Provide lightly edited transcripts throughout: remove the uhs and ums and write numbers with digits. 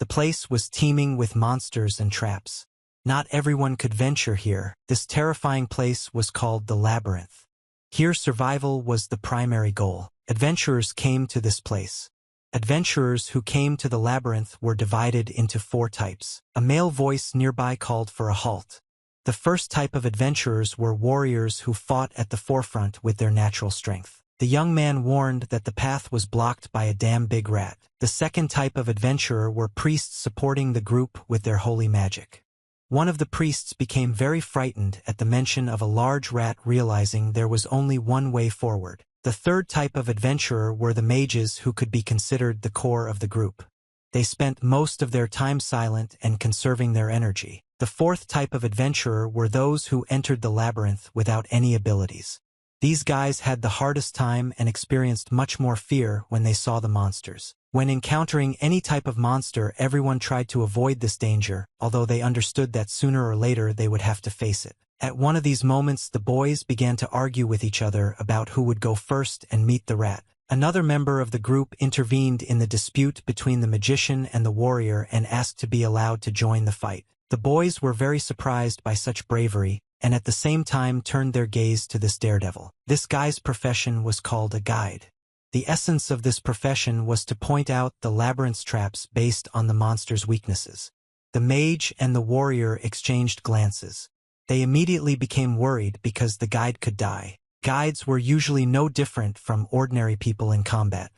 The place was teeming with monsters and traps. Not everyone could venture here. This terrifying place was called the Labyrinth. Here survival was the primary goal. Adventurers came to this place. Adventurers who came to the labyrinth were divided into 4 types. A male voice nearby called for a halt. The first type of adventurers were warriors who fought at the forefront with their natural strength. The young man warned that the path was blocked by a damn big rat. The second type of adventurer were priests supporting the group with their holy magic. One of the priests became very frightened at the mention of a large rat, realizing there was only one way forward. The third type of adventurer were the mages, who could be considered the core of the group. They spent most of their time silent and conserving their energy. The fourth type of adventurer were those who entered the labyrinth without any abilities. These guys had the hardest time and experienced much more fear when they saw the monsters. When encountering any type of monster, everyone tried to avoid this danger, although they understood that sooner or later they would have to face it. At one of these moments, the boys began to argue with each other about who would go first and meet the rat. Another member of the group intervened in the dispute between the magician and the warrior and asked to be allowed to join the fight. The boys were very surprised by such bravery, and at the same time turned their gaze to this daredevil. This guy's profession was called a guide. The essence of this profession was to point out the labyrinth's traps based on the monster's weaknesses. The mage and the warrior exchanged glances. They immediately became worried because the guide could die. Guides were usually no different from ordinary people in combat.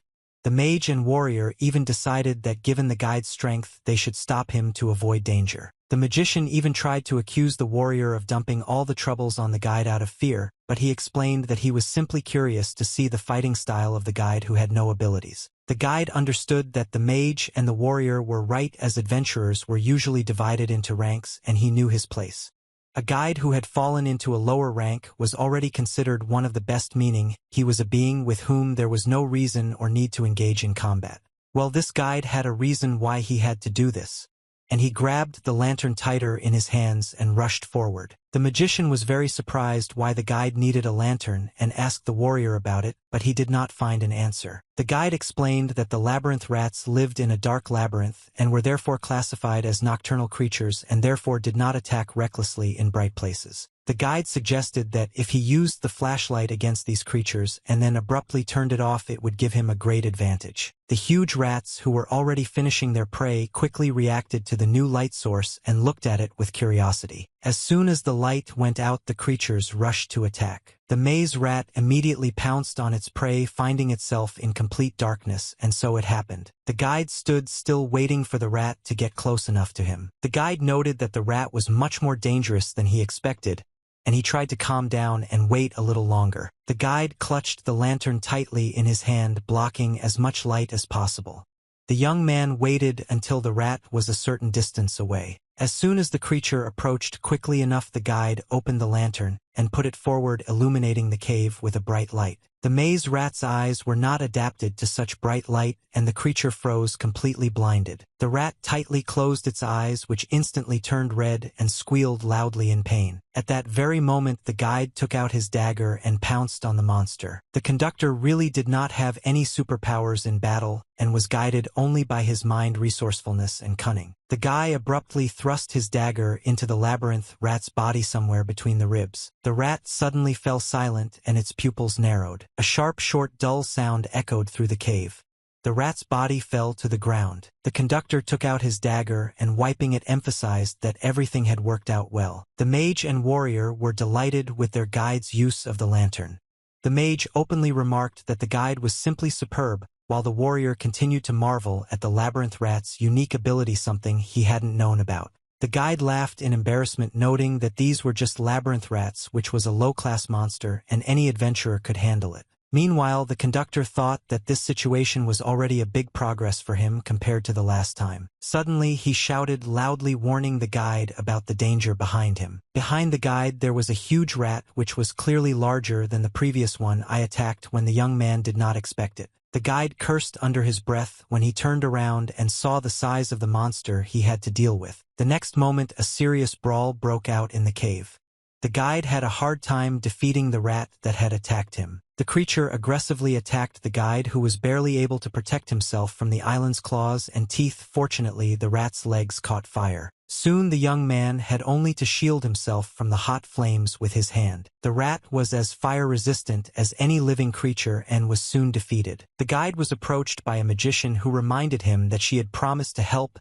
The mage and warrior even decided that given the guide's strength, they should stop him to avoid danger. The magician even tried to accuse the warrior of dumping all the troubles on the guide out of fear, but he explained that he was simply curious to see the fighting style of the guide who had no abilities. The guide understood that the mage and the warrior were right, as adventurers were usually divided into ranks, and he knew his place. A guide who had fallen into a lower rank was already considered one of the best, meaning he was a being with whom there was no reason or need to engage in combat. Well, this guide had a reason why he had to do this, and he grabbed the lantern tighter in his hands and rushed forward. The magician was very surprised why the guide needed a lantern and asked the warrior about it, but he did not find an answer. The guide explained that the labyrinth rats lived in a dark labyrinth and were therefore classified as nocturnal creatures and therefore did not attack recklessly in bright places. The guide suggested that if he used the flashlight against these creatures and then abruptly turned it off, it would give him a great advantage. The huge rats, who were already finishing their prey, quickly reacted to the new light source and looked at it with curiosity. As soon as the light went out, the creatures rushed to attack. The maze rat immediately pounced on its prey, finding itself in complete darkness, and so it happened. The guide stood still, waiting for the rat to get close enough to him. The guide noted that the rat was much more dangerous than he expected, and he tried to calm down and wait a little longer. The guide clutched the lantern tightly in his hand, blocking as much light as possible. The young man waited until the rat was a certain distance away. As soon as the creature approached quickly enough, the guide opened the lantern and put it forward, illuminating the cave with a bright light. The maze rat's eyes were not adapted to such bright light, and the creature froze, completely blinded. The rat tightly closed its eyes, which instantly turned red and squealed loudly in pain. At that very moment, the guide took out his dagger and pounced on the monster. The conductor really did not have any superpowers in battle and was guided only by his mind, resourcefulness, and cunning. The guy abruptly thrust his dagger into the labyrinth rat's body somewhere between the ribs. The rat suddenly fell silent and its pupils narrowed. A sharp, short, dull sound echoed through the cave. The rat's body fell to the ground. The conductor took out his dagger and, wiping it, emphasized that everything had worked out well. The mage and warrior were delighted with their guide's use of the lantern. The mage openly remarked that the guide was simply superb, while the warrior continued to marvel at the labyrinth rat's unique ability, something he hadn't known about. The guide laughed in embarrassment, noting that these were just labyrinth rats, which was a low-class monster, and any adventurer could handle it. Meanwhile, the conductor thought that this situation was already a big progress for him compared to the last time. Suddenly, he shouted loudly, warning the guide about the danger behind him. Behind the guide, there was a huge rat, which was clearly larger than the previous one I attacked when the young man did not expect it. The guide cursed under his breath when he turned around and saw the size of the monster he had to deal with. The next moment, a serious brawl broke out in the cave. The guide had a hard time defeating the rat that had attacked him. The creature aggressively attacked the guide, who was barely able to protect himself from the island's claws and teeth. Fortunately, the rat's legs caught fire. Soon the young man had only to shield himself from the hot flames with his hand. The rat was as fire-resistant as any living creature and was soon defeated. The guide was approached by a magician who reminded him that she had promised to help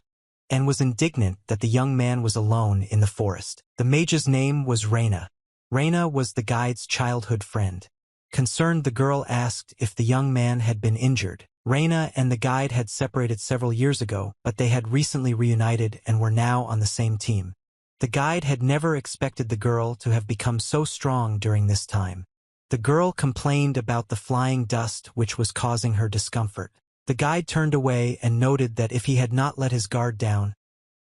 and was indignant that the young man was alone in the forest. The mage's name was Reina. Reina was the guide's childhood friend. Concerned, the girl asked if the young man had been injured. Reina and the guide had separated several years ago, but they had recently reunited and were now on the same team. The guide had never expected the girl to have become so strong during this time. The girl complained about the flying dust which was causing her discomfort. The guide turned away and noted that if he had not let his guard down,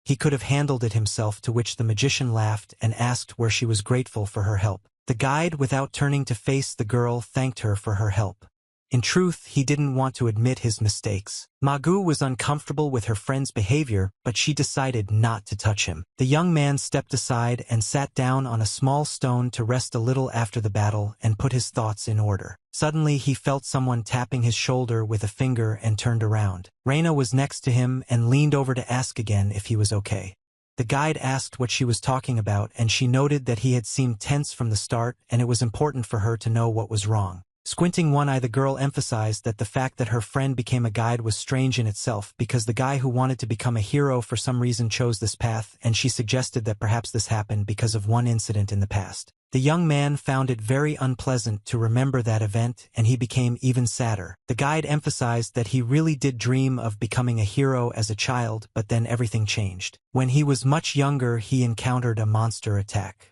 he could have handled it himself, to which the magician laughed and asked where she was grateful for her help. The guide, without turning to face the girl, thanked her for her help. In truth, he didn't want to admit his mistakes. Magu was uncomfortable with her friend's behavior, but she decided not to touch him. The young man stepped aside and sat down on a small stone to rest a little after the battle and put his thoughts in order. Suddenly he felt someone tapping his shoulder with a finger and turned around. Reina was next to him and leaned over to ask again if he was okay. The guide asked what she was talking about, and she noted that he had seemed tense from the start, and it was important for her to know what was wrong. Squinting one eye, the girl emphasized that the fact that her friend became a guide was strange in itself, because the guy who wanted to become a hero for some reason chose this path, and she suggested that perhaps this happened because of one incident in the past. The young man found it very unpleasant to remember that event, and he became even sadder. The guide emphasized that he really did dream of becoming a hero as a child, but then everything changed. When he was much younger, he encountered a monster attack.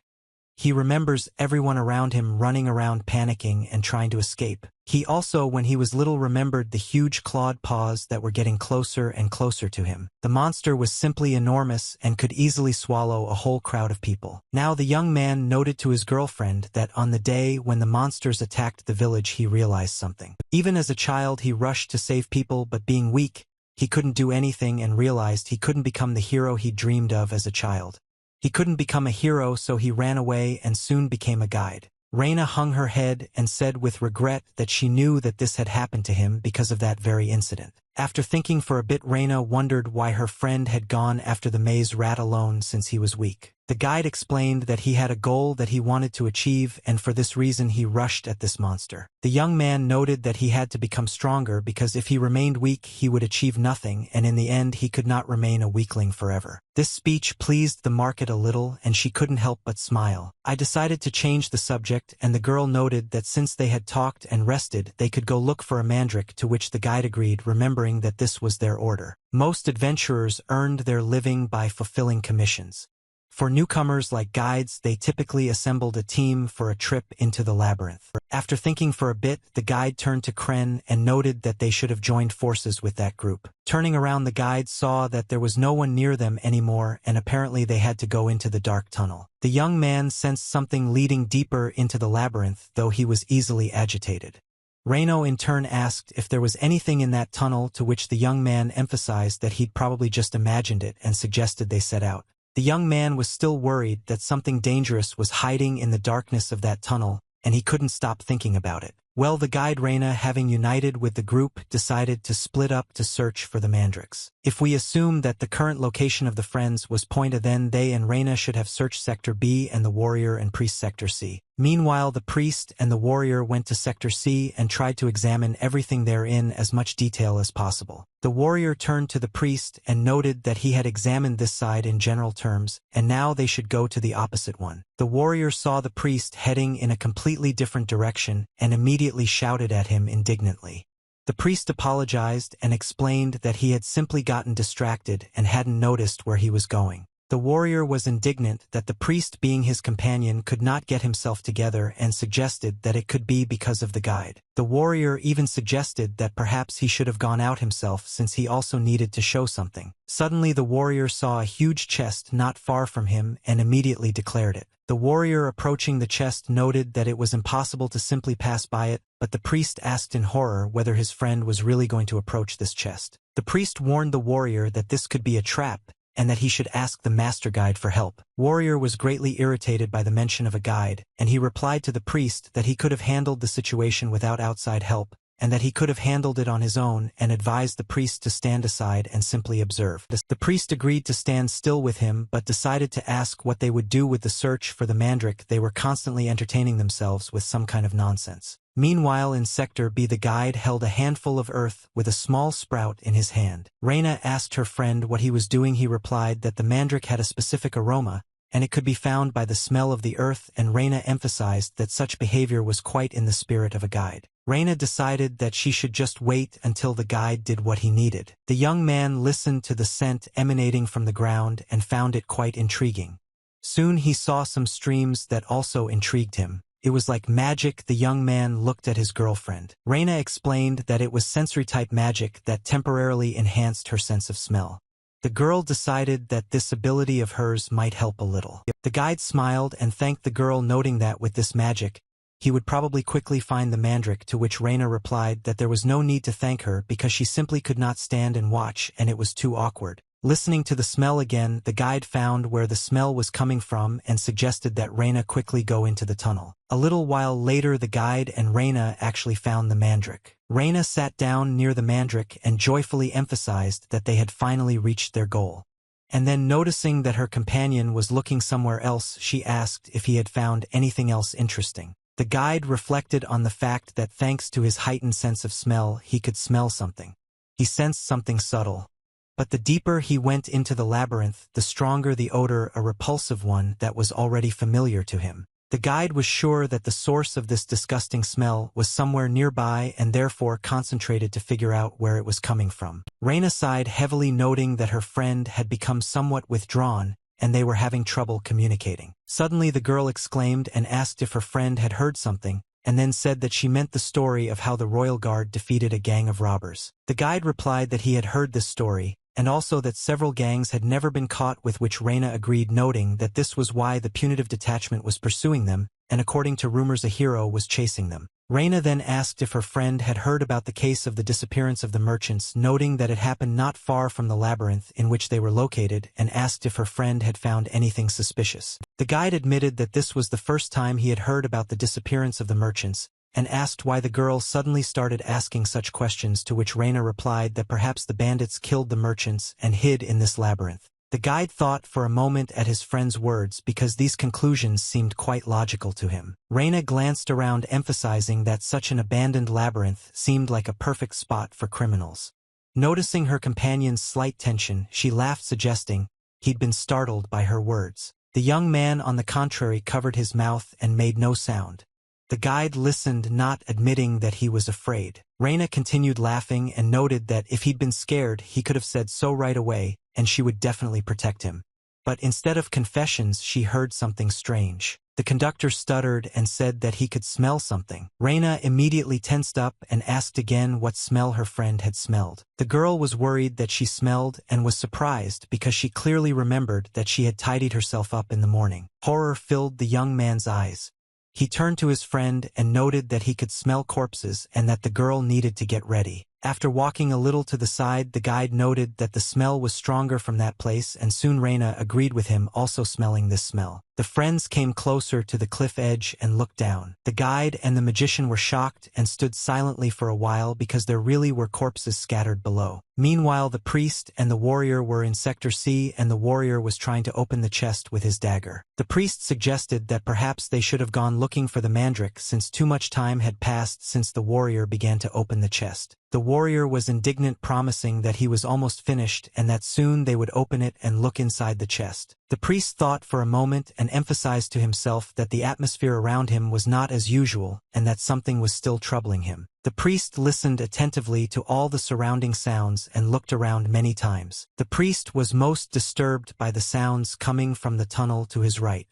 He remembers everyone around him running around panicking and trying to escape. He also, when he was little, remembered the huge clawed paws that were getting closer and closer to him. The monster was simply enormous and could easily swallow a whole crowd of people. Now the young man noted to his girlfriend that on the day when the monsters attacked the village, he realized something. Even as a child, he rushed to save people, but being weak, he couldn't do anything and realized he couldn't become the hero he dreamed of as a child. He couldn't become a hero, so he ran away and soon became a guide. Reina hung her head and said with regret that she knew that this had happened to him because of that very incident. After thinking for a bit, Reina wondered why her friend had gone after the maze rat alone since he was weak. The guide explained that he had a goal that he wanted to achieve, and for this reason he rushed at this monster. The young man noted that he had to become stronger, because if he remained weak he would achieve nothing, and in the end he could not remain a weakling forever. This speech pleased the market a little, and she couldn't help but smile. I decided to change the subject, and the girl noted that since they had talked and rested, they could go look for a mandrake, to which the guide agreed, remembering that this was their order. Most adventurers earned their living by fulfilling commissions. For newcomers like guides, they typically assembled a team for a trip into the labyrinth. After thinking for a bit, the guide turned to Kren and noted that they should have joined forces with that group. Turning around, the guide saw that there was no one near them anymore, and apparently they had to go into the dark tunnel. The young man sensed something leading deeper into the labyrinth, though he was easily agitated. Reino in turn asked if there was anything in that tunnel, to which the young man emphasized that he'd probably just imagined it and suggested they set out. The young man was still worried that something dangerous was hiding in the darkness of that tunnel, and he couldn't stop thinking about it. Well, the guide Reina, having united with the group, decided to split up to search for the mandrakes. If we assume that the current location of the friends was Point A, then they and Reina should have searched Sector B and the warrior and priest Sector C. Meanwhile, the priest and the warrior went to Sector C and tried to examine everything therein as much detail as possible. The warrior turned to the priest and noted that he had examined this side in general terms, and now they should go to the opposite one. The warrior saw the priest heading in a completely different direction and immediately shouted at him indignantly. The priest apologized and explained that he had simply gotten distracted and hadn't noticed where he was going. The warrior was indignant that the priest, being his companion, could not get himself together and suggested that it could be because of the guide. The warrior even suggested that perhaps he should have gone out himself, since he also needed to show something. Suddenly the warrior saw a huge chest not far from him and immediately declared it. The warrior, approaching the chest, noted that it was impossible to simply pass by it, but the priest asked in horror whether his friend was really going to approach this chest. The priest warned the warrior that this could be a trap, and that he should ask the master guide for help. Warrior was greatly irritated by the mention of a guide, and he replied to the priest that he could have handled the situation without outside help, and that he could have handled it on his own, and advised the priest to stand aside and simply observe. The priest agreed to stand still with him but decided to ask what they would do with the search for the mandrake. They were constantly entertaining themselves with some kind of nonsense. Meanwhile, in Sector B, the guide held a handful of earth with a small sprout in his hand. Reina asked her friend what he was doing. He replied that the mandrake had a specific aroma, and it could be found by the smell of the earth, and Reina emphasized that such behavior was quite in the spirit of a guide. Reina decided that she should just wait until the guide did what he needed. The young man listened to the scent emanating from the ground and found it quite intriguing. Soon he saw some streams that also intrigued him. It was like magic. The young man looked at his girlfriend. Reina explained that it was sensory-type magic that temporarily enhanced her sense of smell. The girl decided that this ability of hers might help a little. The guide smiled and thanked the girl, noting that with this magic, he would probably quickly find the mandrake, to which Reina replied that there was no need to thank her because she simply could not stand and watch, and it was too awkward. Listening to the smell again, the guide found where the smell was coming from and suggested that Reina quickly go into the tunnel. A little while later, the guide and Reina actually found the mandrake. Reina sat down near the mandrake and joyfully emphasized that they had finally reached their goal. And then, noticing that her companion was looking somewhere else, she asked if he had found anything else interesting. The guide reflected on the fact that thanks to his heightened sense of smell, he could smell something. He sensed something subtle. But the deeper he went into the labyrinth, the stronger the odor, a repulsive one that was already familiar to him. The guide was sure that the source of this disgusting smell was somewhere nearby and therefore concentrated to figure out where it was coming from. Reina sighed heavily, noting that her friend had become somewhat withdrawn and they were having trouble communicating. Suddenly the girl exclaimed and asked if her friend had heard something, and then said that she meant the story of how the royal guard defeated a gang of robbers. The guide replied that he had heard this story, and also that several gangs had never been caught, with which Reina agreed, noting that this was why the punitive detachment was pursuing them, and according to rumors a hero was chasing them. Reina then asked if her friend had heard about the case of the disappearance of the merchants, noting that it happened not far from the labyrinth in which they were located, and asked if her friend had found anything suspicious. The guide admitted that this was the first time he had heard about the disappearance of the merchants, and asked why the girl suddenly started asking such questions, to which Reina replied that perhaps the bandits killed the merchants and hid in this labyrinth. The guide thought for a moment at his friend's words because these conclusions seemed quite logical to him. Reina glanced around, emphasizing that such an abandoned labyrinth seemed like a perfect spot for criminals. Noticing her companion's slight tension, she laughed, suggesting he'd been startled by her words. The young man, on the contrary, covered his mouth and made no sound. The guide listened, not admitting that he was afraid. Reina continued laughing and noted that if he'd been scared, he could have said so right away, and she would definitely protect him. But instead of confessions, she heard something strange. The conductor stuttered and said that he could smell something. Reina immediately tensed up and asked again what smell her friend had smelled. The girl was worried that she smelled and was surprised because she clearly remembered that she had tidied herself up in the morning. Horror filled the young man's eyes. He turned to his friend and noted that he could smell corpses and that the girl needed to get ready. After walking a little to the side, the guide noted that the smell was stronger from that place, and soon Reina agreed with him, also smelling this smell. The friends came closer to the cliff edge and looked down. The guide and the magician were shocked and stood silently for a while because there really were corpses scattered below. Meanwhile, the priest and the warrior were in Sector C, and the warrior was trying to open the chest with his dagger. The priest suggested that perhaps they should have gone looking for the mandrake, since too much time had passed since the warrior began to open the chest. The warrior was indignant, promising that he was almost finished and that soon they would open it and look inside the chest. The priest thought for a moment and emphasized to himself that the atmosphere around him was not as usual and that something was still troubling him. The priest listened attentively to all the surrounding sounds and looked around many times. The priest was most disturbed by the sounds coming from the tunnel to his right.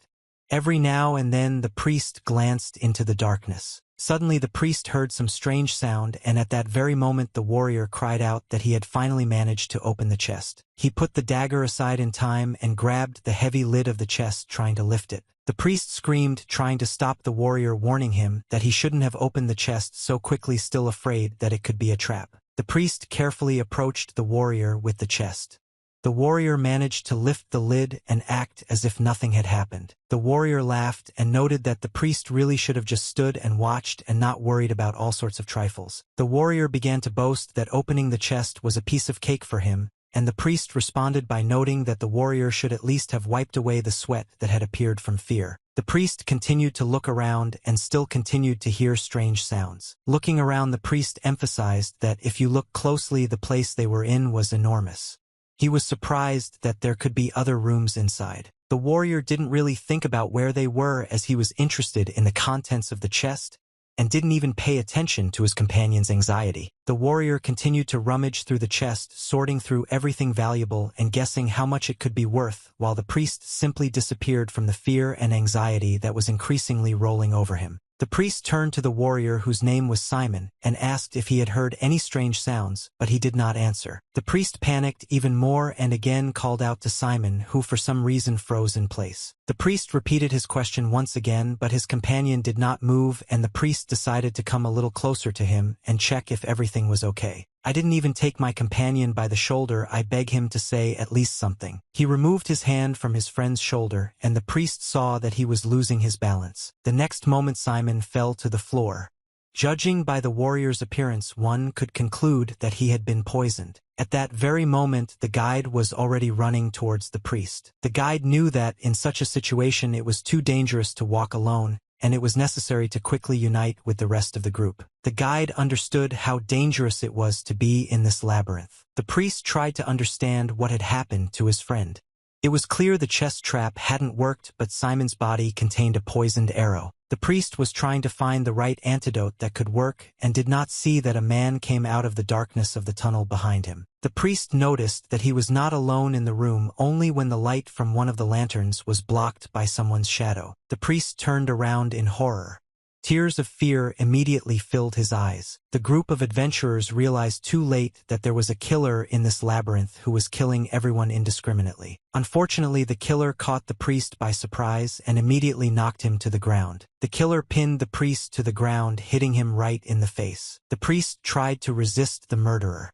Every now and then the priest glanced into the darkness. Suddenly the priest heard some strange sound, and at that very moment the warrior cried out that he had finally managed to open the chest. He put the dagger aside in time and grabbed the heavy lid of the chest, trying to lift it. The priest screamed, trying to stop the warrior, warning him that he shouldn't have opened the chest so quickly, still afraid that it could be a trap. The priest carefully approached the warrior with the chest. The warrior managed to lift the lid and act as if nothing had happened. The warrior laughed and noted that the priest really should have just stood and watched and not worried about all sorts of trifles. The warrior began to boast that opening the chest was a piece of cake for him, and the priest responded by noting that the warrior should at least have wiped away the sweat that had appeared from fear. The priest continued to look around and still continued to hear strange sounds. Looking around, the priest emphasized that if you look closely, the place they were in was enormous. He was surprised that there could be other rooms inside. The warrior didn't really think about where they were as he was interested in the contents of the chest and didn't even pay attention to his companion's anxiety. The warrior continued to rummage through the chest, sorting through everything valuable and guessing how much it could be worth, while the priest simply disappeared from the fear and anxiety that was increasingly rolling over him. The priest turned to the warrior, whose name was Simon, and asked if he had heard any strange sounds, but he did not answer. The priest panicked even more and again called out to Simon, who for some reason froze in place. The priest repeated his question once again, but his companion did not move, and the priest decided to come a little closer to him and check if everything was okay. I didn't even take my companion by the shoulder. I beg him to say at least something. He removed his hand from his friend's shoulder, and the priest saw that he was losing his balance. The next moment Simon fell to the floor. Judging by the warrior's appearance, one could conclude that he had been poisoned. At that very moment, the guide was already running towards the priest. The guide knew that in such a situation it was too dangerous to walk alone, and it was necessary to quickly unite with the rest of the group. The guide understood how dangerous it was to be in this labyrinth. The priest tried to understand what had happened to his friend. It was clear the chest trap hadn't worked, but Simon's body contained a poisoned arrow. The priest was trying to find the right antidote that could work and did not see that a man came out of the darkness of the tunnel behind him. The priest noticed that he was not alone in the room only when the light from one of the lanterns was blocked by someone's shadow. The priest turned around in horror. Tears of fear immediately filled his eyes. The group of adventurers realized too late that there was a killer in this labyrinth who was killing everyone indiscriminately. Unfortunately, the killer caught the priest by surprise and immediately knocked him to the ground. The killer pinned the priest to the ground, hitting him right in the face. The priest tried to resist the murderer.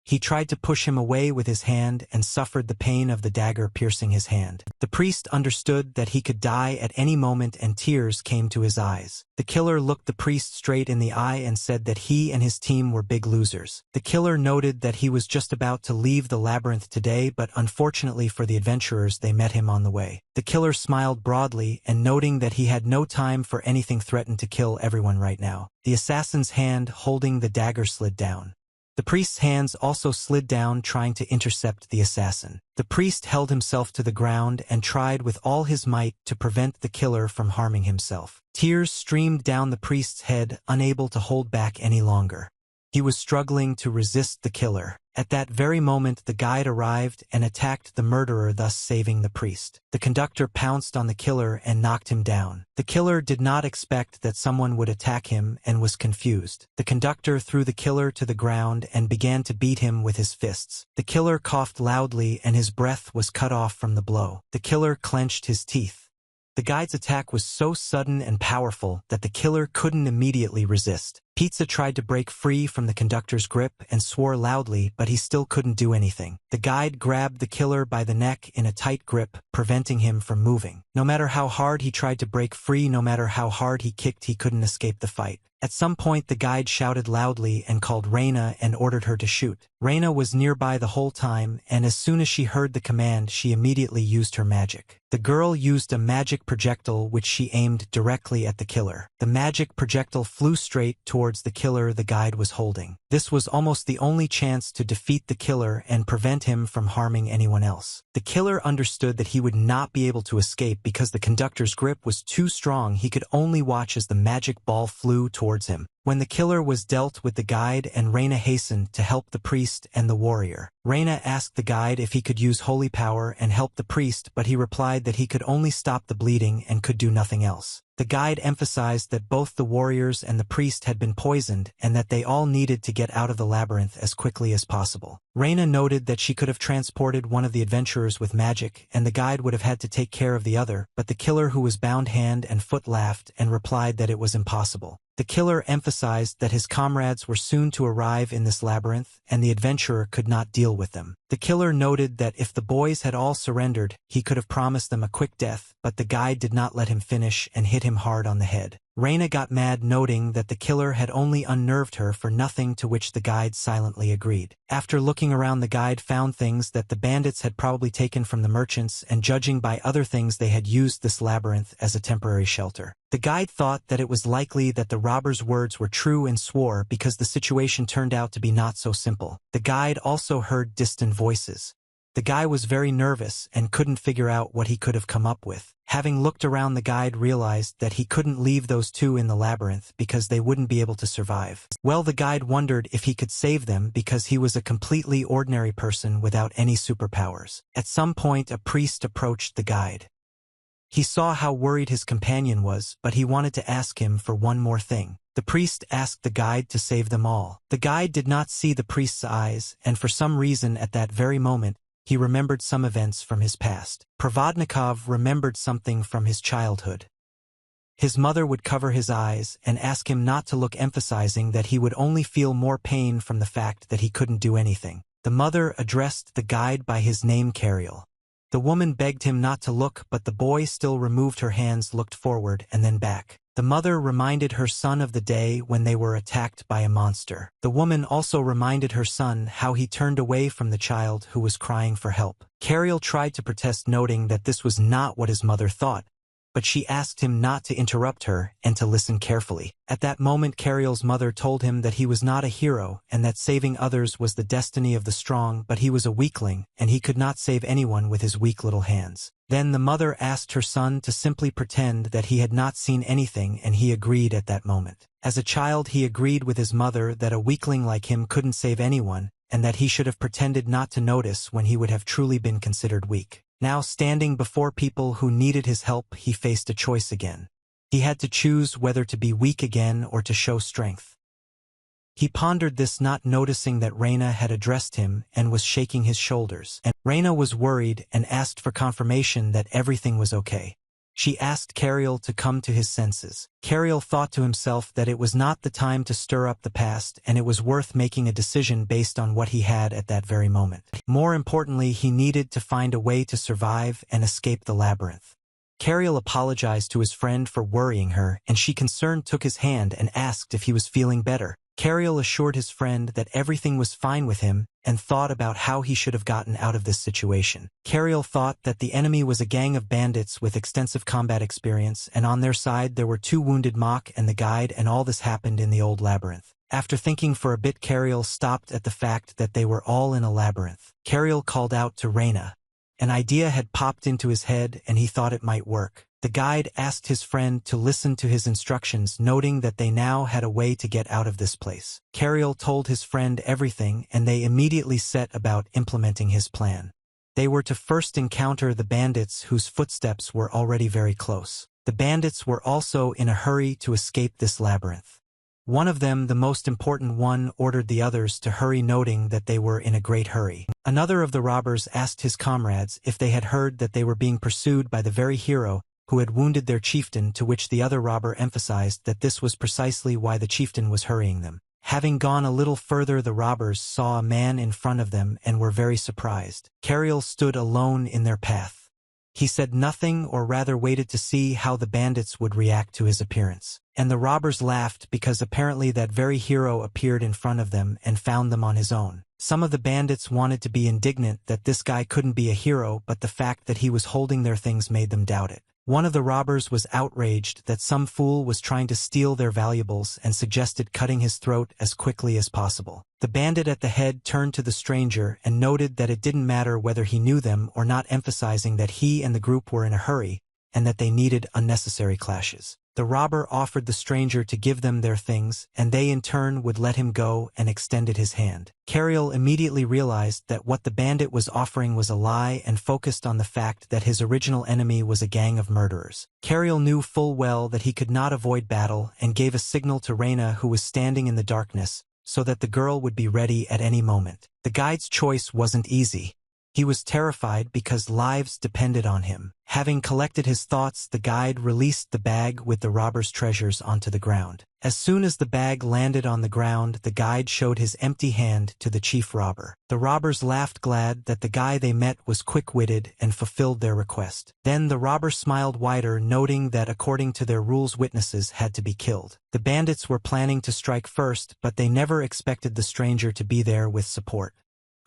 He tried to push him away with his hand and suffered the pain of the dagger piercing his hand. The priest understood that he could die at any moment, and tears came to his eyes. The killer looked the priest straight in the eye and said that he and his team were big losers. The killer noted that he was just about to leave the labyrinth today, but unfortunately for the adventurers, they met him on the way. The killer smiled broadly, and noting that he had no time for anything, threatened to kill everyone right now. The assassin's hand holding the dagger slid down. The priest's hands also slid down, trying to intercept the assassin. The priest held himself to the ground and tried with all his might to prevent the killer from harming himself. Tears streamed down the priest's head, unable to hold back any longer. He was struggling to resist the killer. At that very moment, the guide arrived and attacked the murderer, thus saving the priest. The conductor pounced on the killer and knocked him down. The killer did not expect that someone would attack him and was confused. The conductor threw the killer to the ground and began to beat him with his fists. The killer coughed loudly and his breath was cut off from the blow. The killer clenched his teeth. The guide's attack was so sudden and powerful that the killer couldn't immediately resist. Pizza tried to break free from the conductor's grip and swore loudly, but he still couldn't do anything. The guide grabbed the killer by the neck in a tight grip, preventing him from moving. No matter how hard he tried to break free, no matter how hard he kicked, he couldn't escape the fight. At some point, the guide shouted loudly and called Reina and ordered her to shoot. Reina was nearby the whole time, and as soon as she heard the command, she immediately used her magic. The girl used a magic projectile which she aimed directly at the killer. The magic projectile flew straight towards the killer the guide was holding. This was almost the only chance to defeat the killer and prevent him from harming anyone else. The killer understood that he would not be able to escape because the conductor's grip was too strong. He could only watch as the magic ball flew towards him. When the killer was dealt with, the guide and Reina hastened to help the priest and the warrior. Reina asked the guide if he could use holy power and help the priest, but he replied that he could only stop the bleeding and could do nothing else. The guide emphasized that both the warriors and the priest had been poisoned and that they all needed to get out of the labyrinth as quickly as possible. Reina noted that she could have transported one of the adventurers with magic, and the guide would have had to take care of the other, but the killer, who was bound hand and foot, laughed and replied that it was impossible. The killer emphasized that his comrades were soon to arrive in this labyrinth, and the adventurer could not deal with them. The killer noted that if the boys had all surrendered, he could have promised them a quick death, but the guide did not let him finish and hit him hard on the head. Reina got mad, noting that the killer had only unnerved her for nothing, to which the guide silently agreed. After looking around, the guide found things that the bandits had probably taken from the merchants, and judging by other things, they had used this labyrinth as a temporary shelter. The guide thought that it was likely that the robbers' words were true and swore, because the situation turned out to be not so simple. The guide also heard distant voices. The guy was very nervous and couldn't figure out what he could have come up with. Having looked around, the guide realized that he couldn't leave those two in the labyrinth because they wouldn't be able to survive. Well, the guide wondered if he could save them because he was a completely ordinary person without any superpowers. At some point, a priest approached the guide. He saw how worried his companion was, but he wanted to ask him for one more thing. The priest asked the guide to save them all. The guide did not see the priest's eyes, and for some reason at that very moment, he remembered some events from his past. Provodnikov remembered something from his childhood. His mother would cover his eyes and ask him not to look, emphasizing that he would only feel more pain from the fact that he couldn't do anything. The mother addressed the guide by his name, Kirill. The woman begged him not to look, but the boy still removed her hands, looked forward, and then back. The mother reminded her son of the day when they were attacked by a monster. The woman also reminded her son how he turned away from the child who was crying for help. Kirill tried to protest, noting that this was not what his mother thought, but she asked him not to interrupt her and to listen carefully. At that moment, Kirill's mother told him that he was not a hero and that saving others was the destiny of the strong, but he was a weakling and he could not save anyone with his weak little hands. Then the mother asked her son to simply pretend that he had not seen anything, and he agreed at that moment. As a child, he agreed with his mother that a weakling like him couldn't save anyone, and that he should have pretended not to notice when he would have truly been considered weak. Now, standing before people who needed his help, he faced a choice again. He had to choose whether to be weak again or to show strength. He pondered this, not noticing that Reina had addressed him and was shaking his shoulders. And Reina was worried and asked for confirmation that everything was okay. She asked Kirill to come to his senses. Kirill thought to himself that it was not the time to stir up the past, and it was worth making a decision based on what he had at that very moment. More importantly, he needed to find a way to survive and escape the labyrinth. Kirill apologized to his friend for worrying her, and she, concerned, took his hand and asked if he was feeling better. Kirill assured his friend that everything was fine with him and thought about how he should have gotten out of this situation. Kirill thought that the enemy was a gang of bandits with extensive combat experience, and on their side there were 2 wounded Mach and the guide, and all this happened in the old labyrinth. After thinking for a bit, Kirill stopped at the fact that they were all in a labyrinth. Kirill called out to Reina. An idea had popped into his head and he thought it might work. The guide asked his friend to listen to his instructions, noting that they now had a way to get out of this place. Kirill told his friend everything, and they immediately set about implementing his plan. They were to first encounter the bandits, whose footsteps were already very close. The bandits were also in a hurry to escape this labyrinth. One of them, the most important one, ordered the others to hurry, noting that they were in a great hurry. Another of the robbers asked his comrades if they had heard that they were being pursued by the very hero who had wounded their chieftain, to which the other robber emphasized that this was precisely why the chieftain was hurrying them. Having gone a little further, the robbers saw a man in front of them and were very surprised. Kirill stood alone in their path. He said nothing, or rather waited to see how the bandits would react to his appearance. And the robbers laughed because apparently that very hero appeared in front of them and found them on his own. Some of the bandits wanted to be indignant that this guy couldn't be a hero, but the fact that he was holding their things made them doubt it. One of the robbers was outraged that some fool was trying to steal their valuables and suggested cutting his throat as quickly as possible. The bandit at the head turned to the stranger and noted that it didn't matter whether he knew them or not, emphasizing that he and the group were in a hurry and that they needed unnecessary clashes. The robber offered the stranger to give them their things, and they in turn would let him go, and extended his hand. Kirill immediately realized that what the bandit was offering was a lie, and focused on the fact that his original enemy was a gang of murderers. Kirill knew full well that he could not avoid battle, and gave a signal to Reina, who was standing in the darkness, so that the girl would be ready at any moment. The guide's choice wasn't easy. He was terrified because lives depended on him. Having collected his thoughts, the guide released the bag with the robber's treasures onto the ground. As soon as the bag landed on the ground, the guide showed his empty hand to the chief robber. The robbers laughed, glad that the guy they met was quick-witted and fulfilled their request. Then the robber smiled wider, noting that according to their rules, witnesses had to be killed. The bandits were planning to strike first, but they never expected the stranger to be there with support.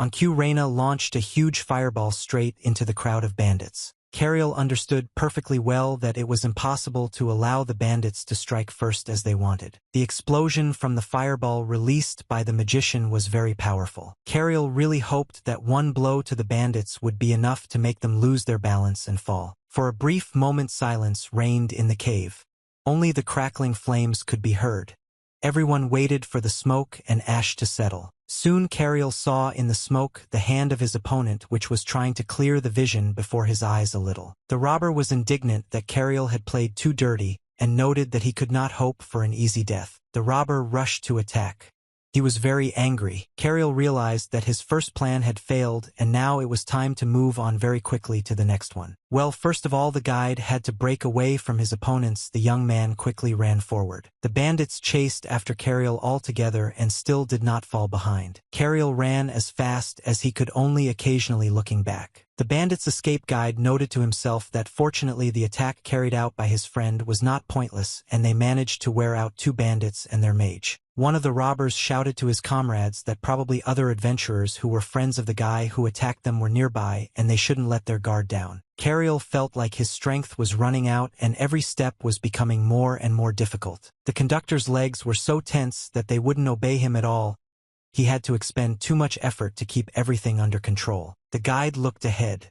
On cue, Reina launched a huge fireball straight into the crowd of bandits. Cariel understood perfectly well that it was impossible to allow the bandits to strike first as they wanted. The explosion from the fireball released by the magician was very powerful. Cariel really hoped that one blow to the bandits would be enough to make them lose their balance and fall. For a brief moment, silence reigned in the cave. Only the crackling flames could be heard. Everyone waited for the smoke and ash to settle. Soon Cariel saw in the smoke the hand of his opponent, which was trying to clear the vision before his eyes a little. The robber was indignant that Cariel had played too dirty and noted that he could not hope for an easy death. The robber rushed to attack. He was very angry. Cariel realized that his first plan had failed, and now it was time to move on very quickly to the next one. Well, first of all, the guide had to break away from his opponents. The young man quickly ran forward. The bandits chased after Cariel altogether and still did not fall behind. Cariel ran as fast as he could, only occasionally looking back. The bandits' escape guide noted to himself that fortunately the attack carried out by his friend was not pointless, and they managed to wear out 2 bandits and their mage. One of the robbers shouted to his comrades that probably other adventurers who were friends of the guy who attacked them were nearby and they shouldn't let their guard down. Cariel felt like his strength was running out and every step was becoming more and more difficult. The conductor's legs were so tense that they wouldn't obey him at all. He had to expend too much effort to keep everything under control. The guide looked ahead.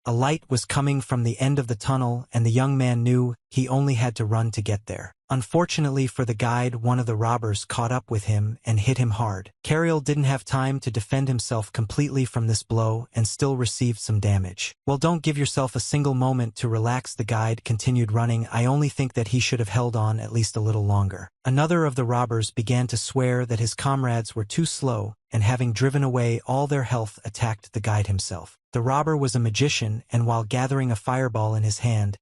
A light was coming from the end of the tunnel, and the young man knew he only had to run to get there. Unfortunately for the guide, one of the robbers caught up with him and hit him hard. Cariel didn't have time to defend himself completely from this blow and still received some damage. Well, don't give yourself a single moment to relax, the guide continued running. I only think that he should have held on at least a little longer. Another of the robbers began to swear that his comrades were too slow, and having driven away all their health, attacked the guide himself. The robber was a magician, and while gathering a fireball in his hand,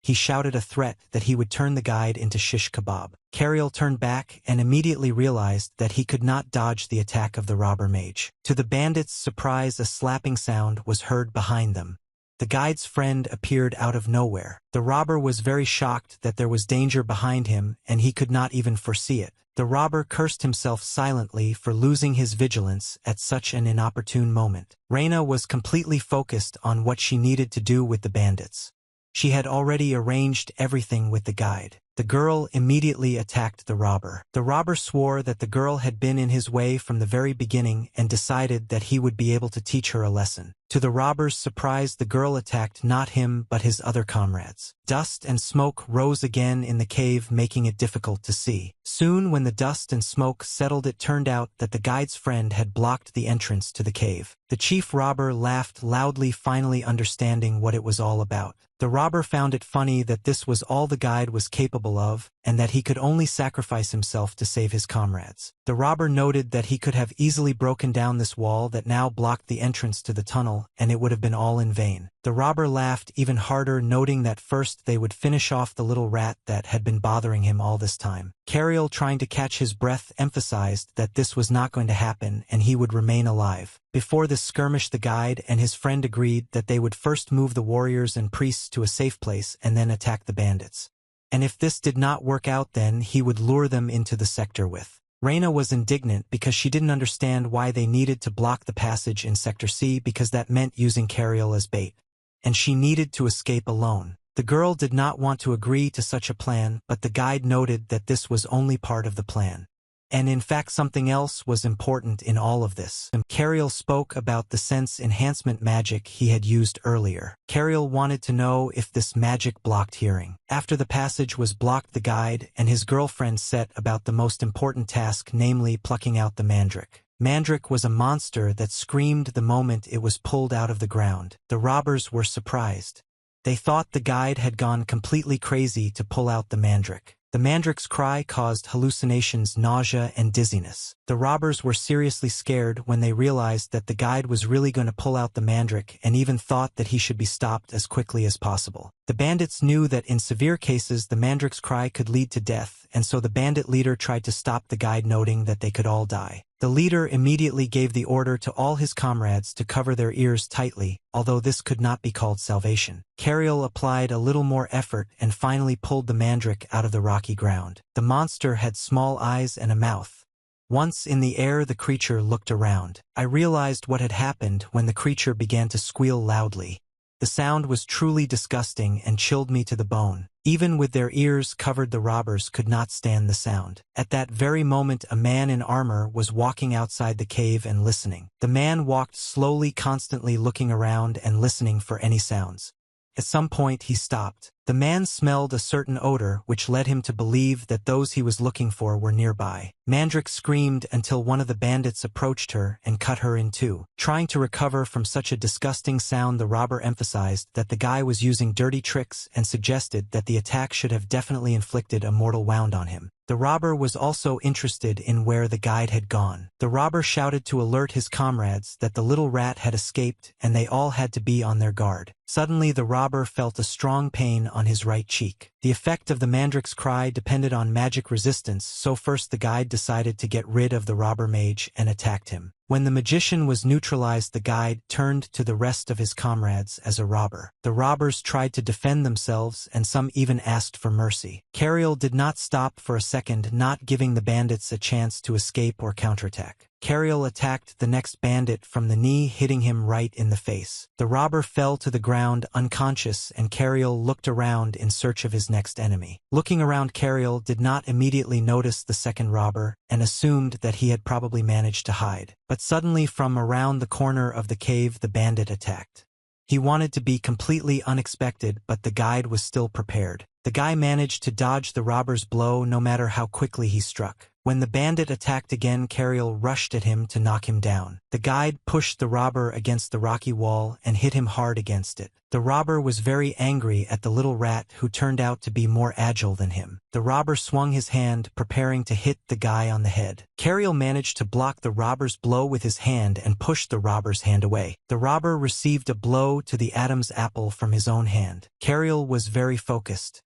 he shouted a threat that he would turn the guide into shish kebab. Cariel turned back and immediately realized that he could not dodge the attack of the robber mage. To the bandits' surprise, a slapping sound was heard behind them. The guide's friend appeared out of nowhere. The robber was very shocked that there was danger behind him, and he could not even foresee it. The robber cursed himself silently for losing his vigilance at such an inopportune moment. Reina was completely focused on what she needed to do with the bandits. She had already arranged everything with the guide. The girl immediately attacked the robber. The robber swore that the girl had been in his way from the very beginning and decided that he would be able to teach her a lesson. To the robber's surprise, the girl attacked not him but his other comrades. Dust and smoke rose again in the cave, making it difficult to see. Soon, when the dust and smoke settled, it turned out that the guide's friend had blocked the entrance to the cave. The chief robber laughed loudly, finally understanding what it was all about. The robber found it funny that this was all the guide was capable of, and that he could only sacrifice himself to save his comrades. The robber noted that he could have easily broken down this wall that now blocked the entrance to the tunnel, and it would have been all in vain. The robber laughed even harder, noting that first they would finish off the little rat that had been bothering him all this time. Cariel, trying to catch his breath, emphasized that this was not going to happen and he would remain alive. Before this skirmish, the guide and his friend agreed that they would first move the warriors and priests to a safe place and then attack the bandits. And if this did not work out, then he would lure them into the sector with. Reina was indignant because she didn't understand why they needed to block the passage in Sector C, because that meant using Cariel as bait. And she needed to escape alone. The girl did not want to agree to such a plan, but the guide noted that this was only part of the plan. And in fact, something else was important in all of this. Cariel spoke about the sense enhancement magic he had used earlier. Cariel wanted to know if this magic blocked hearing. After the passage was blocked, the guide and his girlfriend set about the most important task, namely plucking out the mandrake. Mandrake was a monster that screamed the moment it was pulled out of the ground. The robbers were surprised. They thought the guide had gone completely crazy to pull out the mandrake. The mandrake's cry caused hallucinations, nausea, and dizziness. The robbers were seriously scared when they realized that the guide was really going to pull out the mandrake and even thought that he should be stopped as quickly as possible. The bandits knew that in severe cases the mandrake's cry could lead to death, and so the bandit leader tried to stop the guide, noting that they could all die. The leader immediately gave the order to all his comrades to cover their ears tightly, although this could not be called salvation. Cariel applied a little more effort and finally pulled the mandrake out of the rocky ground. The monster had small eyes and a mouth. Once in the air, the creature looked around. I realized what had happened when the creature began to squeal loudly. The sound was truly disgusting and chilled me to the bone. Even with their ears covered, the robbers could not stand the sound. At that very moment, a man in armor was walking outside the cave and listening. The man walked slowly, constantly looking around and listening for any sounds. At some point, he stopped. The man smelled a certain odor which led him to believe that those he was looking for were nearby. Mandrake screamed until one of the bandits approached her and cut her in two. Trying to recover from such a disgusting sound, the robber emphasized that the guy was using dirty tricks and suggested that the attack should have definitely inflicted a mortal wound on him. The robber was also interested in where the guide had gone. The robber shouted to alert his comrades that the little rat had escaped and they all had to be on their guard. Suddenly, the robber felt a strong pain on his right cheek. The effect of the mandrake's cry depended on magic resistance, so first the guide decided to get rid of the robber mage and attacked him. When the magician was neutralized, the guide turned to the rest of his comrades as a robber. The robbers tried to defend themselves, and some even asked for mercy. Cariel did not stop for a second, not giving the bandits a chance to escape or counterattack. Cariel attacked the next bandit from the knee, hitting him right in the face. The robber fell to the ground unconscious, and Cariel looked around in search of his next enemy. Looking around, Cariel did not immediately notice the second robber and assumed that he had probably managed to hide. But suddenly, from around the corner of the cave, the bandit attacked. He wanted to be completely unexpected, but the guide was still prepared. The guy managed to dodge the robber's blow no matter how quickly he struck. When the bandit attacked again, Cariel rushed at him to knock him down. The guide pushed the robber against the rocky wall and hit him hard against it. The robber was very angry at the little rat, who turned out to be more agile than him. The robber swung his hand, preparing to hit the guy on the head. Cariel managed to block the robber's blow with his hand and pushed the robber's hand away. The robber received a blow to the Adam's apple from his own hand. Cariel was very focused.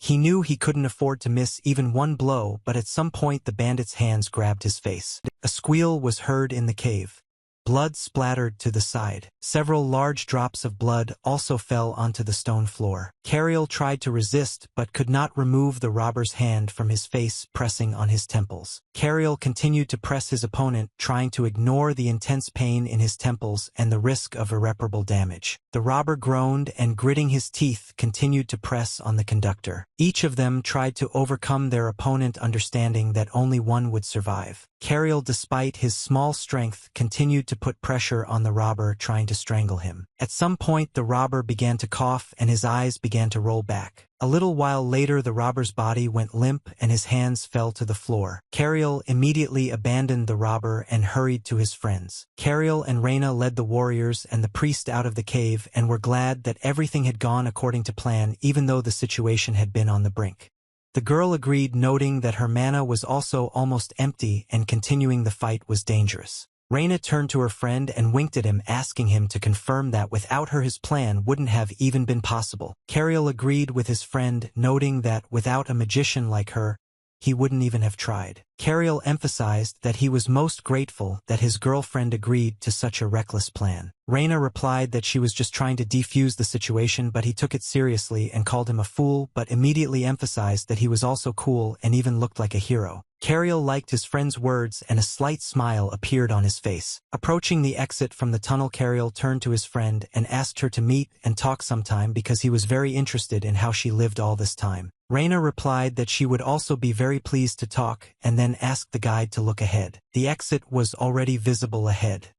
He knew he couldn't afford to miss even one blow, but at some point the bandit's hands grabbed his face. A squeal was heard in the cave. Blood splattered to the side. Several large drops of blood also fell onto the stone floor. Cariel tried to resist but could not remove the robber's hand from his face, pressing on his temples. Cariel continued to press his opponent, trying to ignore the intense pain in his temples and the risk of irreparable damage. The robber groaned and, gritting his teeth, continued to press on the conductor. Each of them tried to overcome their opponent, understanding that only one would survive. Cariel, despite his small strength, continued to put pressure on the robber, trying to strangle him. At some point, the robber began to cough and his eyes began to roll back. A little while later, the robber's body went limp and his hands fell to the floor. Cariel immediately abandoned the robber and hurried to his friends. Cariel and Reina led the warriors and the priest out of the cave and were glad that everything had gone according to plan, even though the situation had been on the brink. The girl agreed, noting that her mana was also almost empty and continuing the fight was dangerous. Reina turned to her friend and winked at him, asking him to confirm that without her his plan wouldn't have even been possible. Cariel agreed with his friend, noting that without a magician like her, he wouldn't even have tried. Cariel emphasized that he was most grateful that his girlfriend agreed to such a reckless plan. Reina replied that she was just trying to defuse the situation, but he took it seriously and called him a fool, but immediately emphasized that he was also cool and even looked like a hero. Cariel liked his friend's words and a slight smile appeared on his face. Approaching the exit from the tunnel, Cariel turned to his friend and asked her to meet and talk sometime because he was very interested in how she lived all this time. Reina replied that she would also be very pleased to talk and then asked the guide to look ahead. The exit was already visible ahead.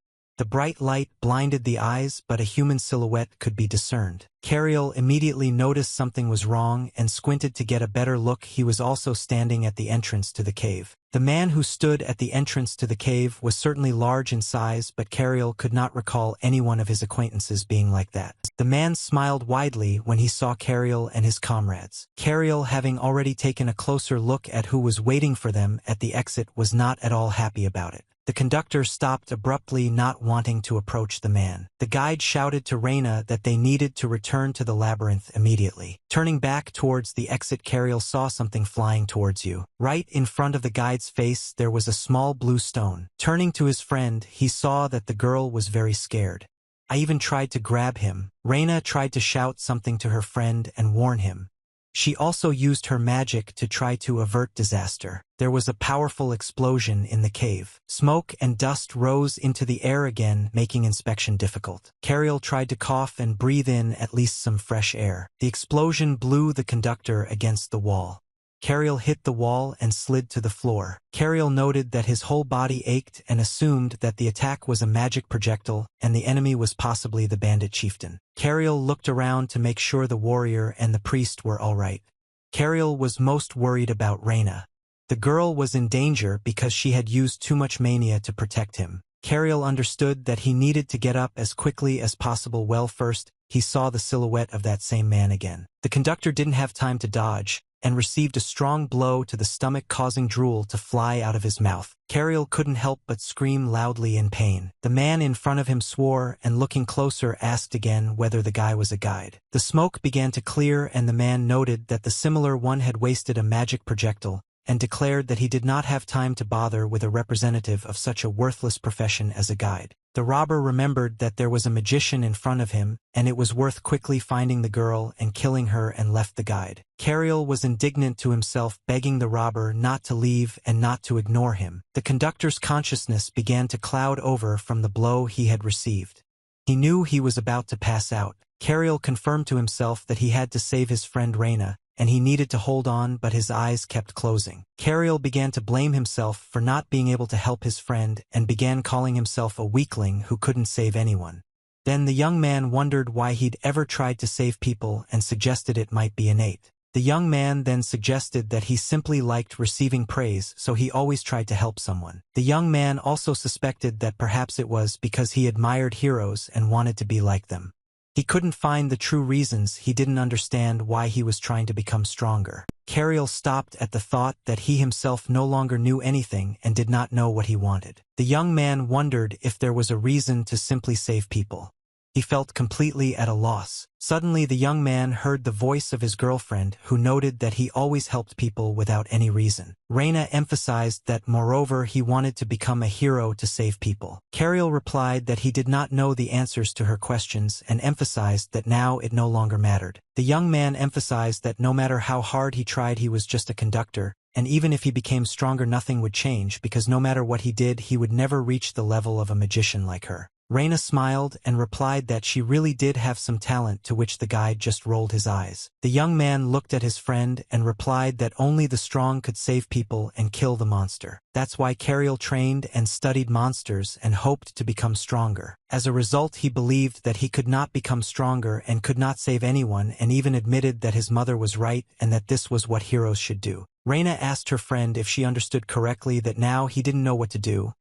The bright light blinded the eyes, but a human silhouette could be discerned. Cariel immediately noticed something was wrong and squinted to get a better look. He was also standing at the entrance to the cave. The man who stood at the entrance to the cave was certainly large in size, but Cariel could not recall any one of his acquaintances being like that. The man smiled widely when he saw Cariel and his comrades. Cariel, having already taken a closer look at who was waiting for them at the exit, was not at all happy about it. The conductor stopped abruptly, not wanting to approach the man. The guide shouted to Reina that they needed to return to the labyrinth immediately. Turning back towards the exit, Cariel saw something flying towards you. Right in front of the guide's face there was a small blue stone. Turning to his friend, he saw that the girl was very scared. I even tried to grab him. Reina tried to shout something to her friend and warn him. She also used her magic to try to avert disaster. There was a powerful explosion in the cave. Smoke and dust rose into the air again, making inspection difficult. Cariel tried to cough and breathe in at least some fresh air. The explosion blew the conductor against the wall. Cariel hit the wall and slid to the floor. Cariel noted that his whole body ached and assumed that the attack was a magic projectile and the enemy was possibly the bandit chieftain. Cariel looked around to make sure the warrior and the priest were all right. Cariel was most worried about Reina. The girl was in danger because she had used too much mania to protect him. Cariel understood that he needed to get up as quickly as possible. Well, first, he saw the silhouette of that same man again. The conductor didn't have time to dodge and received a strong blow to the stomach, causing drool to fly out of his mouth. Cariel couldn't help but scream loudly in pain. The man in front of him swore and, looking closer, asked again whether the guy was a guide. The smoke began to clear and the man noted that the similar one had wasted a magic projectile and declared that he did not have time to bother with a representative of such a worthless profession as a guide. The robber remembered that there was a magician in front of him, and it was worth quickly finding the girl and killing her, and left the guide. Cariel was indignant to himself, begging the robber not to leave and not to ignore him. The conductor's consciousness began to cloud over from the blow he had received. He knew he was about to pass out. Cariel confirmed to himself that he had to save his friend Reina, and he needed to hold on, but his eyes kept closing. Cariel began to blame himself for not being able to help his friend and began calling himself a weakling who couldn't save anyone. Then the young man wondered why he'd ever tried to save people and suggested it might be innate. The young man then suggested that he simply liked receiving praise, so he always tried to help someone. The young man also suspected that perhaps it was because he admired heroes and wanted to be like them. He couldn't find the true reasons. He didn't understand why he was trying to become stronger. Cariel stopped at the thought that he himself no longer knew anything and did not know what he wanted. The young man wondered if there was a reason to simply save people. He felt completely at a loss. Suddenly the young man heard the voice of his girlfriend, who noted that he always helped people without any reason. Reina emphasized that moreover he wanted to become a hero to save people. Cariel replied that he did not know the answers to her questions and emphasized that now it no longer mattered. The young man emphasized that no matter how hard he tried, he was just a conductor, and even if he became stronger nothing would change, because no matter what he did he would never reach the level of a magician like her. Reina smiled and replied that she really did have some talent, to which the guide just rolled his eyes. The young man looked at his friend and replied that only the strong could save people and kill the monster. That's why Cariel trained and studied monsters and hoped to become stronger. As a result, he believed that he could not become stronger and could not save anyone, and even admitted that his mother was right and that this was what heroes should do. Reina asked her friend if she understood correctly that now he didn't know what to do,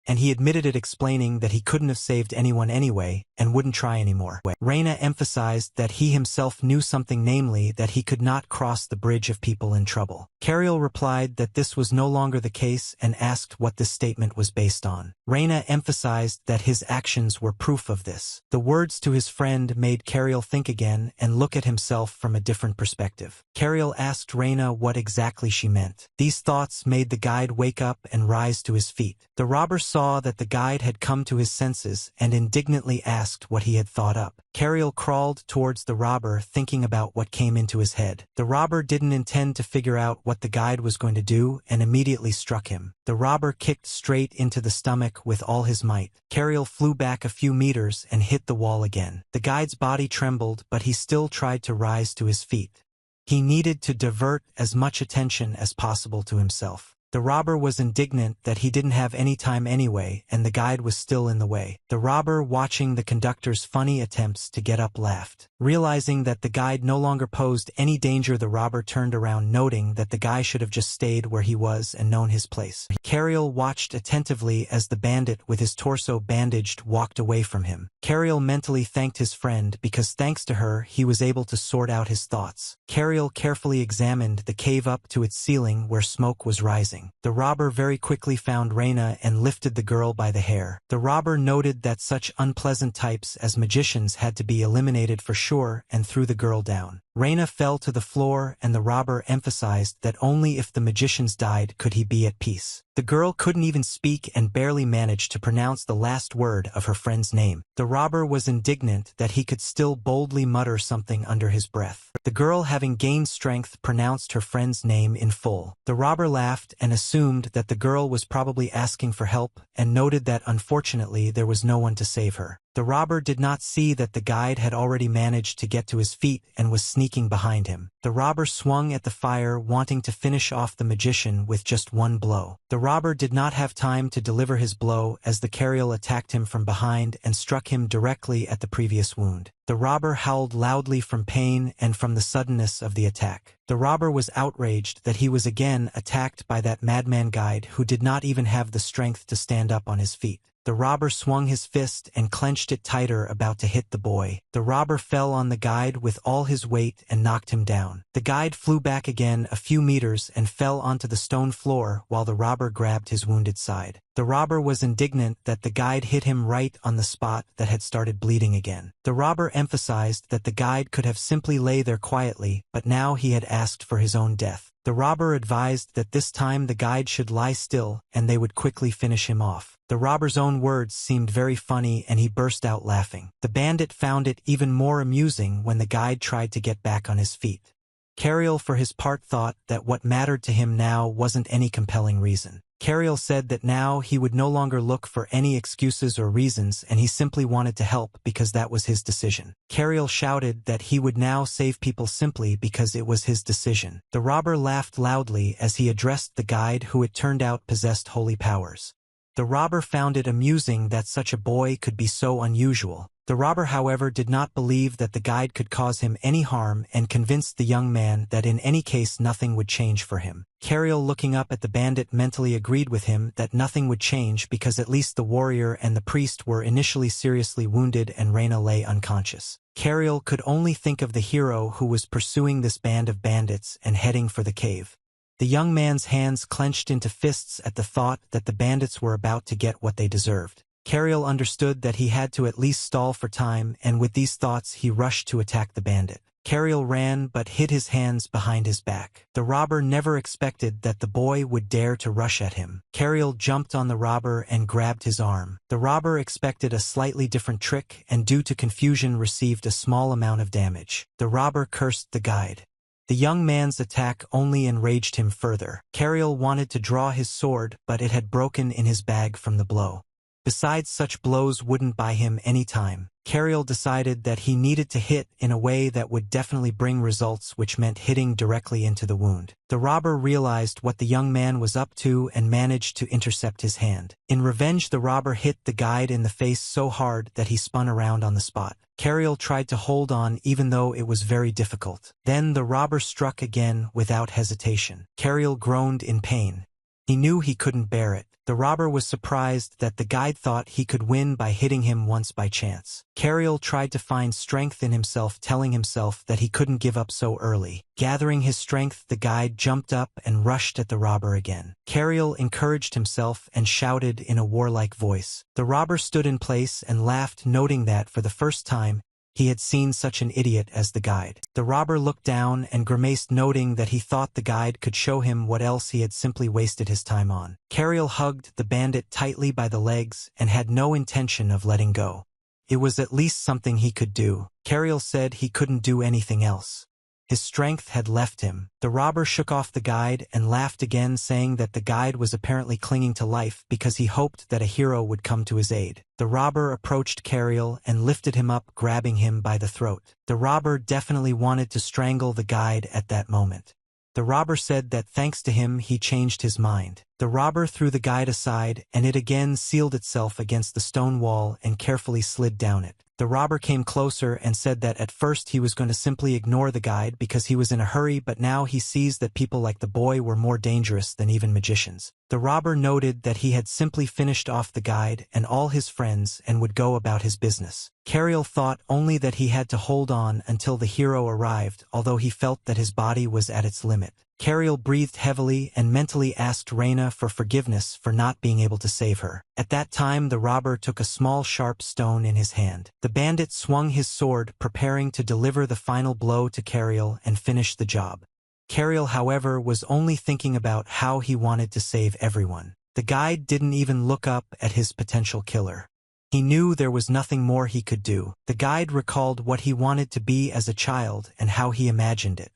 and he admitted it, explaining that he couldn't have saved anyone anyway and wouldn't try anymore. Reina emphasized that he himself knew something, namely that he could not cross the bridge of people in trouble. Cariel replied that this was no longer the case and asked what this statement was based on. Reina emphasized that his actions were proof of this. The words to his friend made Cariel think again and look at himself from a different perspective. Cariel asked Reina what exactly she meant. These thoughts made the guide wake up and rise to his feet. The robber saw that the guide had come to his senses and indignantly asked what he had thought up. Cariel crawled towards the robber, thinking about what came into his head. The robber didn't intend to figure out what the guide was going to do and immediately struck him. The robber kicked straight into the stomach with all his might. Cariel flew back a few meters and hit the wall again. The guide's body trembled, but he still tried to rise to his feet. He needed to divert as much attention as possible to himself. The robber was indignant that he didn't have any time anyway, and the guide was still in the way. The robber, watching the conductor's funny attempts to get up, laughed. Realizing that the guide no longer posed any danger, the robber turned around, noting that the guy should have just stayed where he was and known his place. Cariel watched attentively as the bandit, with his torso bandaged, walked away from him. Cariel mentally thanked his friend because thanks to her he was able to sort out his thoughts. Cariel carefully examined the cave up to its ceiling where smoke was rising. The robber very quickly found Reina and lifted the girl by the hair. The robber noted that such unpleasant types as magicians had to be eliminated for sure and threw the girl down. Reina fell to the floor, and the robber emphasized that only if the magicians died could he be at peace. The girl couldn't even speak and barely managed to pronounce the last word of her friend's name. The robber was indignant that he could still boldly mutter something under his breath. The girl, having gained strength, pronounced her friend's name in full. The robber laughed and assumed that the girl was probably asking for help, and noted that unfortunately there was no one to save her. The robber did not see that the guide had already managed to get to his feet and was sneaking behind him. The robber swung at the fire, wanting to finish off the magician with just one blow. The robber did not have time to deliver his blow as the Cariel attacked him from behind and struck him directly at the previous wound. The robber howled loudly from pain and from the suddenness of the attack. The robber was outraged that he was again attacked by that madman guide who did not even have the strength to stand up on his feet. The robber swung his fist and clenched it tighter, about to hit the boy. The robber fell on the guide with all his weight and knocked him down. The guide flew back again a few meters and fell onto the stone floor while the robber grabbed his wounded side. The robber was indignant that the guide hit him right on the spot that had started bleeding again. The robber emphasized that the guide could have simply lay there quietly, but now he had asked for his own death. The robber advised that this time the guide should lie still and they would quickly finish him off. The robber's own words seemed very funny and he burst out laughing. The bandit found it even more amusing when the guide tried to get back on his feet. Cariel, for his part, thought that what mattered to him now wasn't any compelling reason. Cariel said that now he would no longer look for any excuses or reasons, and he simply wanted to help because that was his decision. Cariel shouted that he would now save people simply because it was his decision. The robber laughed loudly as he addressed the guide, who it turned out possessed holy powers. The robber found it amusing that such a boy could be so unusual. The robber, however, did not believe that the guide could cause him any harm and convinced the young man that in any case nothing would change for him. Cariel, looking up at the bandit, mentally agreed with him that nothing would change because at least the warrior and the priest were initially seriously wounded and Reina lay unconscious. Cariel could only think of the hero who was pursuing this band of bandits and heading for the cave. The young man's hands clenched into fists at the thought that the bandits were about to get what they deserved. Cariel understood that he had to at least stall for time, and with these thoughts he rushed to attack the bandit. Cariel ran but hid his hands behind his back. The robber never expected that the boy would dare to rush at him. Cariel jumped on the robber and grabbed his arm. The robber expected a slightly different trick and due to confusion received a small amount of damage. The robber cursed the guide. The young man's attack only enraged him further. Cariel wanted to draw his sword, but it had broken in his bag from the blow. Besides, such blows wouldn't buy him any time. Cariel decided that he needed to hit in a way that would definitely bring results, which meant hitting directly into the wound. The robber realized what the young man was up to and managed to intercept his hand. In revenge, the robber hit the guide in the face so hard that he spun around on the spot. Cariel tried to hold on even though it was very difficult. Then the robber struck again without hesitation. Cariel groaned in pain. He knew he couldn't bear it. The robber was surprised that the guide thought he could win by hitting him once by chance. Cariel tried to find strength in himself, telling himself that he couldn't give up so early. Gathering his strength, the guide jumped up and rushed at the robber again. Cariel encouraged himself and shouted in a warlike voice. The robber stood in place and laughed, noting that for the first time, he had seen such an idiot as the guide. The robber looked down and grimaced, noting that he thought the guide could show him what else he had simply wasted his time on. Cariel hugged the bandit tightly by the legs and had no intention of letting go. It was at least something he could do. Cariel said he couldn't do anything else. His strength had left him. The robber shook off the guide and laughed again, saying that the guide was apparently clinging to life because he hoped that a hero would come to his aid. The robber approached Cariel and lifted him up, grabbing him by the throat. The robber definitely wanted to strangle the guide at that moment. The robber said that thanks to him he changed his mind. The robber threw the guide aside, and it again sealed itself against the stone wall and carefully slid down it. The robber came closer and said that at first he was going to simply ignore the guide because he was in a hurry, but now he sees that people like the boy were more dangerous than even magicians. The robber noted that he had simply finished off the guide and all his friends and would go about his business. Cariel thought only that he had to hold on until the hero arrived, although he felt that his body was at its limit. Cariel breathed heavily and mentally asked Reina for forgiveness for not being able to save her. At that time the robber took a small sharp stone in his hand. The bandit swung his sword, preparing to deliver the final blow to Cariel and finish the job. Cariel, however, was only thinking about how he wanted to save everyone. The guide didn't even look up at his potential killer. He knew there was nothing more he could do. The guide recalled what he wanted to be as a child and how he imagined it.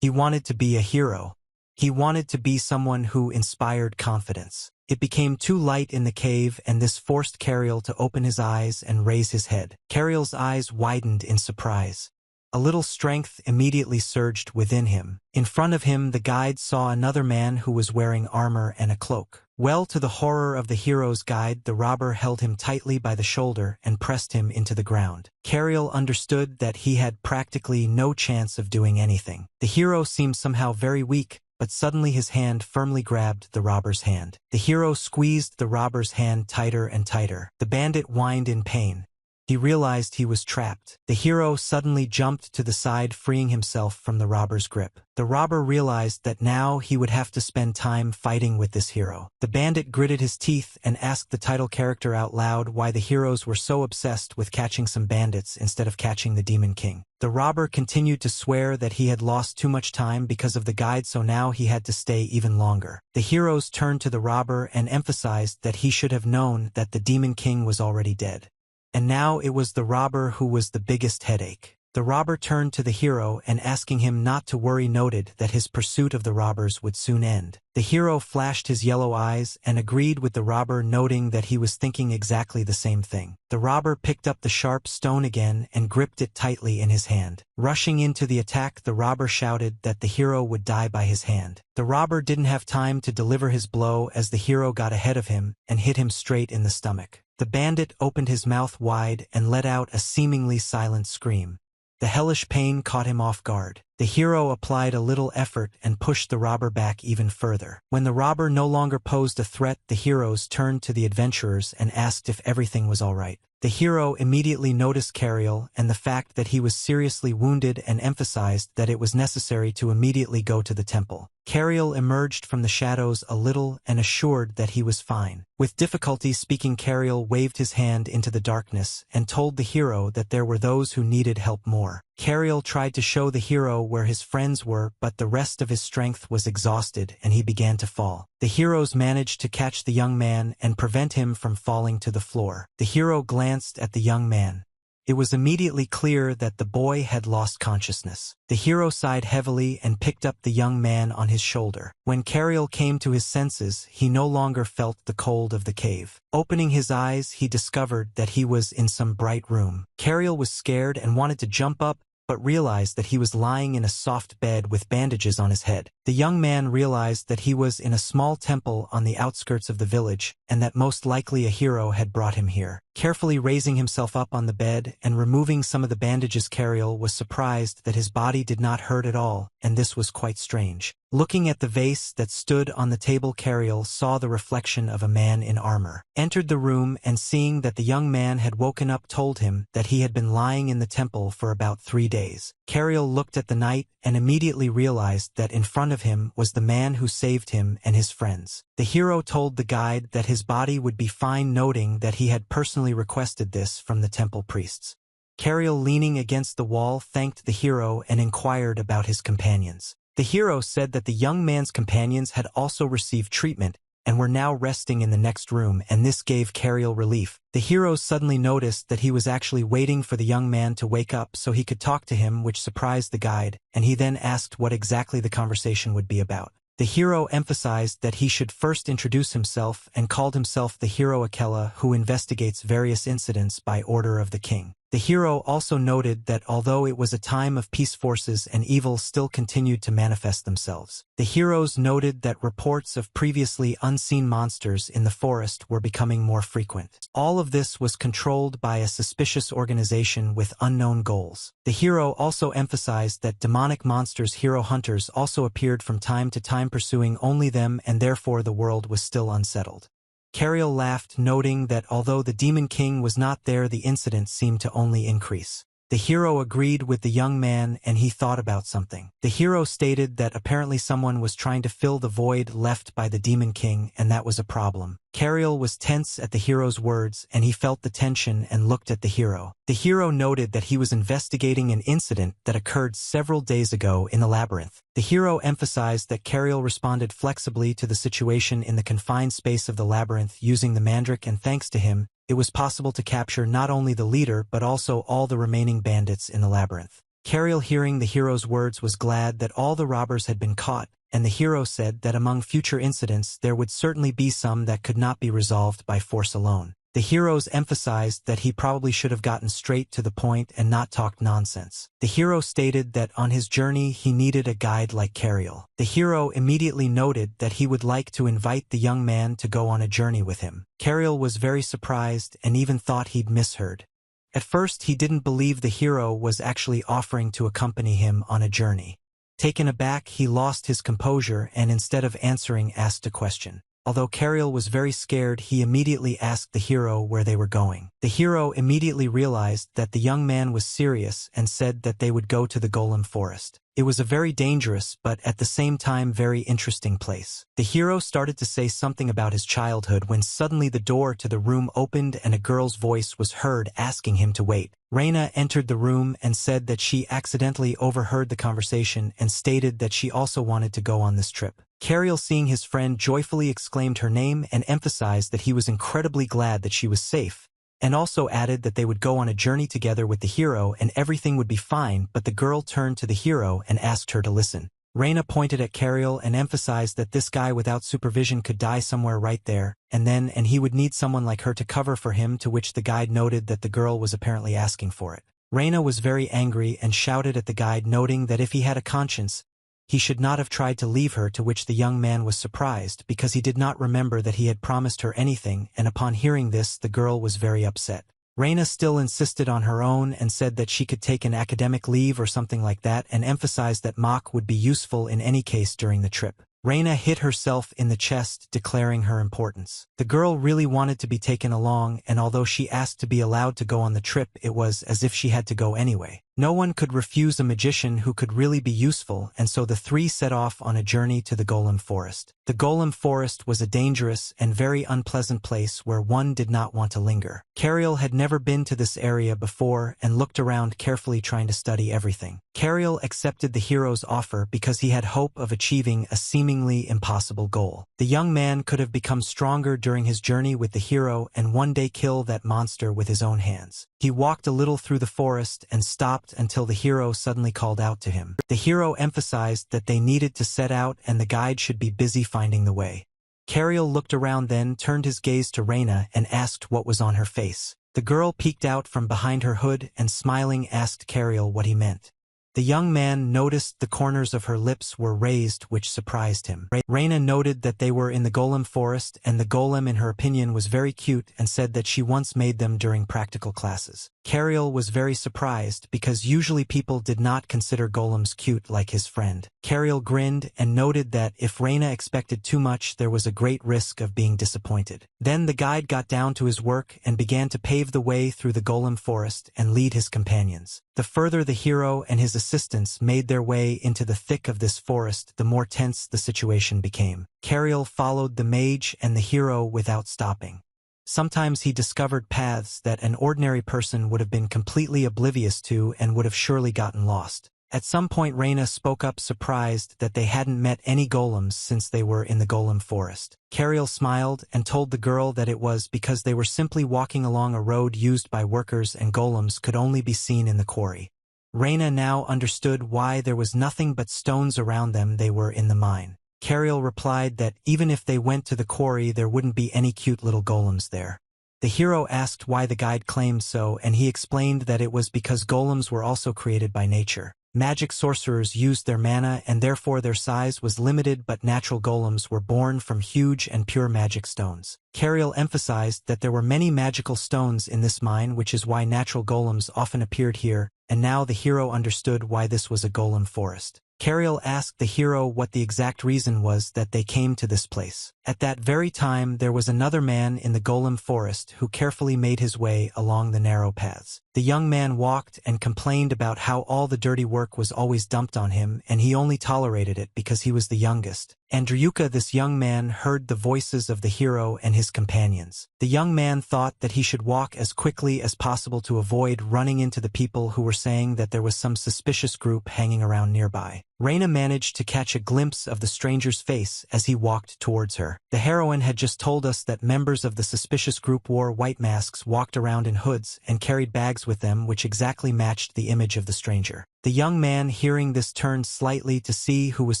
He wanted to be a hero. He wanted to be someone who inspired confidence. It became too light in the cave, and this forced Cariel to open his eyes and raise his head. Cariel's eyes widened in surprise. A little strength immediately surged within him. In front of him, the guide saw another man who was wearing armor and a cloak. Well, to the horror of the hero's guide, the robber held him tightly by the shoulder and pressed him into the ground. Cariel understood that he had practically no chance of doing anything. The hero seemed somehow very weak, but suddenly his hand firmly grabbed the robber's hand. The hero squeezed the robber's hand tighter and tighter. The bandit whined in pain. He realized he was trapped. The hero suddenly jumped to the side, freeing himself from the robber's grip. The robber realized that now he would have to spend time fighting with this hero. The bandit gritted his teeth and asked the title character out loud why the heroes were so obsessed with catching some bandits instead of catching the Demon King. The robber continued to swear that he had lost too much time because of the guide, so now he had to stay even longer. The heroes turned to the robber and emphasized that he should have known that the Demon King was already dead. And now it was the robber who was the biggest headache. The robber turned to the hero and, asking him not to worry, noted that his pursuit of the robbers would soon end. The hero flashed his yellow eyes and agreed with the robber, noting that he was thinking exactly the same thing. The robber picked up the sharp stone again and gripped it tightly in his hand. Rushing into the attack, the robber shouted that the hero would die by his hand. The robber didn't have time to deliver his blow as the hero got ahead of him and hit him straight in the stomach. The bandit opened his mouth wide and let out a seemingly silent scream. The hellish pain caught him off guard. The hero applied a little effort and pushed the robber back even further. When the robber no longer posed a threat, the heroes turned to the adventurers and asked if everything was all right. The hero immediately noticed Cariel and the fact that he was seriously wounded and emphasized that it was necessary to immediately go to the temple. Cariel emerged from the shadows a little and assured that he was fine. With difficulty speaking, Cariel waved his hand into the darkness and told the hero that there were those who needed help more. Cariel tried to show the hero where his friends were, but the rest of his strength was exhausted and he began to fall. The heroes managed to catch the young man and prevent him from falling to the floor. The hero glanced at the young man. It was immediately clear that the boy had lost consciousness. The hero sighed heavily and picked up the young man on his shoulder. When Cariel came to his senses, he no longer felt the cold of the cave. Opening his eyes, he discovered that he was in some bright room. Cariel was scared and wanted to jump up, but realized that he was lying in a soft bed with bandages on his head. The young man realized that he was in a small temple on the outskirts of the village, and that most likely a hero had brought him here. Carefully raising himself up on the bed and removing some of the bandages, Cariel was surprised that his body did not hurt at all, and this was quite strange. Looking at the vase that stood on the table, Cariel saw the reflection of a man in armor. Entered the room and, seeing that the young man had woken up, told him that he had been lying in the temple for about 3 days. Cariel looked at the night and immediately realized that in front of him was the man who saved him and his friends. The hero told the guide that his body would be fine, noting that he had personally requested this from the temple priests. Cariel, leaning against the wall, thanked the hero and inquired about his companions. The hero said that the young man's companions had also received treatment and were now resting in the next room, and this gave Cariel relief. The hero suddenly noticed that he was actually waiting for the young man to wake up so he could talk to him, which surprised the guide, and he then asked what exactly the conversation would be about. The hero emphasized that he should first introduce himself and called himself the hero Akela, who investigates various incidents by order of the king. The hero also noted that although it was a time of peace, forces and evil still continued to manifest themselves. The heroes noted that reports of previously unseen monsters in the forest were becoming more frequent. All of this was controlled by a suspicious organization with unknown goals. The hero also emphasized that demonic monsters, hero hunters, also appeared from time to time, pursuing only them, and therefore the world was still unsettled. Cariel laughed, noting that although the Demon King was not there, the incident seemed to only increase. The hero agreed with the young man, and he thought about something. The hero stated that apparently someone was trying to fill the void left by the Demon King, and that was a problem. Cariel was tense at the hero's words, and he felt the tension and looked at the hero. The hero noted that he was investigating an incident that occurred several days ago in the labyrinth. The hero emphasized that Cariel responded flexibly to the situation in the confined space of the labyrinth using the mandrake, and thanks to him, it was possible to capture not only the leader but also all the remaining bandits in the labyrinth. Cariel, hearing the hero's words, was glad that all the robbers had been caught, and the hero said that among future incidents there would certainly be some that could not be resolved by force alone. The heroes emphasized that he probably should have gotten straight to the point and not talked nonsense. The hero stated that on his journey he needed a guide like Cariel. The hero immediately noted that he would like to invite the young man to go on a journey with him. Cariel was very surprised and even thought he'd misheard. At first he didn't believe the hero was actually offering to accompany him on a journey. Taken aback, he lost his composure and instead of answering asked a question. Although Cariel was very scared, he immediately asked the hero where they were going. The hero immediately realized that the young man was serious and said that they would go to the Golem Forest. It was a very dangerous but at the same time very interesting place. The hero started to say something about his childhood when suddenly the door to the room opened and a girl's voice was heard asking him to wait. Reina entered the room and said that she accidentally overheard the conversation and stated that she also wanted to go on this trip. Cariel, seeing his friend, joyfully exclaimed her name and emphasized that he was incredibly glad that she was safe, and also added that they would go on a journey together with the hero and everything would be fine, but the girl turned to the hero and asked her to listen. Reina pointed at Cariel and emphasized that this guy without supervision could die somewhere right there, and he would need someone like her to cover for him, to which the guide noted that the girl was apparently asking for it. Reina was very angry and shouted at the guide, noting that if he had a conscience, he should not have tried to leave her, to which the young man was surprised because he did not remember that he had promised her anything, and upon hearing this the girl was very upset. Reina still insisted on her own and said that she could take an academic leave or something like that, and emphasized that MAGE would be useful in any case during the trip. Reina hit herself in the chest, declaring her importance. The girl really wanted to be taken along, and although she asked to be allowed to go on the trip, it was as if she had to go anyway. No one could refuse a magician who could really be useful, and so the three set off on a journey to the Golem Forest. The Golem Forest was a dangerous and very unpleasant place where one did not want to linger. Cariel had never been to this area before and looked around carefully, trying to study everything. Cariel accepted the hero's offer because he had hope of achieving a seemingly impossible goal. The young man could have become stronger during his journey with the hero and one day kill that monster with his own hands. He walked a little through the forest and stopped until the hero suddenly called out to him. The hero emphasized that they needed to set out and the guide should be busy finding the way. Cariel looked around, then turned his gaze to Reina and asked what was on her face. The girl peeked out from behind her hood and smiling asked Cariel what he meant. The young man noticed the corners of her lips were raised, which surprised him. Reina noted that they were in the Golem Forest, and the golem in her opinion was very cute and said that she once made them during practical classes. Cariel was very surprised because usually people did not consider golems cute like his friend. Cariel grinned and noted that if Reina expected too much, there was a great risk of being disappointed. Then the guide got down to his work and began to pave the way through the Golem Forest and lead his companions. The further the hero and his assistants made their way into the thick of this forest, the more tense the situation became. Cariel followed the mage and the hero without stopping. Sometimes he discovered paths that an ordinary person would have been completely oblivious to and would have surely gotten lost. At some point Reina spoke up, surprised that they hadn't met any golems since they were in the Golem Forest. Cariel smiled and told the girl that it was because they were simply walking along a road used by workers and golems could only be seen in the quarry. Reina now understood why there was nothing but stones around them. They were in the mine. Cariel replied that even if they went to the quarry there wouldn't be any cute little golems there. The hero asked why the guide claimed so, and he explained that it was because golems were also created by nature. Magic sorcerers used their mana and therefore their size was limited, but natural golems were born from huge and pure magic stones. Cariel emphasized that there were many magical stones in this mine, which is why natural golems often appeared here, and now the hero understood why this was a golem forest. Cariel asked the hero what the exact reason was that they came to this place. At that very time there was another man in the golem forest who carefully made his way along the narrow paths. The young man walked and complained about how all the dirty work was always dumped on him and he only tolerated it because he was the youngest. Andriuka, this young man, heard the voices of the hero and his companions. The young man thought that he should walk as quickly as possible to avoid running into the people who were saying that there was some suspicious group hanging around nearby. Reina managed to catch a glimpse of the stranger's face as he walked towards her. The heroine had just told us that members of the suspicious group wore white masks, walked around in hoods, and carried bags with them which exactly matched the image of the stranger. The young man, hearing this, turned slightly to see who was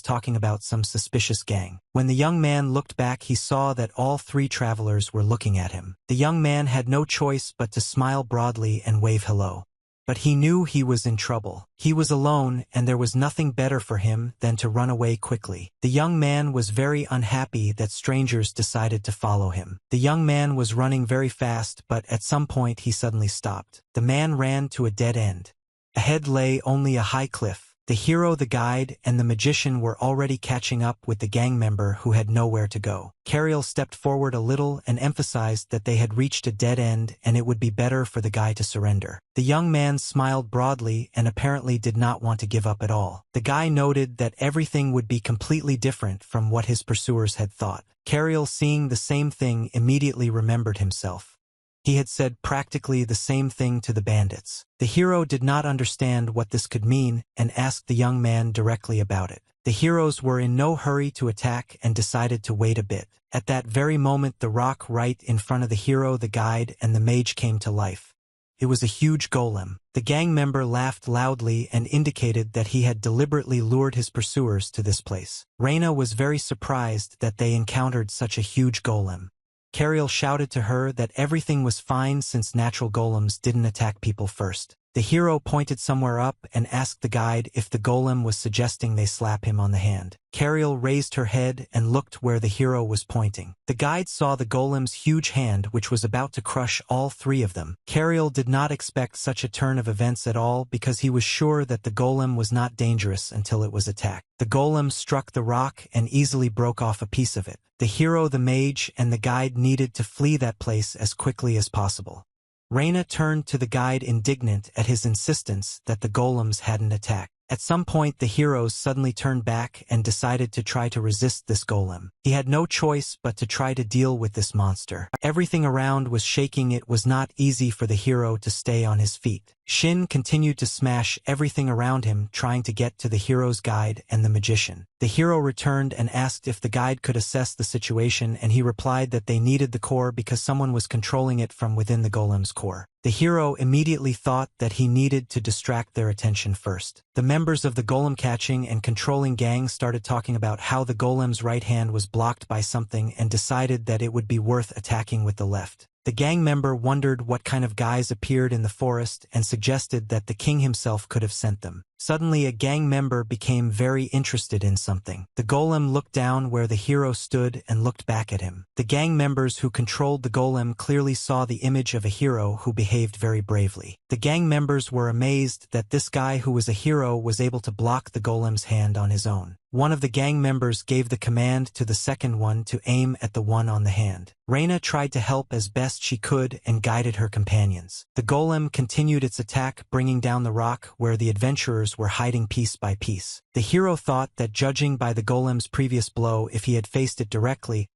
talking about some suspicious gang. When the young man looked back, he saw that all three travelers were looking at him. The young man had no choice but to smile broadly and wave hello. But he knew he was in trouble. He was alone, and there was nothing better for him than to run away quickly. The young man was very unhappy that strangers decided to follow him. The young man was running very fast, but at some point he suddenly stopped. The man ran to a dead end. Ahead lay only a high cliff. The hero, the guide, and the magician were already catching up with the gang member who had nowhere to go. Cariel stepped forward a little and emphasized that they had reached a dead end and it would be better for the guy to surrender. The young man smiled broadly and apparently did not want to give up at all. The guy noted that everything would be completely different from what his pursuers had thought. Cariel, seeing the same thing, immediately remembered himself. He had said practically the same thing to the bandits. The hero did not understand what this could mean and asked the young man directly about it. The heroes were in no hurry to attack and decided to wait a bit. At that very moment, the rock right in front of the hero, the guide, and the mage came to life. It was a huge golem. The gang member laughed loudly and indicated that he had deliberately lured his pursuers to this place. Reina was very surprised that they encountered such a huge golem. Cariel shouted to her that everything was fine since natural golems didn't attack people first. The hero pointed somewhere up and asked the guide if the golem was suggesting they slap him on the hand. Cariel raised her head and looked where the hero was pointing. The guide saw the golem's huge hand, which was about to crush all three of them. Cariel did not expect such a turn of events at all because he was sure that the golem was not dangerous until it was attacked. The golem struck the rock and easily broke off a piece of it. The hero, the mage, and the guide needed to flee that place as quickly as possible. Reina turned to the guide, indignant at his insistence that the golems hadn't attacked. At some point the heroes suddenly turned back and decided to try to resist this golem. He had no choice but to try to deal with this monster. Everything around was shaking. It was not easy for the hero to stay on his feet. Shin continued to smash everything around him, trying to get to the hero's guide and the magician. The hero returned and asked if the guide could assess the situation, and he replied that they needed the core because someone was controlling it from within the golem's core. The hero immediately thought that he needed to distract their attention first. The members of the golem catching and controlling gang started talking about how the golem's right hand was blocked by something and decided that it would be worth attacking with the left. The gang member wondered what kind of guys appeared in the forest and suggested that the king himself could have sent them. Suddenly a gang member became very interested in something. The golem looked down where the hero stood and looked back at him. The gang members who controlled the golem clearly saw the image of a hero who behaved very bravely. The gang members were amazed that this guy who was a hero was able to block the golem's hand on his own. One of the gang members gave the command to the second one to aim at the one on the hand. Reina tried to help as best she could and guided her companions. The golem continued its attack, bringing down the rock where the adventurers were hiding piece by piece. The hero thought that judging by the golem's previous blow, if he had faced it directly,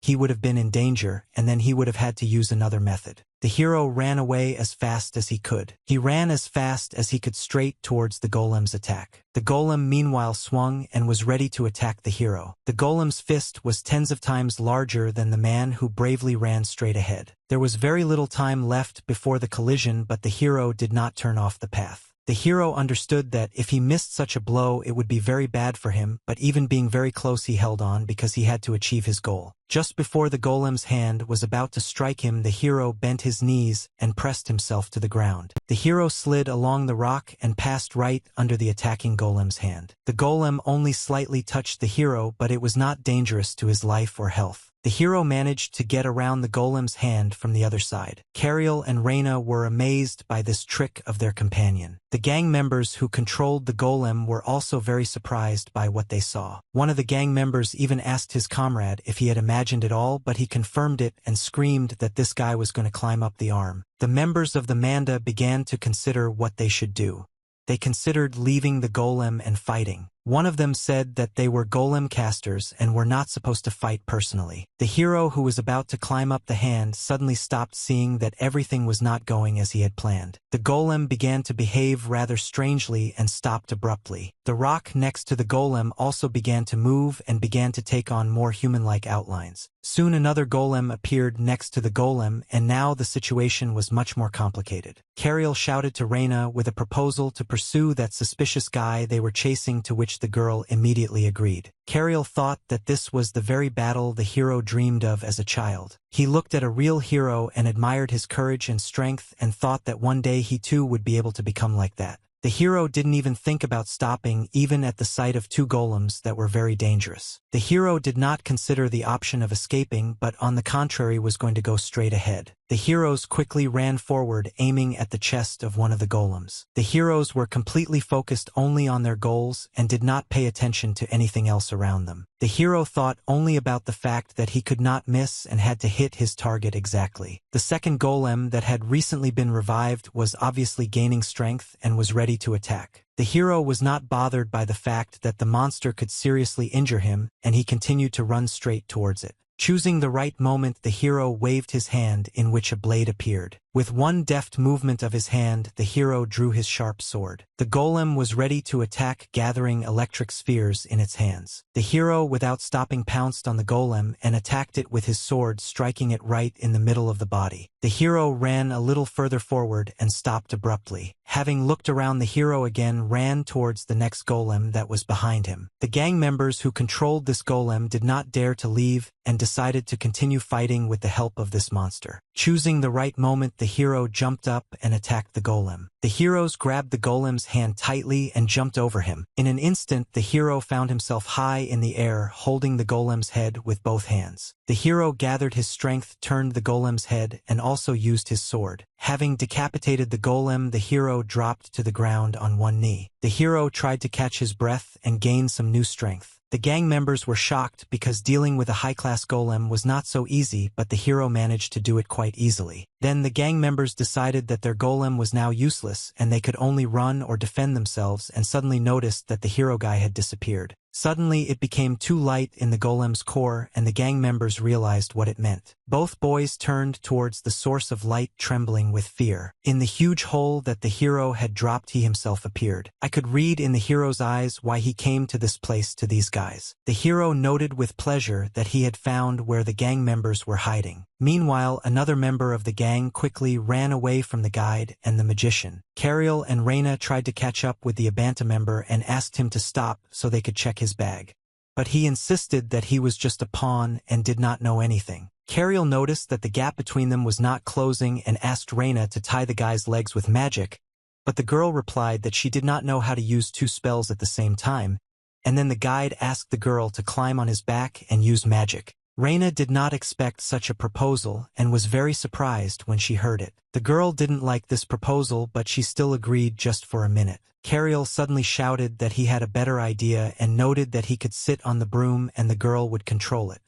he would have been in danger, and then he would have had to use another method. The hero ran away as fast as he could. He ran as fast as he could straight towards the golem's attack. The golem meanwhile swung and was ready to attack the hero. The golem's fist was tens of times larger than the man who bravely ran straight ahead. There was very little time left before the collision, but the hero did not turn off the path. The hero understood that if he missed such a blow it would be very bad for him, but even being very close he held on because he had to achieve his goal. Just before the golem's hand was about to strike him, the hero bent his knees and pressed himself to the ground. The hero slid along the rock and passed right under the attacking golem's hand. The golem only slightly touched the hero, but it was not dangerous to his life or health. The hero managed to get around the golem's hand from the other side. Cariel and Reina were amazed by this trick of their companion. The gang members who controlled the golem were also very surprised by what they saw. One of the gang members even asked his comrade if he had imagined it all, but he confirmed it and screamed that this guy was going to climb up the arm. The members of the Manda began to consider what they should do. They considered leaving the golem and fighting. One of them said that they were golem casters and were not supposed to fight personally. The hero who was about to climb up the hand suddenly stopped, seeing that everything was not going as he had planned. The golem began to behave rather strangely and stopped abruptly. The rock next to the golem also began to move and began to take on more human-like outlines. Soon another golem appeared next to the golem, and now the situation was much more complicated. Cariel shouted to Reina with a proposal to pursue that suspicious guy they were chasing, to which the girl immediately agreed. Cariel thought that this was the very battle the hero dreamed of as a child. He looked at a real hero and admired his courage and strength and thought that one day he too would be able to become like that. The hero didn't even think about stopping, even at the sight of two golems that were very dangerous. The hero did not consider the option of escaping, but on the contrary was going to go straight ahead. The heroes quickly ran forward, aiming at the chest of one of the golems. The heroes were completely focused only on their goals and did not pay attention to anything else around them. The hero thought only about the fact that he could not miss and had to hit his target exactly. The second golem that had recently been revived was obviously gaining strength and was ready to attack. The hero was not bothered by the fact that the monster could seriously injure him, and he continued to run straight towards it. Choosing the right moment, the hero waved his hand, in which a blade appeared. With one deft movement of his hand, the hero drew his sharp sword. The golem was ready to attack, gathering electric spheres in its hands. The hero, without stopping, pounced on the golem and attacked it with his sword, striking it right in the middle of the body. The hero ran a little further forward and stopped abruptly. Having looked around, the hero again ran towards the next golem that was behind him. The gang members who controlled this golem did not dare to leave and decided to continue fighting with the help of this monster. Choosing the right moment, the hero jumped up and attacked the golem. The heroes grabbed the golem's hand tightly and jumped over him. In an instant, the hero found himself high in the air, holding the golem's head with both hands. The hero gathered his strength, turned the golem's head, and also used his sword. Having decapitated the golem, the hero dropped to the ground on one knee. The hero tried to catch his breath and gain some new strength. The gang members were shocked because dealing with a high-class golem was not so easy, but the hero managed to do it quite easily. Then the gang members decided that their golem was now useless and they could only run or defend themselves, and suddenly noticed that the hero guy had disappeared. Suddenly it became too light in the golem's core, and the gang members realized what it meant. Both boys turned towards the source of light, trembling with fear. In the huge hole that the hero had dropped, he himself appeared. I could read in the hero's eyes why he came to this place, to these guys. The hero noted with pleasure that he had found where the gang members were hiding. Meanwhile, another member of the gang quickly ran away from the guide and the magician. Cariel and Reina tried to catch up with the Abanta member and asked him to stop so they could check his bag. But he insisted that he was just a pawn and did not know anything. Cariel noticed that the gap between them was not closing and asked Reina to tie the guy's legs with magic, but the girl replied that she did not know how to use two spells at the same time, and then the guide asked the girl to climb on his back and use magic. Reina did not expect such a proposal and was very surprised when she heard it. The girl didn't like this proposal, but she still agreed just for a minute. Cariel suddenly shouted that he had a better idea and noted that he could sit on the broom and the girl would control it.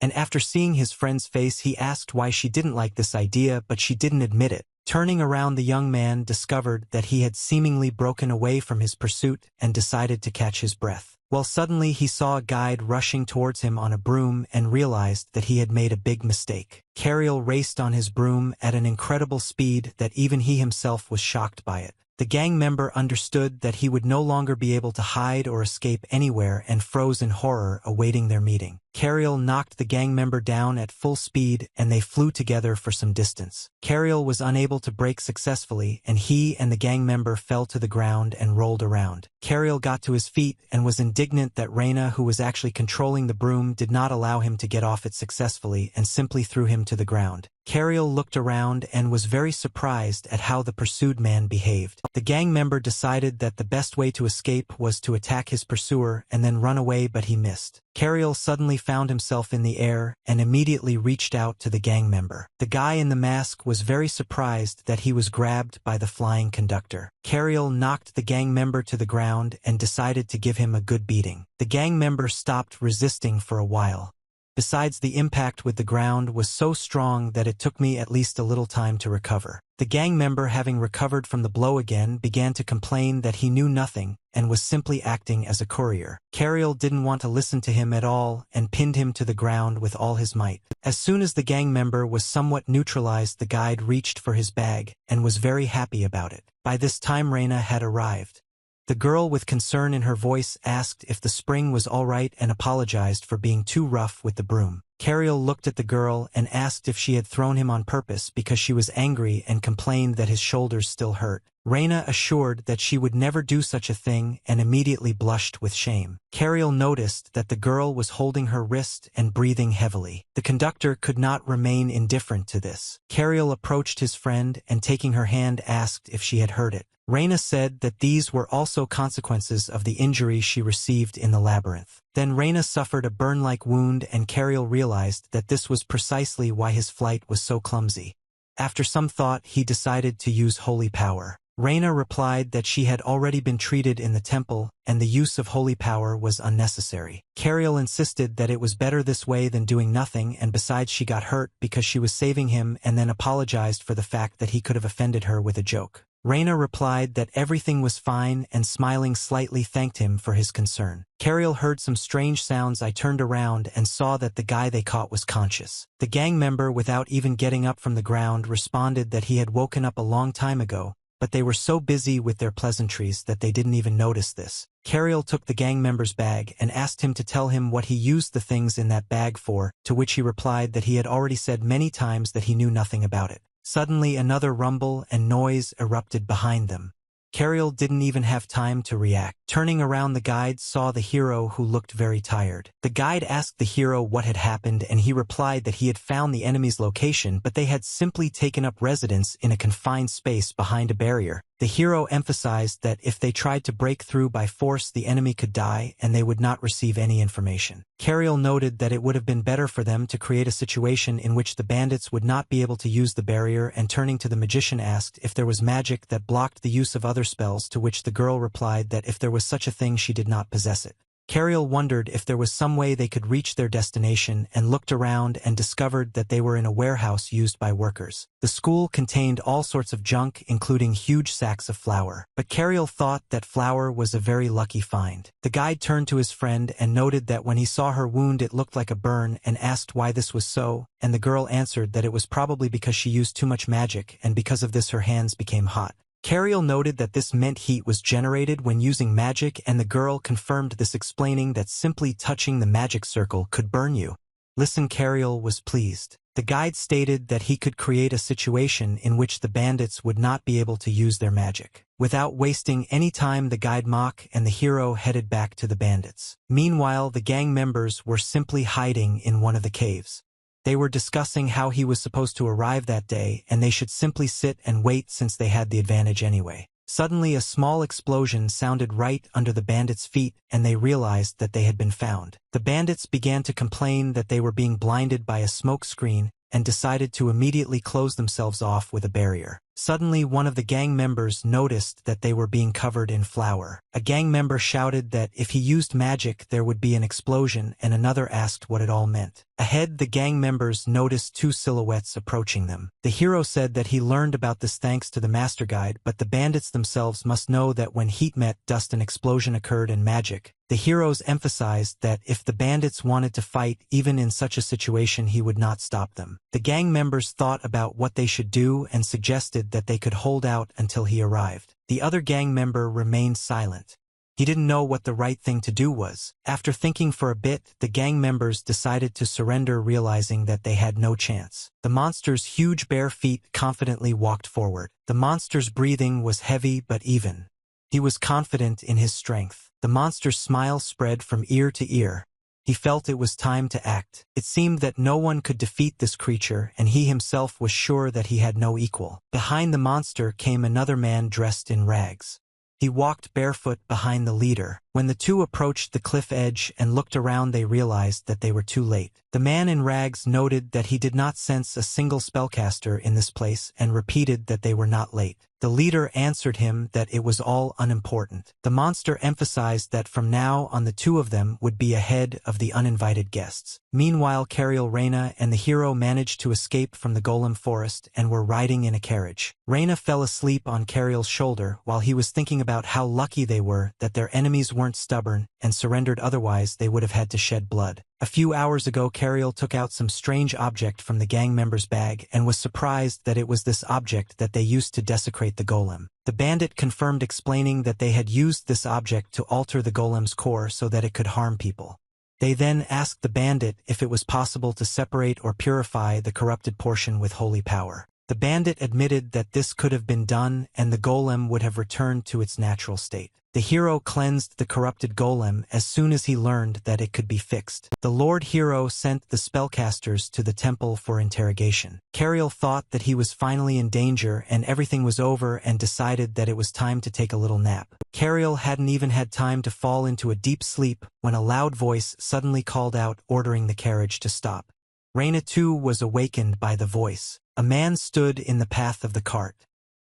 And after seeing his friend's face, he asked why she didn't like this idea, but she didn't admit it. Turning around, the young man discovered that he had seemingly broken away from his pursuit and decided to catch his breath. Well, suddenly he saw a guide rushing towards him on a broom and realized that he had made a big mistake. Cariel raced on his broom at an incredible speed that even he himself was shocked by it. The gang member understood that he would no longer be able to hide or escape anywhere and froze in horror, awaiting their meeting. Cariel knocked the gang member down at full speed and they flew together for some distance. Cariel was unable to brake successfully and he and the gang member fell to the ground and rolled around. Cariel got to his feet and was indignant that Reina, who was actually controlling the broom, did not allow him to get off it successfully and simply threw him to the ground. Cariel looked around and was very surprised at how the pursued man behaved. The gang member decided that the best way to escape was to attack his pursuer and then run away, but he missed. Cariel suddenly found himself in the air and immediately reached out to the gang member. The guy in the mask was very surprised that he was grabbed by the flying conductor. Cariel knocked the gang member to the ground and decided to give him a good beating. The gang member stopped resisting for a while. Besides, the impact with the ground was so strong that it took me at least a little time to recover. The gang member, having recovered from the blow again, began to complain that he knew nothing and was simply acting as a courier. Cariel didn't want to listen to him at all and pinned him to the ground with all his might. As soon as the gang member was somewhat neutralized, the guide reached for his bag and was very happy about it. By this time, Reina had arrived. The girl, with concern in her voice, asked if the spring was all right and apologized for being too rough with the broom. Cariel looked at the girl and asked if she had thrown him on purpose because she was angry and complained that his shoulders still hurt. Reina assured that she would never do such a thing and immediately blushed with shame. Cariel noticed that the girl was holding her wrist and breathing heavily. The conductor could not remain indifferent to this. Cariel approached his friend and, taking her hand, asked if she had heard it. Reina said that these were also consequences of the injury she received in the labyrinth. Then Reina suffered a burn-like wound and Cariel realized that this was precisely why his flight was so clumsy. After some thought, he decided to use holy power. Reina replied that she had already been treated in the temple and the use of holy power was unnecessary. Cariel insisted that it was better this way than doing nothing, and besides, she got hurt because she was saving him and then apologized for the fact that he could have offended her with a joke. Reina replied that everything was fine and, smiling slightly, thanked him for his concern. Cariel heard some strange sounds. I turned around and saw that the guy they caught was conscious. The gang member, without even getting up from the ground, responded that he had woken up a long time ago, but they were so busy with their pleasantries that they didn't even notice this. Cariel took the gang member's bag and asked him to tell him what he used the things in that bag for, to which he replied that he had already said many times that he knew nothing about it. Suddenly, another rumble and noise erupted behind them. Cariel didn't even have time to react. Turning around, the guide saw the hero, who looked very tired. The guide asked the hero what had happened and he replied that he had found the enemy's location, but they had simply taken up residence in a confined space behind a barrier. The hero emphasized that if they tried to break through by force, the enemy could die and they would not receive any information. Cariel noted that it would have been better for them to create a situation in which the bandits would not be able to use the barrier, and turning to the magician asked if there was magic that blocked the use of other spells, to which the girl replied that if there was such a thing, she did not possess it. Cariel wondered if there was some way they could reach their destination and looked around and discovered that they were in a warehouse used by workers. The school contained all sorts of junk, including huge sacks of flour. But Cariel thought that flour was a very lucky find. The guide turned to his friend and noted that when he saw her wound, it looked like a burn, and asked why this was so, and the girl answered that it was probably because she used too much magic, and because of this her hands became hot. Cariel noted that this meant heat was generated when using magic, and the girl confirmed this, explaining that simply touching the magic circle could burn you. Listen, Cariel was pleased. The guide stated that he could create a situation in which the bandits would not be able to use their magic. Without wasting any time, the guide Mock and the hero headed back to the bandits. Meanwhile, the gang members were simply hiding in one of the caves. They were discussing how he was supposed to arrive that day, and they should simply sit and wait since they had the advantage anyway. Suddenly, a small explosion sounded right under the bandits' feet, and they realized that they had been found. The bandits began to complain that they were being blinded by a smoke screen and decided to immediately close themselves off with a barrier. Suddenly, one of the gang members noticed that they were being covered in flour. A gang member shouted that if he used magic there would be an explosion, and another asked what it all meant. Ahead, the gang members noticed two silhouettes approaching them. The hero said that he learned about this thanks to the master guide, but the bandits themselves must know that when heat met dust, an explosion occurred in magic. The heroes emphasized that if the bandits wanted to fight, even in such a situation, he would not stop them. The gang members thought about what they should do and suggested that they could hold out until he arrived. The other gang member remained silent. He didn't know what the right thing to do was. After thinking for a bit, the gang members decided to surrender, realizing that they had no chance. The monster's huge bare feet confidently walked forward. The monster's breathing was heavy but even. He was confident in his strength. The monster's smile spread from ear to ear. He felt it was time to act. It seemed that no one could defeat this creature, and he himself was sure that he had no equal. Behind the monster came another man dressed in rags. He walked barefoot behind the leader. When the two approached the cliff edge and looked around, they realized that they were too late. The man in rags noted that he did not sense a single spellcaster in this place and repeated that they were not late. The leader answered him that it was all unimportant. The monster emphasized that from now on the two of them would be ahead of the uninvited guests. Meanwhile, Cariel, Reina, and the hero managed to escape from the golem forest and were riding in a carriage. Reina fell asleep on Cariel's shoulder while he was thinking about how lucky they were that their enemies weren't stubborn and surrendered, otherwise they would have had to shed blood. A few hours ago, Cariel took out some strange object from the gang member's bag and was surprised that it was this object that they used to desecrate the golem. The bandit confirmed, explaining that they had used this object to alter the golem's core so that it could harm people. They then asked the bandit if it was possible to separate or purify the corrupted portion with holy power. The bandit admitted that this could have been done and the golem would have returned to its natural state. The hero cleansed the corrupted golem as soon as he learned that it could be fixed. The Lord Hero sent the spellcasters to the temple for interrogation. Cariel thought that he was finally in danger and everything was over and decided that it was time to take a little nap. Cariel hadn't even had time to fall into a deep sleep when a loud voice suddenly called out, ordering the carriage to stop. Reina too was awakened by the voice. A man stood in the path of the cart.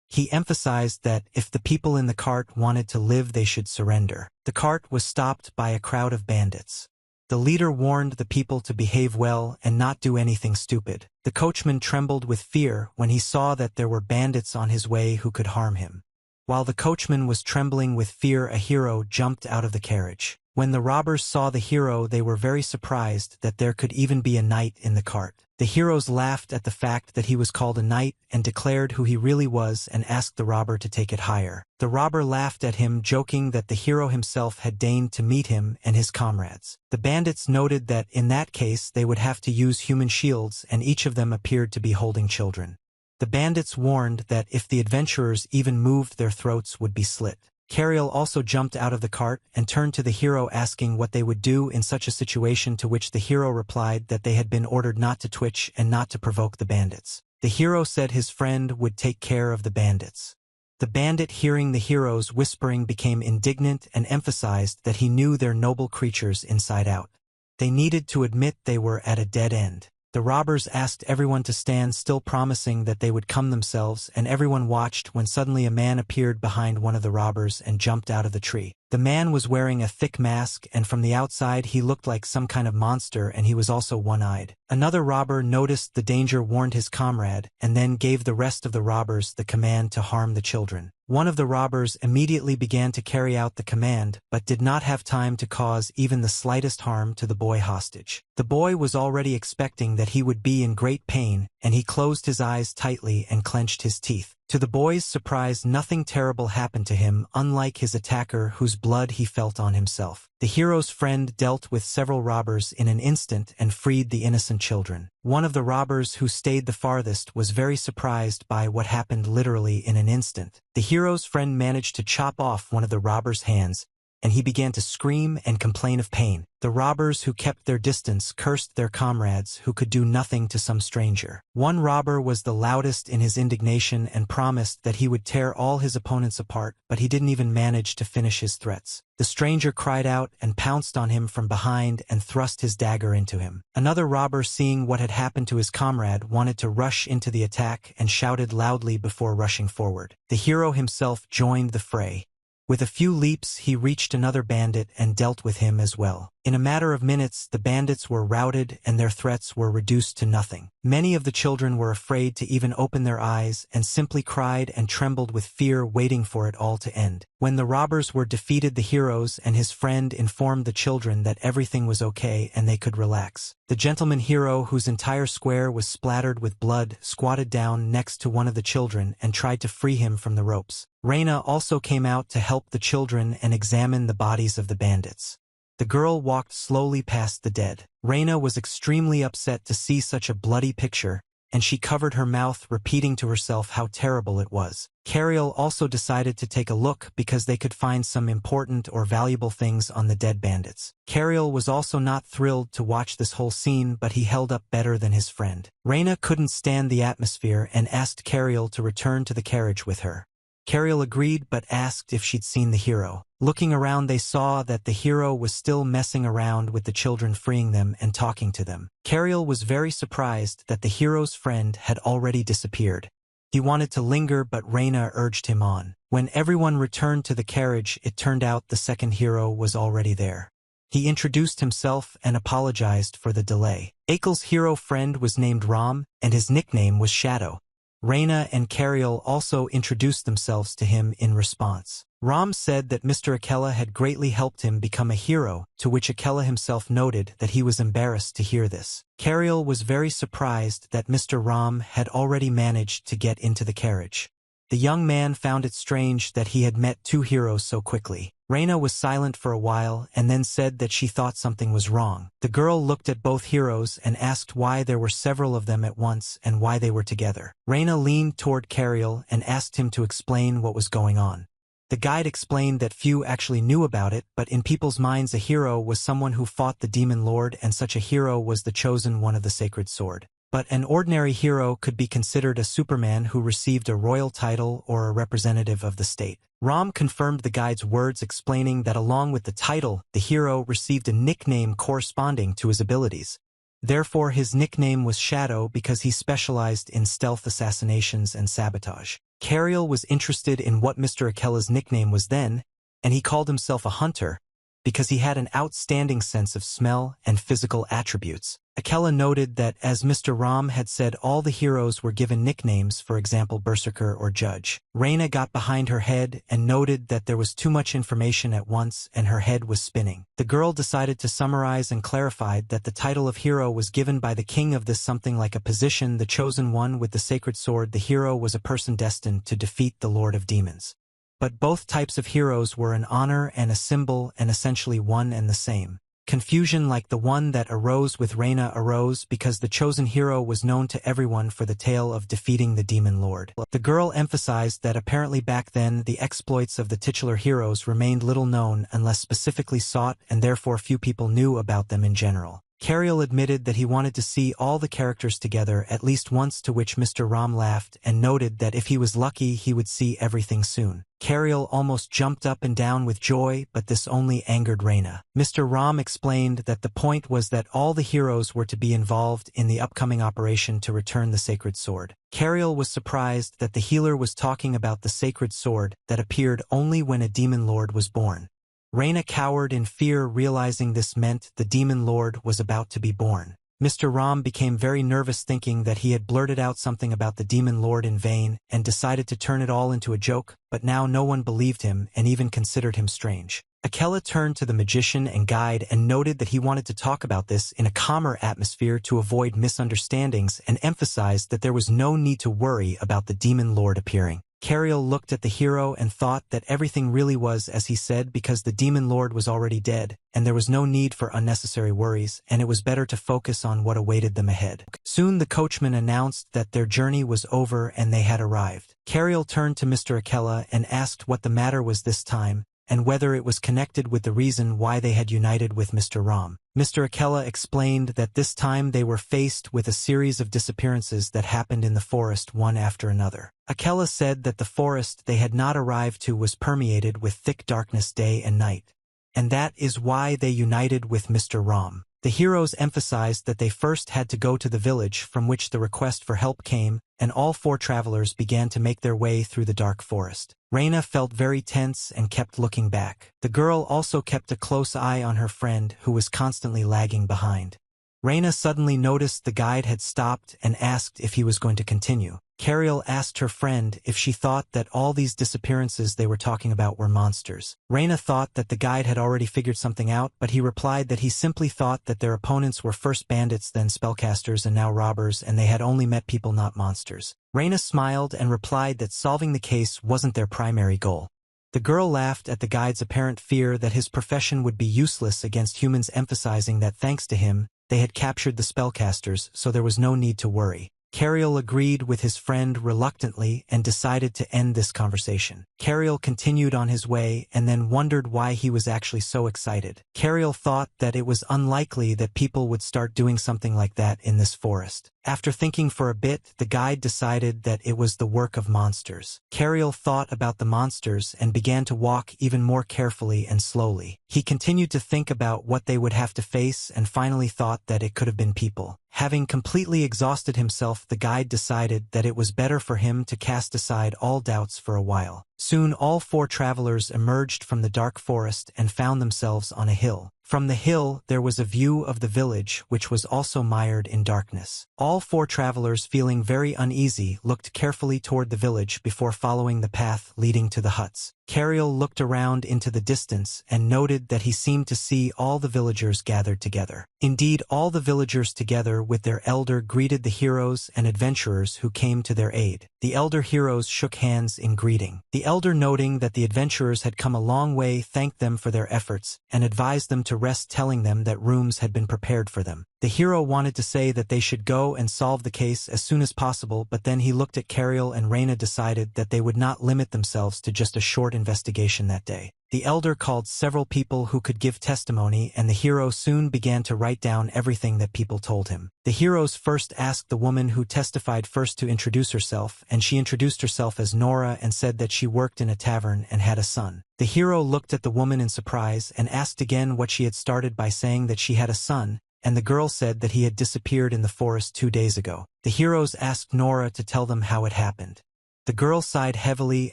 He emphasized that if the people in the cart wanted to live, they should surrender. The cart was stopped by a crowd of bandits. The leader warned the people to behave well and not do anything stupid. The coachman trembled with fear when he saw that there were bandits on his way who could harm him. While the coachman was trembling with fear, a hero jumped out of the carriage. When the robbers saw the hero, they were very surprised that there could even be a knight in the cart. The heroes laughed at the fact that he was called a knight and declared who he really was and asked the robber to take it higher. The robber laughed at him, joking that the hero himself had deigned to meet him and his comrades. The bandits noted that in that case they would have to use human shields, and each of them appeared to be holding children. The bandits warned that if the adventurers even moved, their throats would be slit. Cariel also jumped out of the cart and turned to the hero, asking what they would do in such a situation, to which the hero replied that they had been ordered not to twitch and not to provoke the bandits. The hero said his friend would take care of the bandits. The bandit, hearing the hero's whispering, became indignant and emphasized that he knew their noble creatures inside out. They needed to admit they were at a dead end. The robbers asked everyone to stand still, promising that they would come themselves, and everyone watched when suddenly a man appeared behind one of the robbers and jumped out of the tree. The man was wearing a thick mask, and from the outside he looked like some kind of monster, and he was also one-eyed. Another robber noticed the danger, warned his comrade, and then gave the rest of the robbers the command to harm the children. One of the robbers immediately began to carry out the command, but did not have time to cause even the slightest harm to the boy hostage. The boy was already expecting that he would be in great pain, and he closed his eyes tightly and clenched his teeth. To the boy's surprise, nothing terrible happened to him, unlike his attacker, whose blood he felt on himself. The hero's friend dealt with several robbers in an instant and freed the innocent children. One of the robbers, who stayed the farthest, was very surprised by what happened literally in an instant. The hero's friend managed to chop off one of the robber's hands, and he began to scream and complain of pain. The robbers, who kept their distance, cursed their comrades, who could do nothing to some stranger. One robber was the loudest in his indignation and promised that he would tear all his opponents apart, but he didn't even manage to finish his threats. The stranger cried out and pounced on him from behind and thrust his dagger into him. Another robber, seeing what had happened to his comrade, wanted to rush into the attack and shouted loudly before rushing forward. The hero himself joined the fray. With a few leaps, he reached another bandit and dealt with him as well. In a matter of minutes, the bandits were routed and their threats were reduced to nothing. Many of the children were afraid to even open their eyes and simply cried and trembled with fear, waiting for it all to end. When the robbers were defeated, the heroes and his friend informed the children that everything was okay and they could relax. The gentleman hero, whose entire square was splattered with blood, squatted down next to one of the children and tried to free him from the ropes. Reina also came out to help the children and examine the bodies of the bandits. The girl walked slowly past the dead. Reina was extremely upset to see such a bloody picture, and she covered her mouth, repeating to herself how terrible it was. Cariel also decided to take a look because they could find some important or valuable things on the dead bandits. Cariel was also not thrilled to watch this whole scene, but he held up better than his friend. Reina couldn't stand the atmosphere and asked Cariel to return to the carriage with her. Cariel agreed but asked if she'd seen the hero. Looking around, they saw that the hero was still messing around with the children, freeing them and talking to them. Cariel was very surprised that the hero's friend had already disappeared. He wanted to linger, but Reina urged him on. When everyone returned to the carriage, it turned out the second hero was already there. He introduced himself and apologized for the delay. Akel's hero friend was named Ram, and his nickname was Shadow. Reina and Cariel also introduced themselves to him in response. Ram said that Mr. Akela had greatly helped him become a hero, to which Akela himself noted that he was embarrassed to hear this. Cariel was very surprised that Mr. Ram had already managed to get into the carriage. The young man found it strange that he had met two heroes so quickly. Reina was silent for a while and then said that she thought something was wrong. The girl looked at both heroes and asked why there were several of them at once and why they were together. Reina leaned toward Cariel and asked him to explain what was going on. The guide explained that few actually knew about it, but in people's minds a hero was someone who fought the demon lord, and such a hero was the chosen one of the sacred sword. But an ordinary hero could be considered a superman who received a royal title or a representative of the state. Ram confirmed the guide's words, explaining that along with the title, the hero received a nickname corresponding to his abilities. Therefore, his nickname was Shadow because he specialized in stealth assassinations and sabotage. Cariel was interested in what Mr. Akela's nickname was then, and he called himself a hunter because he had an outstanding sense of smell and physical attributes. Akela noted that, as Mr. Ram had said, all the heroes were given nicknames, for example Berserker or Judge. Reina got behind her head and noted that there was too much information at once and her head was spinning. The girl decided to summarize and clarified that the title of hero was given by the king of this, something like a position, the chosen one with the sacred sword. The hero was a person destined to defeat the Lord of Demons. But both types of heroes were an honor and a symbol, and essentially one and the same. Confusion like the one that arose with Reina arose because the chosen hero was known to everyone for the tale of defeating the demon lord. The girl emphasized that apparently back then the exploits of the titular heroes remained little known unless specifically sought, and therefore few people knew about them in general. Cariel admitted that he wanted to see all the characters together at least once, to which Mr. Ram laughed and noted that if he was lucky he would see everything soon. Cariel almost jumped up and down with joy, but this only angered Reina. Mr. Ram explained that the point was that all the heroes were to be involved in the upcoming operation to return the sacred sword. Cariel was surprised that the healer was talking about the sacred sword that appeared only when a demon lord was born. Reina cowered in fear, realizing this meant the demon lord was about to be born. Mr. Ram became very nervous, thinking that he had blurted out something about the demon lord in vain and decided to turn it all into a joke, but now no one believed him and even considered him strange. Akela turned to the magician and guide and noted that he wanted to talk about this in a calmer atmosphere to avoid misunderstandings, and emphasized that there was no need to worry about the demon lord appearing. Cariel looked at the hero and thought that everything really was as he said because the demon lord was already dead, and there was no need for unnecessary worries, and it was better to focus on what awaited them ahead. Soon the coachman announced that their journey was over and they had arrived. Cariel turned to Mr. Akela and asked what the matter was this time, and whether it was connected with the reason why they had united with Mr. Ram. Mr. Akela explained that this time they were faced with a series of disappearances that happened in the forest one after another. Akela said that the forest they had not arrived to was permeated with thick darkness day and night, and that is why they united with Mr. Ram. The heroes emphasized that they first had to go to the village from which the request for help came, and all four travelers began to make their way through the dark forest. Reina felt very tense and kept looking back. The girl also kept a close eye on her friend, who was constantly lagging behind. Reina suddenly noticed the guide had stopped and asked if he was going to continue. Cariel asked her friend if she thought that all these disappearances they were talking about were monsters. Reina thought that the guide had already figured something out, but he replied that he simply thought that their opponents were first bandits, then spellcasters, and now robbers, and they had only met people, not monsters. Reina smiled and replied that solving the case wasn't their primary goal. The girl laughed at the guide's apparent fear that his profession would be useless against humans, emphasizing that thanks to him, they had captured the spellcasters, so there was no need to worry. Cariel agreed with his friend reluctantly and decided to end this conversation. Cariel continued on his way and then wondered why he was actually so excited. Cariel thought that it was unlikely that people would start doing something like that in this forest. After thinking for a bit, the guide decided that it was the work of monsters. Cariel thought about the monsters and began to walk even more carefully and slowly. He continued to think about what they would have to face and finally thought that it could have been people. Having completely exhausted himself, the guide decided that it was better for him to cast aside all doubts for a while. Soon all four travelers emerged from the dark forest and found themselves on a hill. From the hill, there was a view of the village, which was also mired in darkness. All four travelers, feeling very uneasy, looked carefully toward the village before following the path leading to the huts. Cariel looked around into the distance and noted that he seemed to see all the villagers gathered together. Indeed, all the villagers together with their elder greeted the heroes and adventurers who came to their aid. The elder heroes shook hands in greeting. The elder, noting that the adventurers had come a long way, thanked them for their efforts and advised them to rest, telling them that rooms had been prepared for them. The hero wanted to say that they should go and solve the case as soon as possible, but then he looked at Cariel and Reina, decided that they would not limit themselves to just a short investigation that day. The elder called several people who could give testimony, and the hero soon began to write down everything that people told him. The heroes first asked the woman who testified first to introduce herself, and she introduced herself as Nora and said that she worked in a tavern and had a son. The hero looked at the woman in surprise and asked again what she had started by saying that she had a son, and the girl said that he had disappeared in the forest 2 days ago. The heroes asked Nora to tell them how it happened. The girl sighed heavily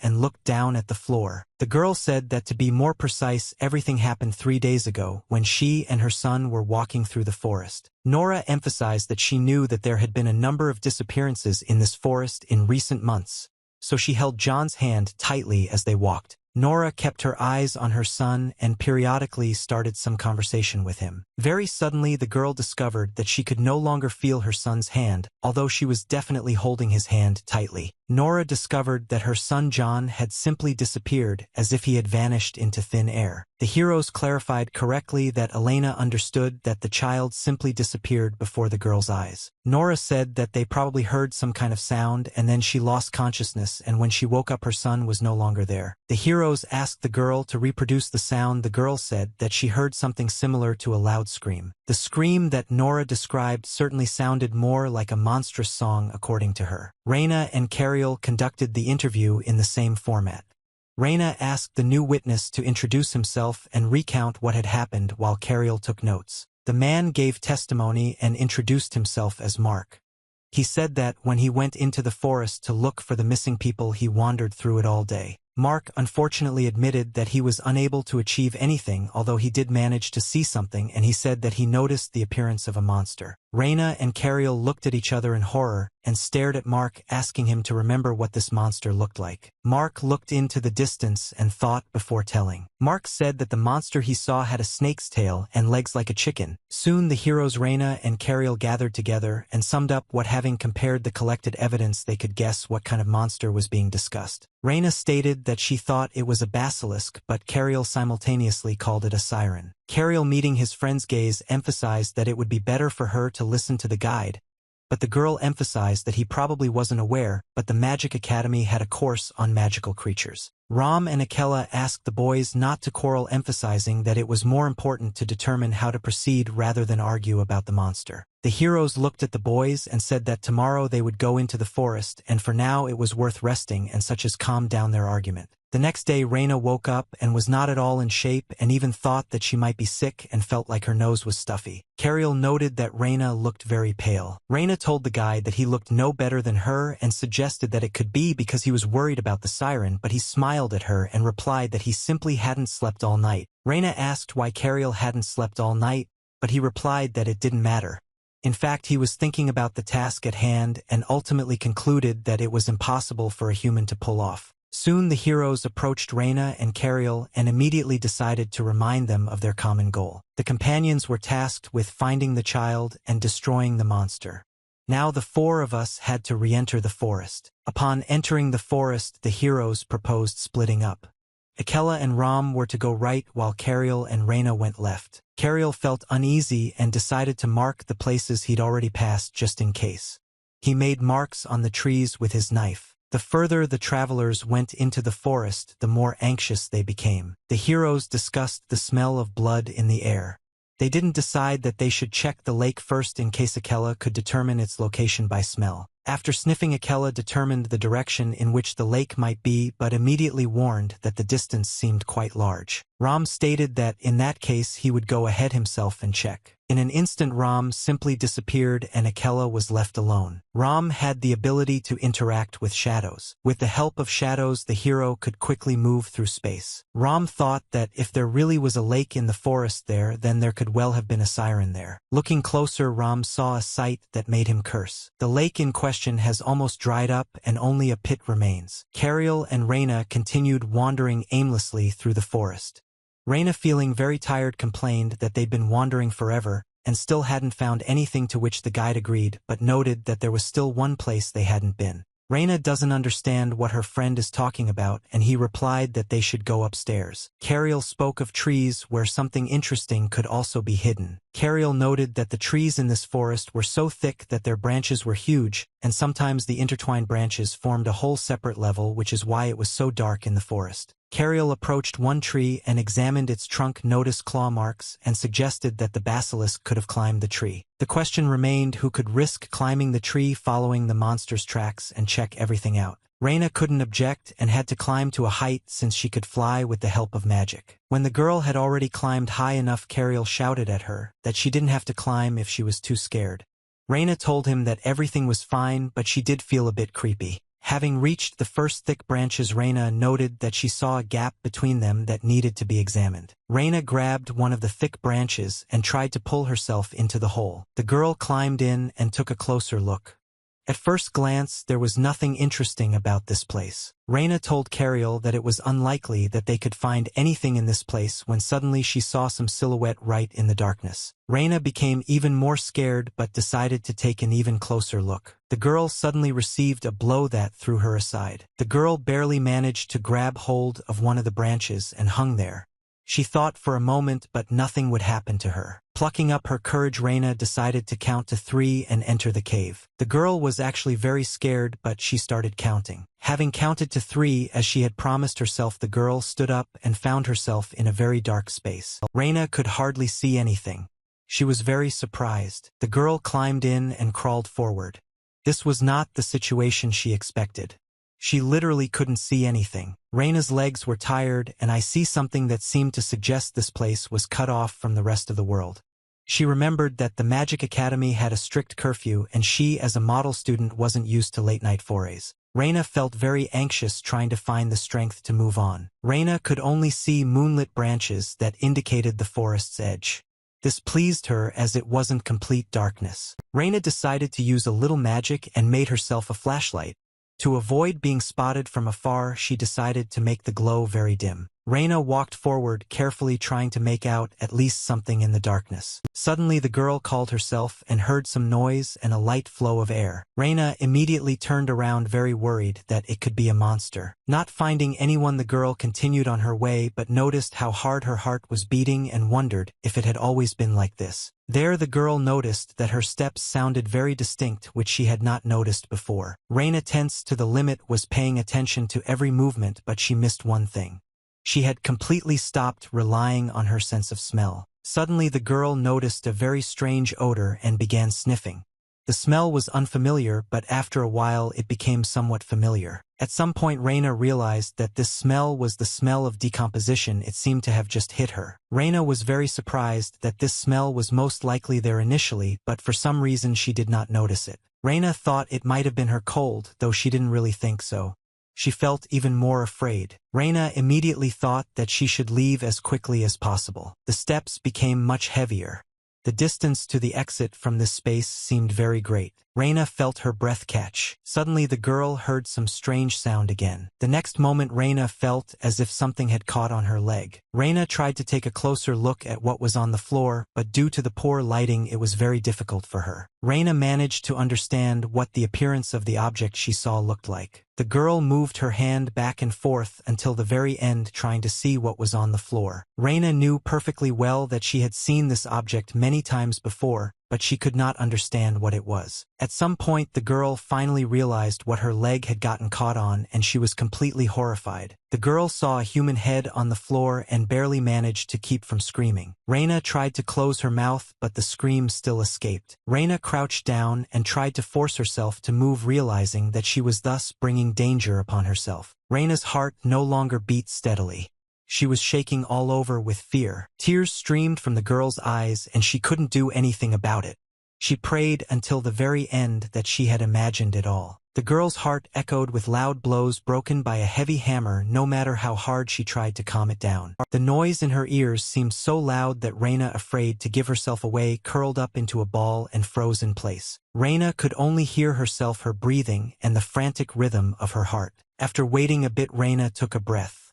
and looked down at the floor. The girl said that to be more precise, everything happened 3 days ago when she and her son were walking through the forest. Nora emphasized that she knew that there had been a number of disappearances in this forest in recent months, so she held John's hand tightly as they walked. Nora kept her eyes on her son and periodically started some conversation with him. Very suddenly, the girl discovered that she could no longer feel her son's hand, although she was definitely holding his hand tightly. Nora discovered that her son John had simply disappeared, as if he had vanished into thin air. The heroes clarified correctly that Elena understood that the child simply disappeared before the girl's eyes. Nora said that they probably heard some kind of sound and then she lost consciousness, and when she woke up her son was no longer there. The heroes asked the girl to reproduce the sound. The girl said that she heard something similar to a loud scream. The scream that Nora described certainly sounded more like a monstrous song according to her. Reina and Cariel conducted the interview in the same format. Reina asked the new witness to introduce himself and recount what had happened while Cariel took notes. The man gave testimony and introduced himself as Mark. He said that when he went into the forest to look for the missing people, he wandered through it all day. Mark unfortunately admitted that he was unable to achieve anything, although he did manage to see something, and he said that he noticed the appearance of a monster. Reina and Cariel looked at each other in horror and stared at Mark, asking him to remember what this monster looked like. Mark looked into the distance and thought before telling. Mark said that the monster he saw had a snake's tail and legs like a chicken. Soon the heroes Reina and Cariel gathered together and summed up what, having compared the collected evidence, they could guess what kind of monster was being discussed. Reina stated that she thought it was a basilisk, but Cariel simultaneously called it a siren. Cariel, meeting his friend's gaze, emphasized that it would be better for her to listen to the guide, but the girl emphasized that he probably wasn't aware, but the Magic Academy had a course on magical creatures. Ram and Akela asked the boys not to quarrel, emphasizing that it was more important to determine how to proceed rather than argue about the monster. The heroes looked at the boys and said that tomorrow they would go into the forest, and for now it was worth resting and such as calm down their argument. The next day Reina woke up and was not at all in shape and even thought that she might be sick and felt like her nose was stuffy. Cariel noted that Reina looked very pale. Reina told the guide that he looked no better than her and suggested that it could be because he was worried about the siren, but he smiled at her and replied that he simply hadn't slept all night. Reina asked why Cariel hadn't slept all night, but he replied that it didn't matter. In fact, he was thinking about the task at hand and ultimately concluded that it was impossible for a human to pull off. Soon the heroes approached Reina and Cariel and immediately decided to remind them of their common goal. The companions were tasked with finding the child and destroying the monster. Now the four of us had to re-enter the forest. Upon entering the forest, the heroes proposed splitting up. Akela and Ram were to go right while Cariel and Reina went left. Cariel felt uneasy and decided to mark the places he'd already passed just in case. He made marks on the trees with his knife. The further the travelers went into the forest, the more anxious they became. The heroes discussed the smell of blood in the air. They didn't decide that they should check the lake first in case Akela could determine its location by smell. After sniffing, Akela determined the direction in which the lake might be, but immediately warned that the distance seemed quite large. Ram stated that in that case he would go ahead himself and check. In an instant Ram simply disappeared and Akela was left alone. Ram had the ability to interact with shadows. With the help of shadows, the hero could quickly move through space. Ram thought that if there really was a lake in the forest there, then there could well have been a siren there. Looking closer, Ram saw a sight that made him curse. The lake in question has almost dried up and only a pit remains. Cariel and Reina continued wandering aimlessly through the forest. Reina, feeling very tired, complained that they'd been wandering forever and still hadn't found anything, to which the guide agreed, but noted that there was still one place they hadn't been. Reina doesn't understand what her friend is talking about, and he replied that they should go upstairs. Cariel spoke of trees where something interesting could also be hidden. Cariel noted that the trees in this forest were so thick that their branches were huge, and sometimes the intertwined branches formed a whole separate level, which is why it was so dark in the forest. Cariel approached one tree and examined its trunk, noticed claw marks, and suggested that the basilisk could have climbed the tree. The question remained who could risk climbing the tree following the monster's tracks and check everything out. Reina couldn't object and had to climb to a height since she could fly with the help of magic. When the girl had already climbed high enough, Cariel shouted at her that she didn't have to climb if she was too scared. Reina told him that everything was fine, but she did feel a bit creepy. Having reached the first thick branches, Reina noted that she saw a gap between them that needed to be examined. Reina grabbed one of the thick branches and tried to pull herself into the hole. The girl climbed in and took a closer look. At first glance, there was nothing interesting about this place. Reina told Cariel that it was unlikely that they could find anything in this place when suddenly she saw some silhouette right in the darkness. Reina became even more scared but decided to take an even closer look. The girl suddenly received a blow that threw her aside. The girl barely managed to grab hold of one of the branches and hung there. She thought for a moment, but nothing would happen to her. Plucking up her courage, Reina decided to count to 3 and enter the cave. The girl was actually very scared, but she started counting. Having counted to 3 as she had promised herself, the girl stood up and found herself in a very dark space. Reina could hardly see anything. She was very surprised. The girl climbed in and crawled forward. This was not the situation she expected. She literally couldn't see anything. Reina's legs were tired, and I see something that seemed to suggest this place was cut off from the rest of the world. She remembered that the Magic Academy had a strict curfew, and she, as a model student, wasn't used to late-night forays. Reina felt very anxious, trying to find the strength to move on. Reina could only see moonlit branches that indicated the forest's edge. This pleased her as it wasn't complete darkness. Reina decided to use a little magic and made herself a flashlight. To avoid being spotted from afar, she decided to make the glow very dim. Reina walked forward, carefully trying to make out at least something in the darkness. Suddenly the girl called herself and heard some noise and a light flow of air. Reina immediately turned around, very worried that it could be a monster. Not finding anyone, the girl continued on her way, but noticed how hard her heart was beating and wondered if it had always been like this. There the girl noticed that her steps sounded very distinct, which she had not noticed before. Reina, tense to the limit, was paying attention to every movement, but she missed one thing. She had completely stopped relying on her sense of smell. Suddenly the girl noticed a very strange odor and began sniffing. The smell was unfamiliar, but after a while it became somewhat familiar. At some point Reina realized that this smell was the smell of decomposition. It seemed to have just hit her. Reina was very surprised that this smell was most likely there initially, but for some reason she did not notice it. Reina thought it might have been her cold, though she didn't really think so. She felt even more afraid. Reina immediately thought that she should leave as quickly as possible. The steps became much heavier. The distance to the exit from this space seemed very great. Reina felt her breath catch. Suddenly the girl heard some strange sound again. The next moment Reina felt as if something had caught on her leg. Reina tried to take a closer look at what was on the floor, but due to the poor lighting it was very difficult for her. Reina managed to understand what the appearance of the object she saw looked like. The girl moved her hand back and forth until the very end, trying to see what was on the floor. Reina knew perfectly well that she had seen this object many times before, but she could not understand what it was. At some point the girl finally realized what her leg had gotten caught on, and she was completely horrified. The girl saw a human head on the floor and barely managed to keep from screaming. Reina tried to close her mouth, but the scream still escaped. Reina crouched down and tried to force herself to move, realizing that she was thus bringing danger upon herself. Reina's heart no longer beat steadily. She was shaking all over with fear. Tears streamed from the girl's eyes and she couldn't do anything about it. She prayed until the very end that she had imagined it all. The girl's heart echoed with loud blows broken by a heavy hammer, no matter how hard she tried to calm it down. The noise in her ears seemed so loud that Reina, afraid to give herself away, curled up into a ball and froze in place. Reina could only hear herself, her breathing, and the frantic rhythm of her heart. After waiting a bit, Reina took a breath.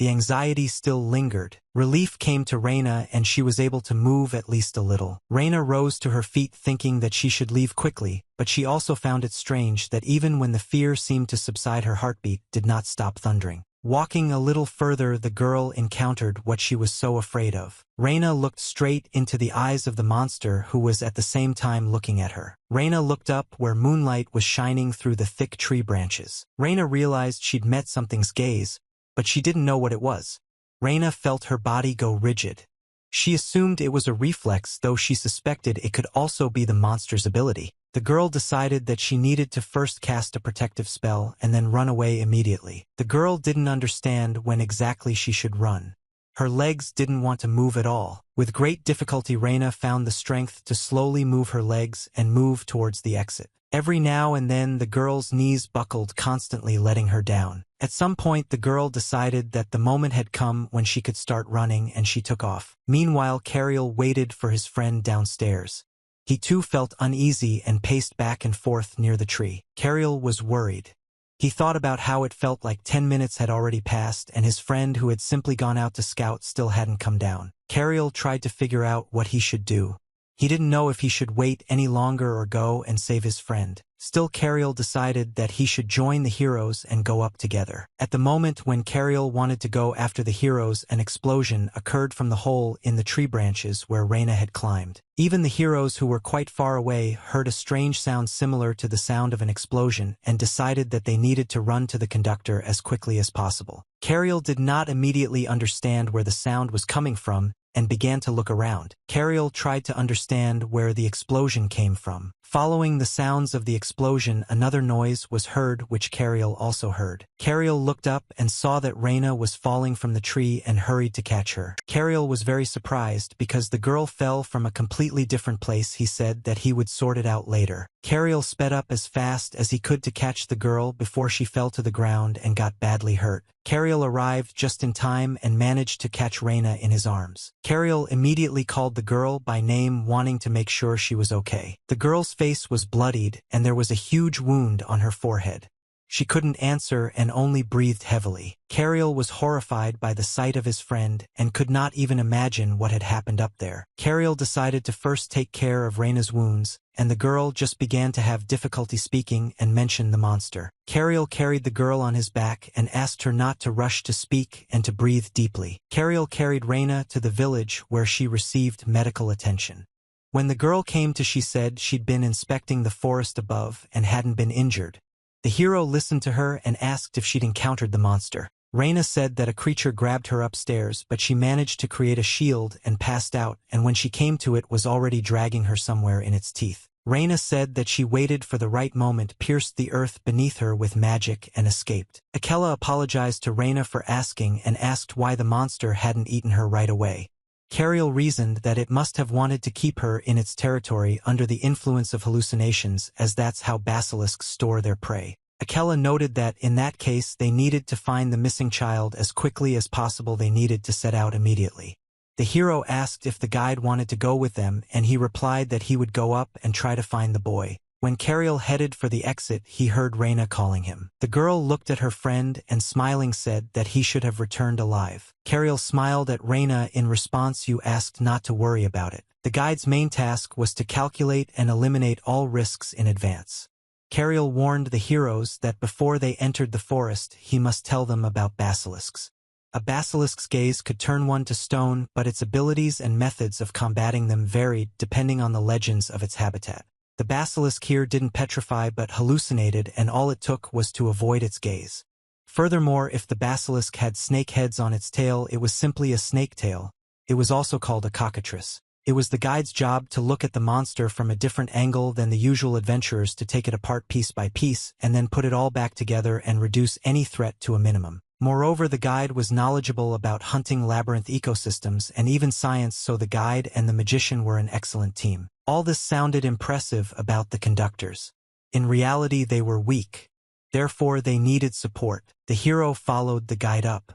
The anxiety still lingered. Relief came to Reina and she was able to move at least a little. Reina rose to her feet thinking that she should leave quickly, but she also found it strange that even when the fear seemed to subside, her heartbeat did not stop thundering. Walking a little further, the girl encountered what she was so afraid of. Reina looked straight into the eyes of the monster, who was at the same time looking at her. Reina looked up where moonlight was shining through the thick tree branches. Reina realized she'd met something's gaze, but she didn't know what it was. Reina felt her body go rigid. She assumed it was a reflex, though she suspected it could also be the monster's ability. The girl decided that she needed to first cast a protective spell and then run away immediately. The girl didn't understand when exactly she should run. Her legs didn't want to move at all. With great difficulty, Reina found the strength to slowly move her legs and move towards the exit. Every now and then the girl's knees buckled, constantly letting her down. At some point the girl decided that the moment had come when she could start running, and she took off. Meanwhile, Cariel waited for his friend downstairs. He too felt uneasy and paced back and forth near the tree. Cariel was worried. He thought about how it felt like 10 minutes had already passed and his friend, who had simply gone out to scout, still hadn't come down. Cariel tried to figure out what he should do. He didn't know if he should wait any longer or go and save his friend. Still, Cariel decided that he should join the heroes and go up together. At the moment when Cariel wanted to go after the heroes, an explosion occurred from the hole in the tree branches where Reina had climbed. Even the heroes, who were quite far away, heard a strange sound similar to the sound of an explosion and decided that they needed to run to the conductor as quickly as possible. Cariel did not immediately understand where the sound was coming from and began to look around. Cariel tried to understand where the explosion came from. Following the sounds of the explosion, another noise was heard, which Cariel also heard. Cariel looked up and saw that Reina was falling from the tree and hurried to catch her. Cariel was very surprised because the girl fell from a completely different place. He said that he would sort it out later. Cariel sped up as fast as he could to catch the girl before she fell to the ground and got badly hurt. Cariel arrived just in time and managed to catch Reina in his arms. Cariel immediately called the girl by name, wanting to make sure she was okay. The girl's face was bloodied and there was a huge wound on her forehead. She couldn't answer and only breathed heavily. Cariel was horrified by the sight of his friend and could not even imagine what had happened up there. Cariel decided to first take care of Reina's wounds, and the girl just began to have difficulty speaking and mentioned the monster. Cariel carried the girl on his back and asked her not to rush to speak and to breathe deeply. Cariel carried Reina to the village where she received medical attention. When the girl came to, she said she'd been inspecting the forest above and hadn't been injured. The hero listened to her and asked if she'd encountered the monster. Reina said that a creature grabbed her upstairs, but she managed to create a shield and passed out, and when she came to it was already dragging her somewhere in its teeth. Reina said that she waited for the right moment, pierced the earth beneath her with magic, and escaped. Akela apologized to Reina for asking and asked why the monster hadn't eaten her right away. Cariel reasoned that it must have wanted to keep her in its territory under the influence of hallucinations, as that's how basilisks store their prey. Akela noted that, in that case, they needed to find the missing child as quickly as possible. They needed to set out immediately. The hero asked if the guide wanted to go with them, and he replied that he would go up and try to find the boy. When Cariel headed for the exit, he heard Reina calling him. The girl looked at her friend and smiling said that he should have returned alive. Cariel smiled at Reina in response. You asked not to worry about it. The guide's main task was to calculate and eliminate all risks in advance. Cariel warned the heroes that before they entered the forest, he must tell them about basilisks. A basilisk's gaze could turn one to stone, but its abilities and methods of combating them varied depending on the legends of its habitat. The basilisk here didn't petrify but hallucinated, and all it took was to avoid its gaze. Furthermore, if the basilisk had snake heads on its tail, it was simply a snake tail. It was also called a cockatrice. It was the guide's job to look at the monster from a different angle than the usual adventurers, to take it apart piece by piece and then put it all back together and reduce any threat to a minimum. Moreover, the guide was knowledgeable about hunting labyrinth ecosystems and even science, so the guide and the magician were an excellent team. All this sounded impressive about the conductors. In reality, they were weak. Therefore, they needed support. The hero followed the guide up.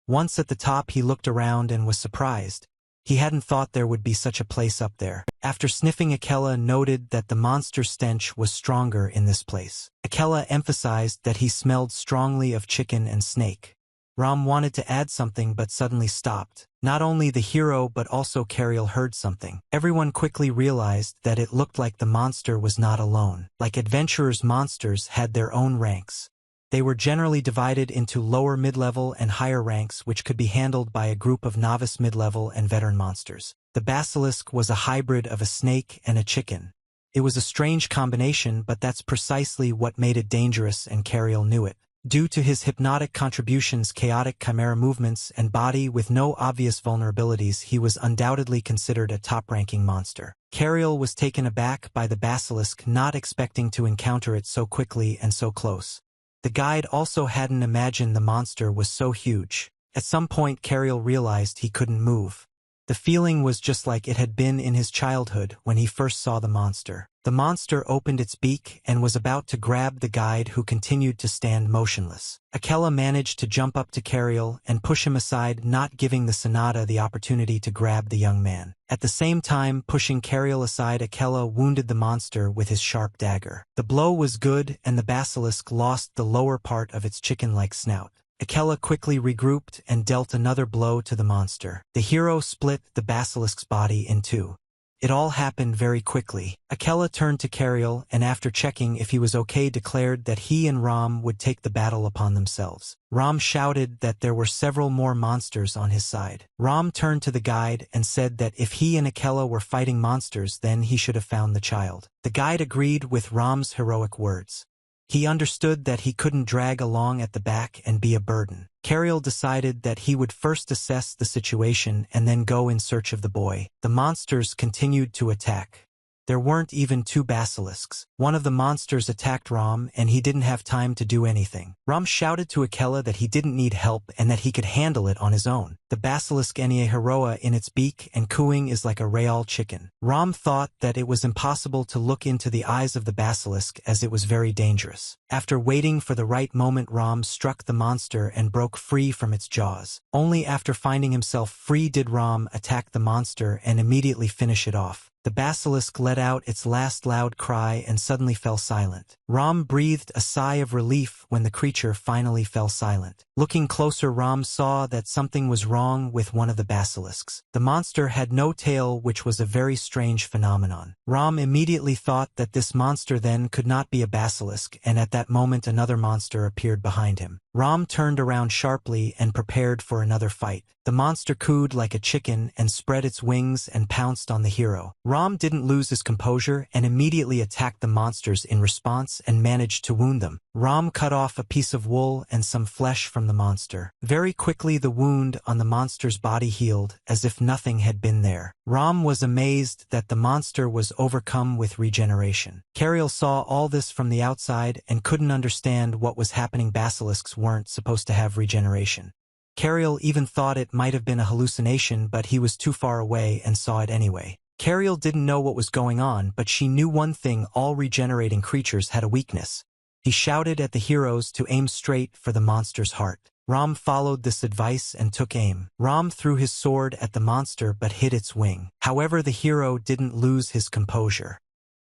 Once at the top, he looked around and was surprised. He hadn't thought there would be such a place up there. After sniffing, Akela noted that the monster stench was stronger in this place. Akela emphasized that he smelled strongly of chicken and snake. Ram wanted to add something but suddenly stopped. Not only the hero but also Cariel heard something. Everyone quickly realized that it looked like the monster was not alone. Like adventurers, monsters had their own ranks. They were generally divided into lower mid-level and higher ranks, which could be handled by a group of novice mid-level and veteran monsters. The basilisk was a hybrid of a snake and a chicken. It was a strange combination, but that's precisely what made it dangerous, and Cariel knew it. Due to his hypnotic contributions, chaotic chimera movements, and body with no obvious vulnerabilities, he was undoubtedly considered a top-ranking monster. Cariel was taken aback by the basilisk, not expecting to encounter it so quickly and so close. The guide also hadn't imagined the monster was so huge. At some point, Cariel realized he couldn't move. The feeling was just like it had been in his childhood when he first saw the monster. The monster opened its beak and was about to grab the guide, who continued to stand motionless. Akela managed to jump up to Cariel and push him aside, not giving the Sonata the opportunity to grab the young man. At the same time, pushing Cariel aside, Akela wounded the monster with his sharp dagger. The blow was good, and the basilisk lost the lower part of its chicken-like snout. Akela quickly regrouped and dealt another blow to the monster. The hero split the basilisk's body in two. It all happened very quickly. Akela turned to Cariel and, after checking if he was okay, declared that he and Ram would take the battle upon themselves. Ram shouted that there were several more monsters on his side. Ram turned to the guide and said that if he and Akela were fighting monsters, then he should have found the child. The guide agreed with Ram's heroic words. He understood that he couldn't drag along at the back and be a burden. Cariel decided that he would first assess the situation and then go in search of the boy. The monsters continued to attack. There weren't even two basilisks. One of the monsters attacked Ram, and he didn't have time to do anything. Ram shouted to Akela that he didn't need help and that he could handle it on his own. The basilisk Enie Heroa in its beak and cooing is like a real chicken. Ram thought that it was impossible to look into the eyes of the basilisk, as it was very dangerous. After waiting for the right moment, Ram struck the monster and broke free from its jaws. Only after finding himself free did Ram attack the monster and immediately finish it off. The basilisk let out its last loud cry and suddenly fell silent. Ram breathed a sigh of relief when the creature finally fell silent. Looking closer, Ram saw that something was wrong with one of the basilisks. The monster had no tail, which was a very strange phenomenon. Ram immediately thought that this monster then could not be a basilisk, and at that moment another monster appeared behind him. Ram turned around sharply and prepared for another fight. The monster cooed like a chicken and spread its wings and pounced on the hero. Ram didn't lose his composure and immediately attacked the monsters in response and managed to wound them. Ram cut off a piece of wool and some flesh from the monster. Very quickly the wound on the monster's body healed, as if nothing had been there. Ram was amazed that the monster was overcome with regeneration. Cariel saw all this from the outside and couldn't understand what was happening. Basilisks weren't supposed to have regeneration. Cariel even thought it might have been a hallucination, but he was too far away and saw it anyway. Cariel didn't know what was going on, but she knew one thing: all regenerating creatures had a weakness. He shouted at the heroes to aim straight for the monster's heart. Ram followed this advice and took aim. Ram threw his sword at the monster but hit its wing. However, the hero didn't lose his composure.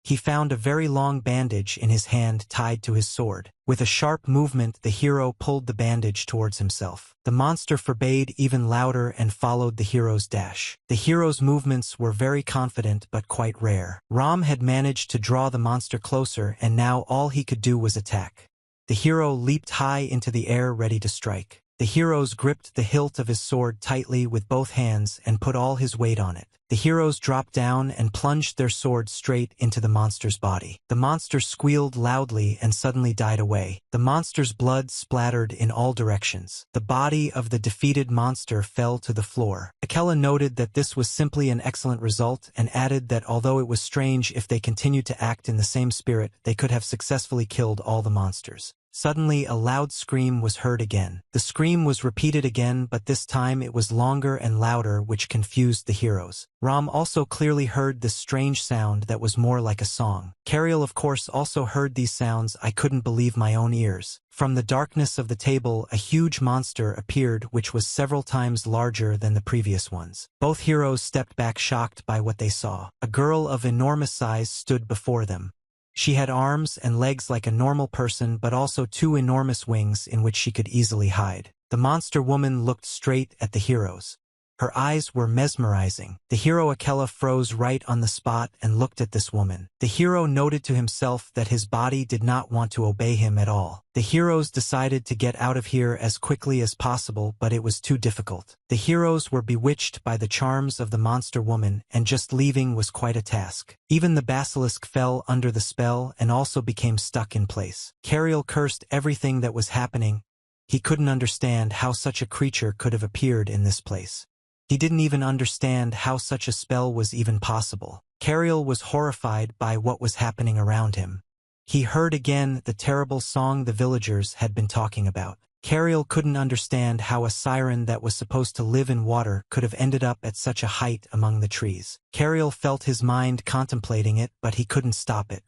He found a very long bandage in his hand tied to his sword. With a sharp movement, the hero pulled the bandage towards himself. The monster forbade even louder and followed the hero's dash. The hero's movements were very confident but quite rare. Ram had managed to draw the monster closer, and now all he could do was attack. The hero leaped high into the air, ready to strike. The heroes gripped the hilt of his sword tightly with both hands and put all his weight on it. The heroes dropped down and plunged their swords straight into the monster's body. The monster squealed loudly and suddenly died away. The monster's blood splattered in all directions. The body of the defeated monster fell to the floor. Akela noted that this was simply an excellent result and added that although it was strange, if they continued to act in the same spirit, they could have successfully killed all the monsters. Suddenly, a loud scream was heard again. The scream was repeated again, but this time it was longer and louder, which confused the heroes. Ram also clearly heard this strange sound that was more like a song. Cariel, of course, also heard these sounds. I couldn't believe my own ears. From the darkness of the table, a huge monster appeared, which was several times larger than the previous ones. Both heroes stepped back, shocked by what they saw. A girl of enormous size stood before them. She had arms and legs like a normal person, but also two enormous wings in which she could easily hide. The monster woman looked straight at the heroes. Her eyes were mesmerizing. The hero Akela froze right on the spot and looked at this woman. The hero noted to himself that his body did not want to obey him at all. The heroes decided to get out of here as quickly as possible, but it was too difficult. The heroes were bewitched by the charms of the monster woman, and just leaving was quite a task. Even the basilisk fell under the spell and also became stuck in place. Cariel cursed everything that was happening. He couldn't understand how such a creature could have appeared in this place. He didn't even understand how such a spell was even possible. Cariel was horrified by what was happening around him. He heard again the terrible song the villagers had been talking about. Cariel couldn't understand how a siren that was supposed to live in water could have ended up at such a height among the trees. Cariel felt his mind contemplating it, but he couldn't stop it.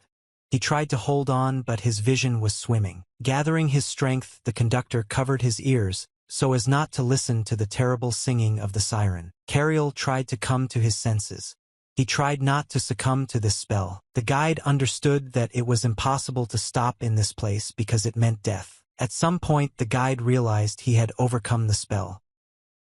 He tried to hold on, but his vision was swimming. Gathering his strength, the conductor covered his ears, so as not to listen to the terrible singing of the siren. Cariel tried to come to his senses. He tried not to succumb to this spell. The guide understood that it was impossible to stop in this place because it meant death. At some point, the guide realized he had overcome the spell.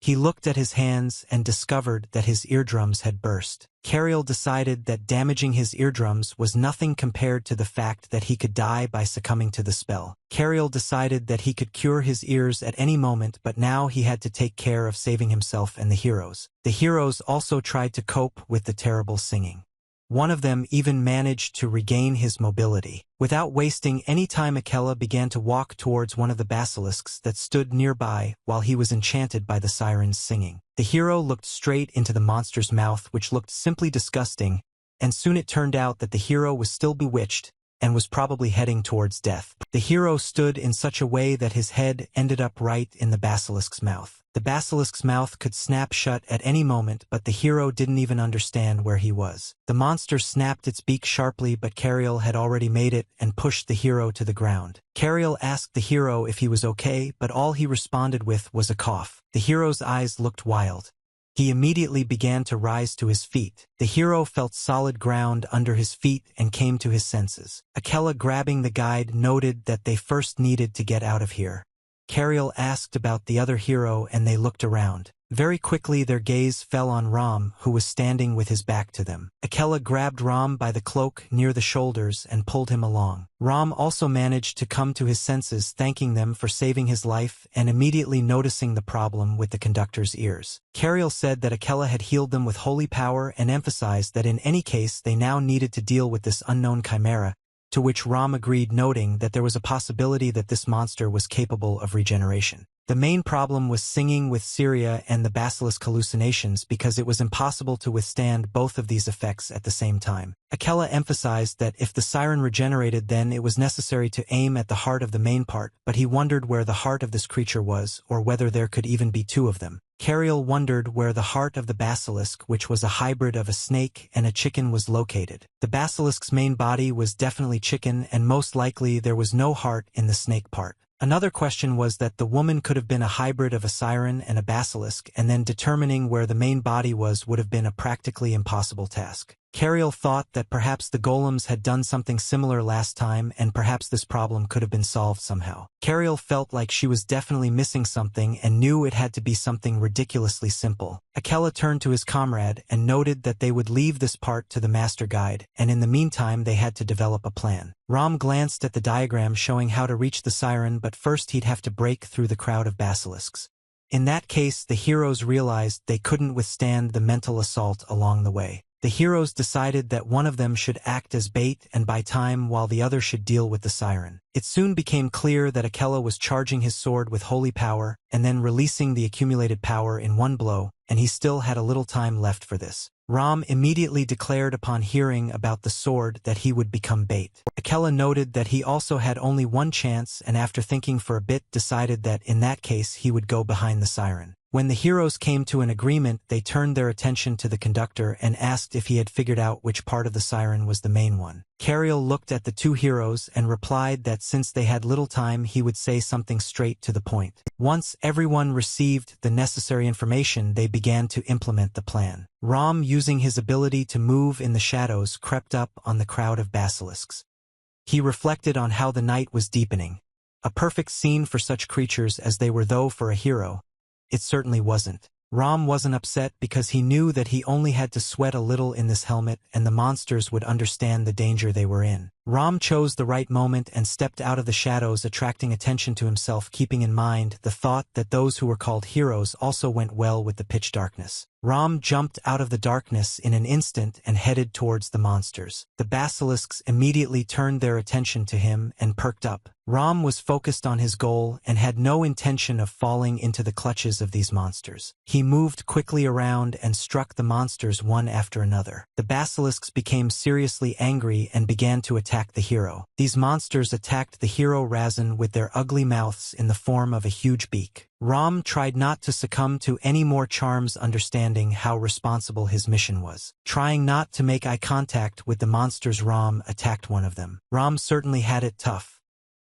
He looked at his hands and discovered that his eardrums had burst. Cariel decided that damaging his eardrums was nothing compared to the fact that he could die by succumbing to the spell. Cariel decided that he could cure his ears at any moment, but now he had to take care of saving himself and the heroes. The heroes also tried to cope with the terrible singing. One of them even managed to regain his mobility. Without wasting any time, Akela began to walk towards one of the basilisks that stood nearby while he was enchanted by the siren's singing. The hero looked straight into the monster's mouth, which looked simply disgusting, and soon it turned out that the hero was still bewitched and was probably heading towards death. The hero stood in such a way that his head ended up right in the basilisk's mouth. The basilisk's mouth could snap shut at any moment, but the hero didn't even understand where he was. The monster snapped its beak sharply, but Cariel had already made it and pushed the hero to the ground. Cariel asked the hero if he was okay, but all he responded with was a cough. The hero's eyes looked wild. He immediately began to rise to his feet. The hero felt solid ground under his feet and came to his senses. Akela, grabbing the guide, noted that they first needed to get out of here. Cariel asked about the other hero and they looked around. Very quickly their gaze fell on Ram, who was standing with his back to them. Akela grabbed Ram by the cloak near the shoulders and pulled him along. Ram also managed to come to his senses, thanking them for saving his life and immediately noticing the problem with the conductor's ears. Cariel said that Akela had healed them with holy power and emphasized that in any case they now needed to deal with this unknown chimera, to which Ram agreed, noting that there was a possibility that this monster was capable of regeneration. The main problem was singing with Syria and the basilisk hallucinations, because it was impossible to withstand both of these effects at the same time. Akela emphasized that if the siren regenerated, then it was necessary to aim at the heart of the main part, but he wondered where the heart of this creature was, or whether there could even be two of them. Cariel wondered where the heart of the basilisk, which was a hybrid of a snake and a chicken, was located. The basilisk's main body was definitely chicken, and most likely there was no heart in the snake part. Another question was that the woman could have been a hybrid of a siren and a basilisk, and then determining where the main body was would have been a practically impossible task. Cariel thought that perhaps the golems had done something similar last time, and perhaps this problem could have been solved somehow. Cariel felt like she was definitely missing something and knew it had to be something ridiculously simple. Akela turned to his comrade and noted that they would leave this part to the master guide, and in the meantime they had to develop a plan. Ram glanced at the diagram showing how to reach the siren, but first he'd have to break through the crowd of basilisks. In that case, the heroes realized they couldn't withstand the mental assault along the way. The heroes decided that one of them should act as bait and buy time while the other should deal with the siren. It soon became clear that Akela was charging his sword with holy power and then releasing the accumulated power in one blow, and he still had a little time left for this. Ram immediately declared upon hearing about the sword that he would become bait. Akela noted that he also had only one chance, and after thinking for a bit decided that in that case he would go behind the siren. When the heroes came to an agreement, they turned their attention to the conductor and asked if he had figured out which part of the siren was the main one. Cariel looked at the two heroes and replied that since they had little time he would say something straight to the point. Once everyone received the necessary information, they began to implement the plan. Ram, using his ability to move in the shadows, crept up on the crowd of basilisks. He reflected on how the night was deepening. A perfect scene for such creatures as they were, though for a hero it certainly wasn't. Ram wasn't upset because he knew that he only had to sweat a little in this helmet and the monsters would understand the danger they were in. Ram chose the right moment and stepped out of the shadows, attracting attention to himself, keeping in mind the thought that those who were called heroes also went well with the pitch darkness. Ram jumped out of the darkness in an instant and headed towards the monsters. The basilisks immediately turned their attention to him and perked up. Ram was focused on his goal and had no intention of falling into the clutches of these monsters. He moved quickly around and struck the monsters one after another. The basilisks became seriously angry and began to attack the hero. These monsters attacked the hero Razan with their ugly mouths in the form of a huge beak. Ram tried not to succumb to any more charms, understanding how responsible his mission was. Trying not to make eye contact with the monsters, Ram attacked one of them. Ram certainly had it tough.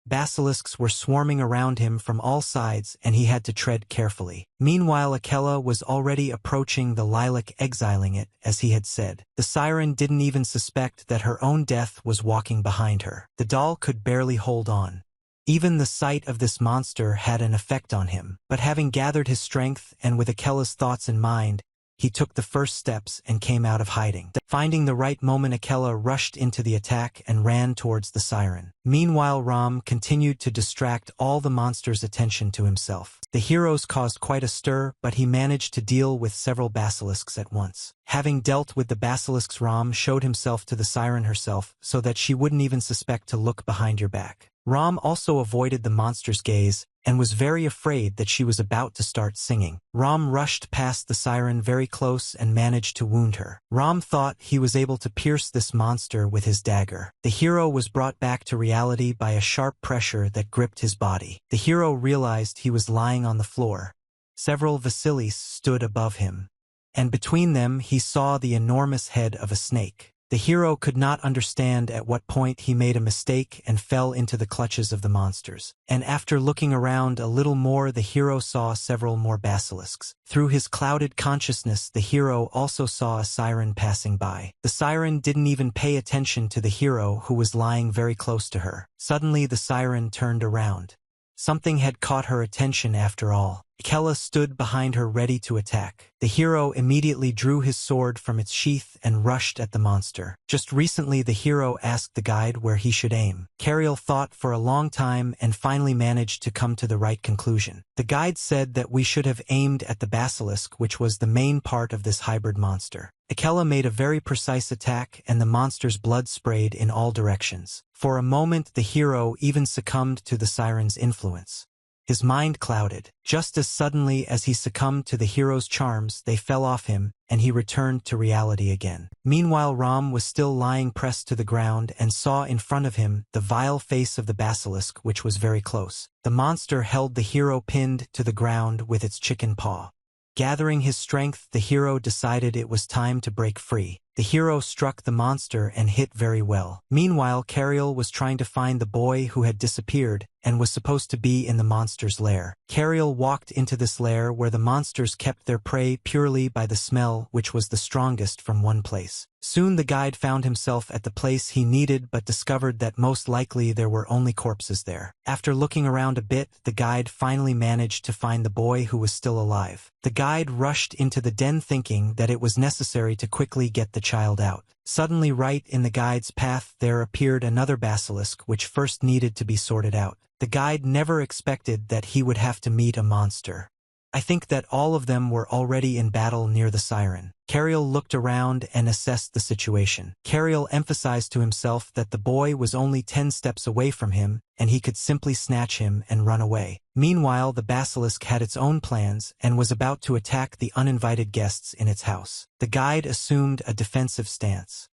Basilisks were swarming around him from all sides and he had to tread carefully. Meanwhile, Akela was already approaching the lilac, exiling it, as he had said. The siren didn't even suspect that her own death was walking behind her. The doll could barely hold on. Even the sight of this monster had an effect on him, but having gathered his strength and with Akela's thoughts in mind, he took the first steps and came out of hiding. Finding the right moment, Akela rushed into the attack and ran towards the siren. Meanwhile, Ram continued to distract all the monsters' attention to himself. The heroes caused quite a stir, but he managed to deal with several basilisks at once. Having dealt with the basilisks, Ram showed himself to the siren herself so that she wouldn't even suspect to look behind your back. Ram also avoided the monster's gaze and was very afraid that she was about to start singing. Ram rushed past the siren very close and managed to wound her. Ram thought he was able to pierce this monster with his dagger. The hero was brought back to reality by a sharp pressure that gripped his body. The hero realized he was lying on the floor. Several Vasilis stood above him, and between them he saw the enormous head of a snake. The hero could not understand at what point he made a mistake and fell into the clutches of the monsters. And after looking around a little more, the hero saw several more basilisks. Through his clouded consciousness, the hero also saw a siren passing by. The siren didn't even pay attention to the hero, who was lying very close to her. Suddenly the siren turned around. Something had caught her attention after all. Akela stood behind her ready to attack. The hero immediately drew his sword from its sheath and rushed at the monster. Just recently the hero asked the guide where he should aim. Cariel thought for a long time and finally managed to come to the right conclusion. The guide said that we should have aimed at the basilisk, which was the main part of this hybrid monster. Akela made a very precise attack and the monster's blood sprayed in all directions. For a moment the hero even succumbed to the siren's influence. His mind clouded. Just as suddenly as he succumbed to the hero's charms, they fell off him, and he returned to reality again. Meanwhile, Ram was still lying pressed to the ground and saw in front of him the vile face of the basilisk, which was very close. The monster held the hero pinned to the ground with its chicken paw. Gathering his strength, the hero decided it was time to break free. The hero struck the monster and hit very well. Meanwhile, Cariel was trying to find the boy who had disappeared and was supposed to be in the monster's lair. Cariel walked into this lair where the monsters kept their prey purely by the smell, which was the strongest from one place. Soon the guide found himself at the place he needed but discovered that most likely there were only corpses there. After looking around a bit, the guide finally managed to find the boy who was still alive. The guide rushed into the den thinking that it was necessary to quickly get the child out. Suddenly, right in the guide's path, there appeared another basilisk which first needed to be sorted out. The guide never expected that he would have to meet a monster. I think that all of them were already in battle near the siren. Cariel looked around and assessed the situation. Cariel emphasized to himself that the boy was only 10 steps away from him, and he could simply snatch him and run away. Meanwhile, the basilisk had its own plans and was about to attack the uninvited guests in its house. The guide assumed a defensive stance.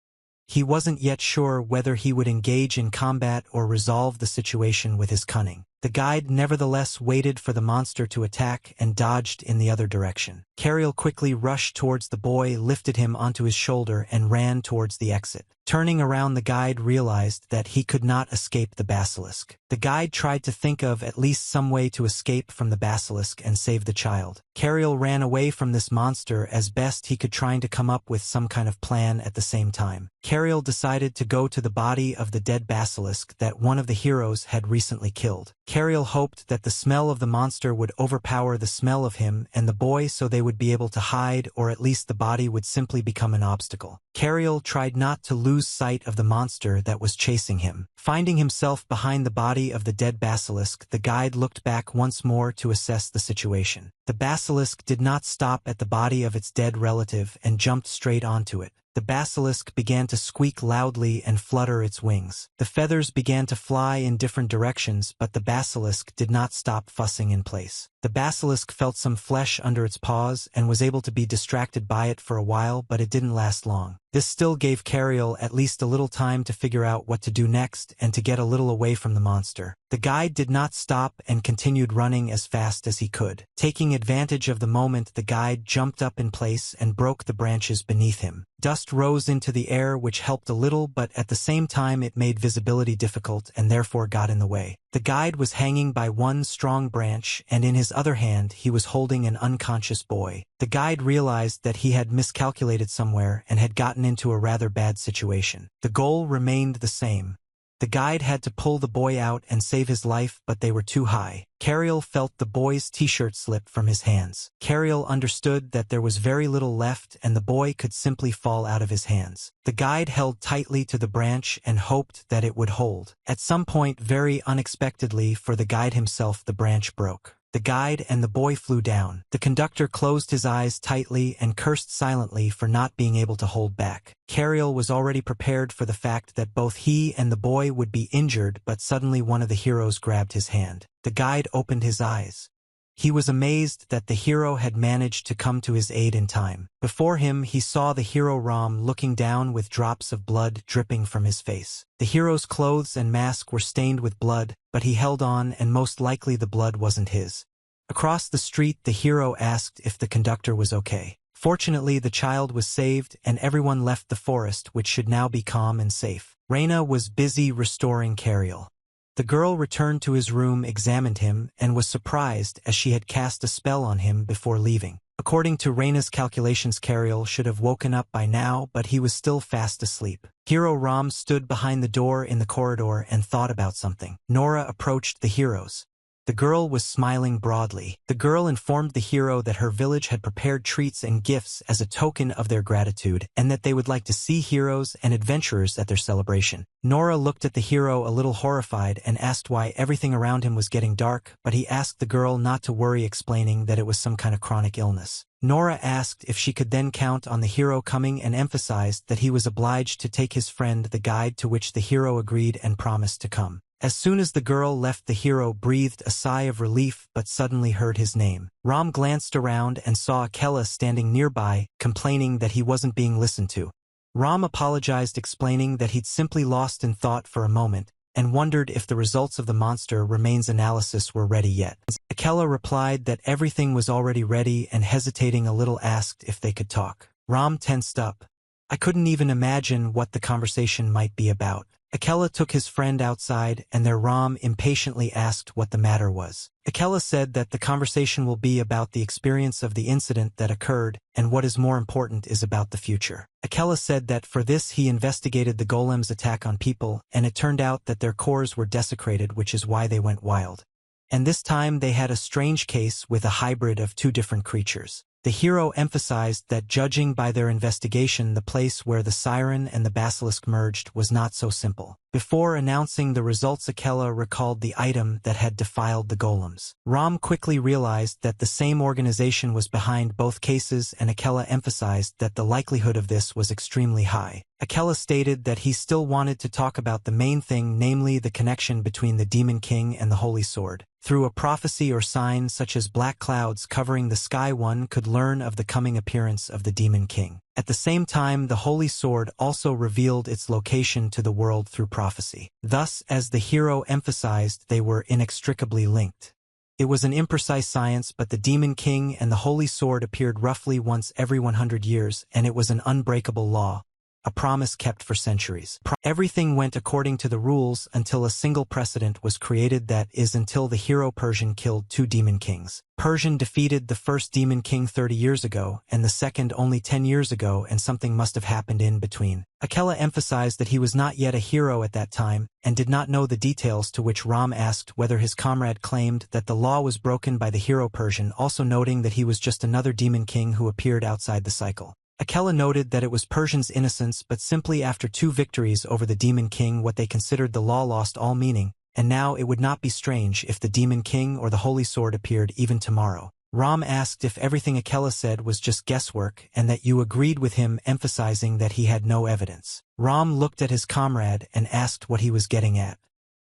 He wasn't yet sure whether he would engage in combat or resolve the situation with his cunning. The guide nevertheless waited for the monster to attack and dodged in the other direction. Cariel quickly rushed towards the boy, lifted him onto his shoulder, and ran towards the exit. Turning around, the guide realized that he could not escape the basilisk. The guide tried to think of at least some way to escape from the basilisk and save the child. Cariel ran away from this monster as best he could, trying to come up with some kind of plan at the same time. Cariel decided to go to the body of the dead basilisk that one of the heroes had recently killed. Cariel hoped that the smell of the monster would overpower the smell of him and the boy, so they would be able to hide, or at least the body would simply become an obstacle. Cariel tried not to lose sight of the monster that was chasing him. Finding himself behind the body of the dead basilisk, the guide looked back once more to assess the situation. The basilisk did not stop at the body of its dead relative and jumped straight onto it. The basilisk began to squeak loudly and flutter its wings. The feathers began to fly in different directions, but the basilisk did not stop fussing in place. The basilisk felt some flesh under its paws and was able to be distracted by it for a while, but it didn't last long. This still gave Cariel at least a little time to figure out what to do next and to get a little away from the monster. The guide did not stop and continued running as fast as he could. Taking advantage of the moment, the guide jumped up in place and broke the branches beneath him. Dust rose into the air, which helped a little, but at the same time it made visibility difficult and therefore got in the way. The guide was hanging by one strong branch, and in his other hand he was holding an unconscious boy. The guide realized that he had miscalculated somewhere and had gotten into a rather bad situation. The goal remained the same. The guide had to pull the boy out and save his life, but they were too high. Cariel felt the boy's t-shirt slip from his hands. Cariel understood that there was very little left and the boy could simply fall out of his hands. The guide held tightly to the branch and hoped that it would hold. At some point, very unexpectedly for the guide himself, the branch broke. The guide and the boy flew down. The conductor closed his eyes tightly and cursed silently for not being able to hold back. Cariel was already prepared for the fact that both he and the boy would be injured, but suddenly one of the heroes grabbed his hand. The guide opened his eyes. He was amazed that the hero had managed to come to his aid in time. Before him, he saw the hero Ram looking down with drops of blood dripping from his face. The hero's clothes and mask were stained with blood, but he held on, and most likely the blood wasn't his. Across the street, the hero asked if the conductor was okay. Fortunately, the child was saved and everyone left the forest, which should now be calm and safe. Reina was busy restoring Cariel. The girl returned to his room, examined him, and was surprised as she had cast a spell on him before leaving. According to Reina's calculations, Cariel should have woken up by now, but he was still fast asleep. Hero Ram stood behind the door in the corridor and thought about something. Nora approached the heroes. The girl was smiling broadly. The girl informed the hero that her village had prepared treats and gifts as a token of their gratitude, and that they would like to see heroes and adventurers at their celebration. Nora looked at the hero a little horrified and asked why everything around him was getting dark, but he asked the girl not to worry, explaining that it was some kind of chronic illness. Nora asked if she could then count on the hero coming and emphasized that he was obliged to take his friend the guide, to which the hero agreed and promised to come. As soon as the girl left, the hero breathed a sigh of relief but suddenly heard his name. Ram glanced around and saw Akela standing nearby, complaining that he wasn't being listened to. Ram apologized, explaining that he'd simply lost in thought for a moment, and wondered if the results of the monster remains analysis were ready yet. Akela replied that everything was already ready and, hesitating a little, asked if they could talk. Ram tensed up. I couldn't even imagine what the conversation might be about. Akela took his friend outside, and there Ram impatiently asked what the matter was. Akela said that the conversation will be about the experience of the incident that occurred, and what is more important is about the future. Akela said that for this he investigated the golem's attack on people, and it turned out that their cores were desecrated, which is why they went wild. And this time they had a strange case with a hybrid of two different creatures. The hero emphasized that, judging by their investigation, the place where the siren and the basilisk merged was not so simple. Before announcing the results, Akela recalled the item that had defiled the golems. Ram quickly realized that the same organization was behind both cases, and Akela emphasized that the likelihood of this was extremely high. Akela stated that he still wanted to talk about the main thing, namely the connection between the Demon King and the Holy Sword. Through a prophecy or sign such as black clouds covering the sky, one could learn of the coming appearance of the Demon King. At the same time, the Holy Sword also revealed its location to the world through prophecy. Thus, as the hero emphasized, they were inextricably linked. It was an imprecise science, but the Demon King and the Holy Sword appeared roughly once every 100 years, and it was an unbreakable law. A promise kept for centuries. Everything went according to the rules until a single precedent was created, that is, until the hero Persian killed two demon kings. Persian defeated the first demon king 30 years ago, and the second only 10 years ago, and something must have happened in between. Akela emphasized that he was not yet a hero at that time, and did not know the details, to which Ram asked whether his comrade claimed that the law was broken by the hero Persian, also noting that he was just another demon king who appeared outside the cycle. Akela noted that it was Persian's innocence, but simply after two victories over the Demon King, what they considered the law lost all meaning, and now it would not be strange if the Demon King or the Holy Sword appeared even tomorrow. Ram asked if everything Akela said was just guesswork, and that you agreed with him, emphasizing that he had no evidence. Ram looked at his comrade and asked what he was getting at.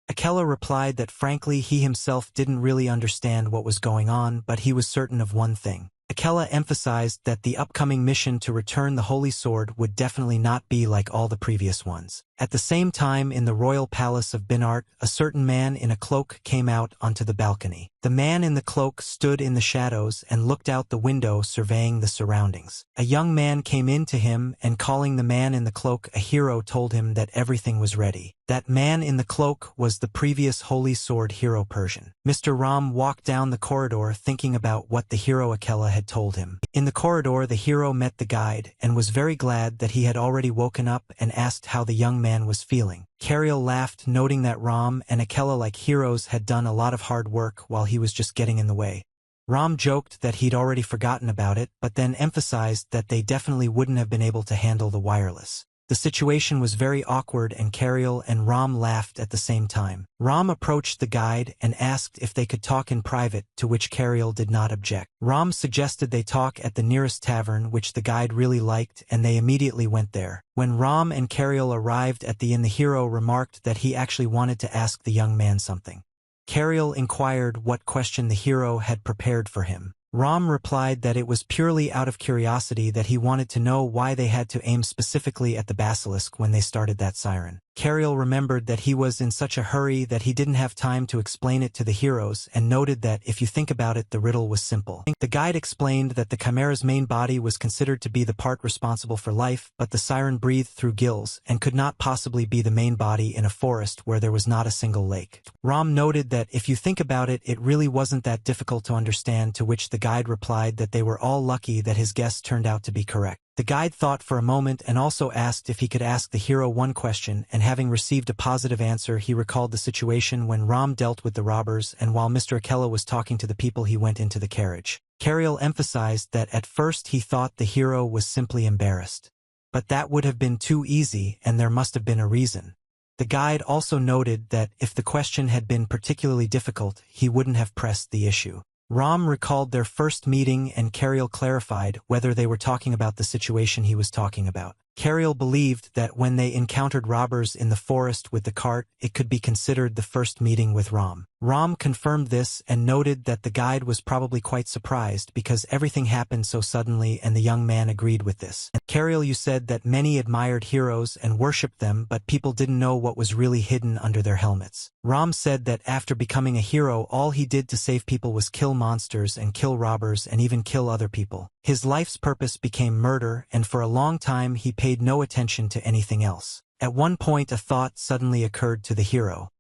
Akela replied that frankly he himself didn't really understand what was going on, but he was certain of one thing. Akela emphasized that the upcoming mission to return the Holy Sword would definitely not be like all the previous ones. At the same time, in the royal palace of Binart, a certain man in a cloak came out onto the balcony. The man in the cloak stood in the shadows and looked out the window, surveying the surroundings. A young man came in to him, and calling the man in the cloak a hero, told him that everything was ready. That man in the cloak was the previous Holy Sword hero Persian. Mr. Ram walked down the corridor, thinking about what the hero Akela had told him. In the corridor, the hero met the guide, and was very glad that he had already woken up, and asked how the young man was feeling. Cariel laughed, noting that Ram and Akela, like heroes, had done a lot of hard work while he was just getting in the way. Ram joked that he'd already forgotten about it, but then emphasized that they definitely wouldn't have been able to handle the wireless. The situation was very awkward, and Cariel and Ram laughed at the same time. Ram approached the guide and asked if they could talk in private, to which Cariel did not object. Ram suggested they talk at the nearest tavern, which the guide really liked, and they immediately went there. When Ram and Cariel arrived at the inn, the hero remarked that he actually wanted to ask the young man something. Cariel inquired what question the hero had prepared for him. Ram replied that it was purely out of curiosity, that he wanted to know why they had to aim specifically at the basilisk when they started that siren. Cariel remembered that he was in such a hurry that he didn't have time to explain it to the heroes and noted that if you think about it, the riddle was simple. The guide explained that the chimera's main body was considered to be the part responsible for life, but the siren breathed through gills and could not possibly be the main body in a forest where there was not a single lake. Ram noted that if you think about it, it really wasn't that difficult to understand, to which the guide replied that they were all lucky that his guess turned out to be correct. The guide thought for a moment and also asked if he could ask the hero one question, and having received a positive answer, he recalled the situation when Ram dealt with the robbers, and while Mr. Akela was talking to the people, he went into the carriage. Cariel emphasized that at first he thought the hero was simply embarrassed. But that would have been too easy, and there must have been a reason. The guide also noted that if the question had been particularly difficult, he wouldn't have pressed the issue. Ram recalled their first meeting, and Cariel clarified whether they were talking about the situation he was talking about. Cariel believed that when they encountered robbers in the forest with the cart, it could be considered the first meeting with Ram. Ram confirmed this and noted that the guide was probably quite surprised because everything happened so suddenly, and the young man agreed with this. Cariel, you said that many admired heroes and worshipped them, but people didn't know what was really hidden under their helmets. Ram said that after becoming a hero, all he did to save people was kill monsters and kill robbers and even kill other people. His life's purpose became murder, and for a long time he paid no attention to anything else. At one point, a thought suddenly occurred to the hero.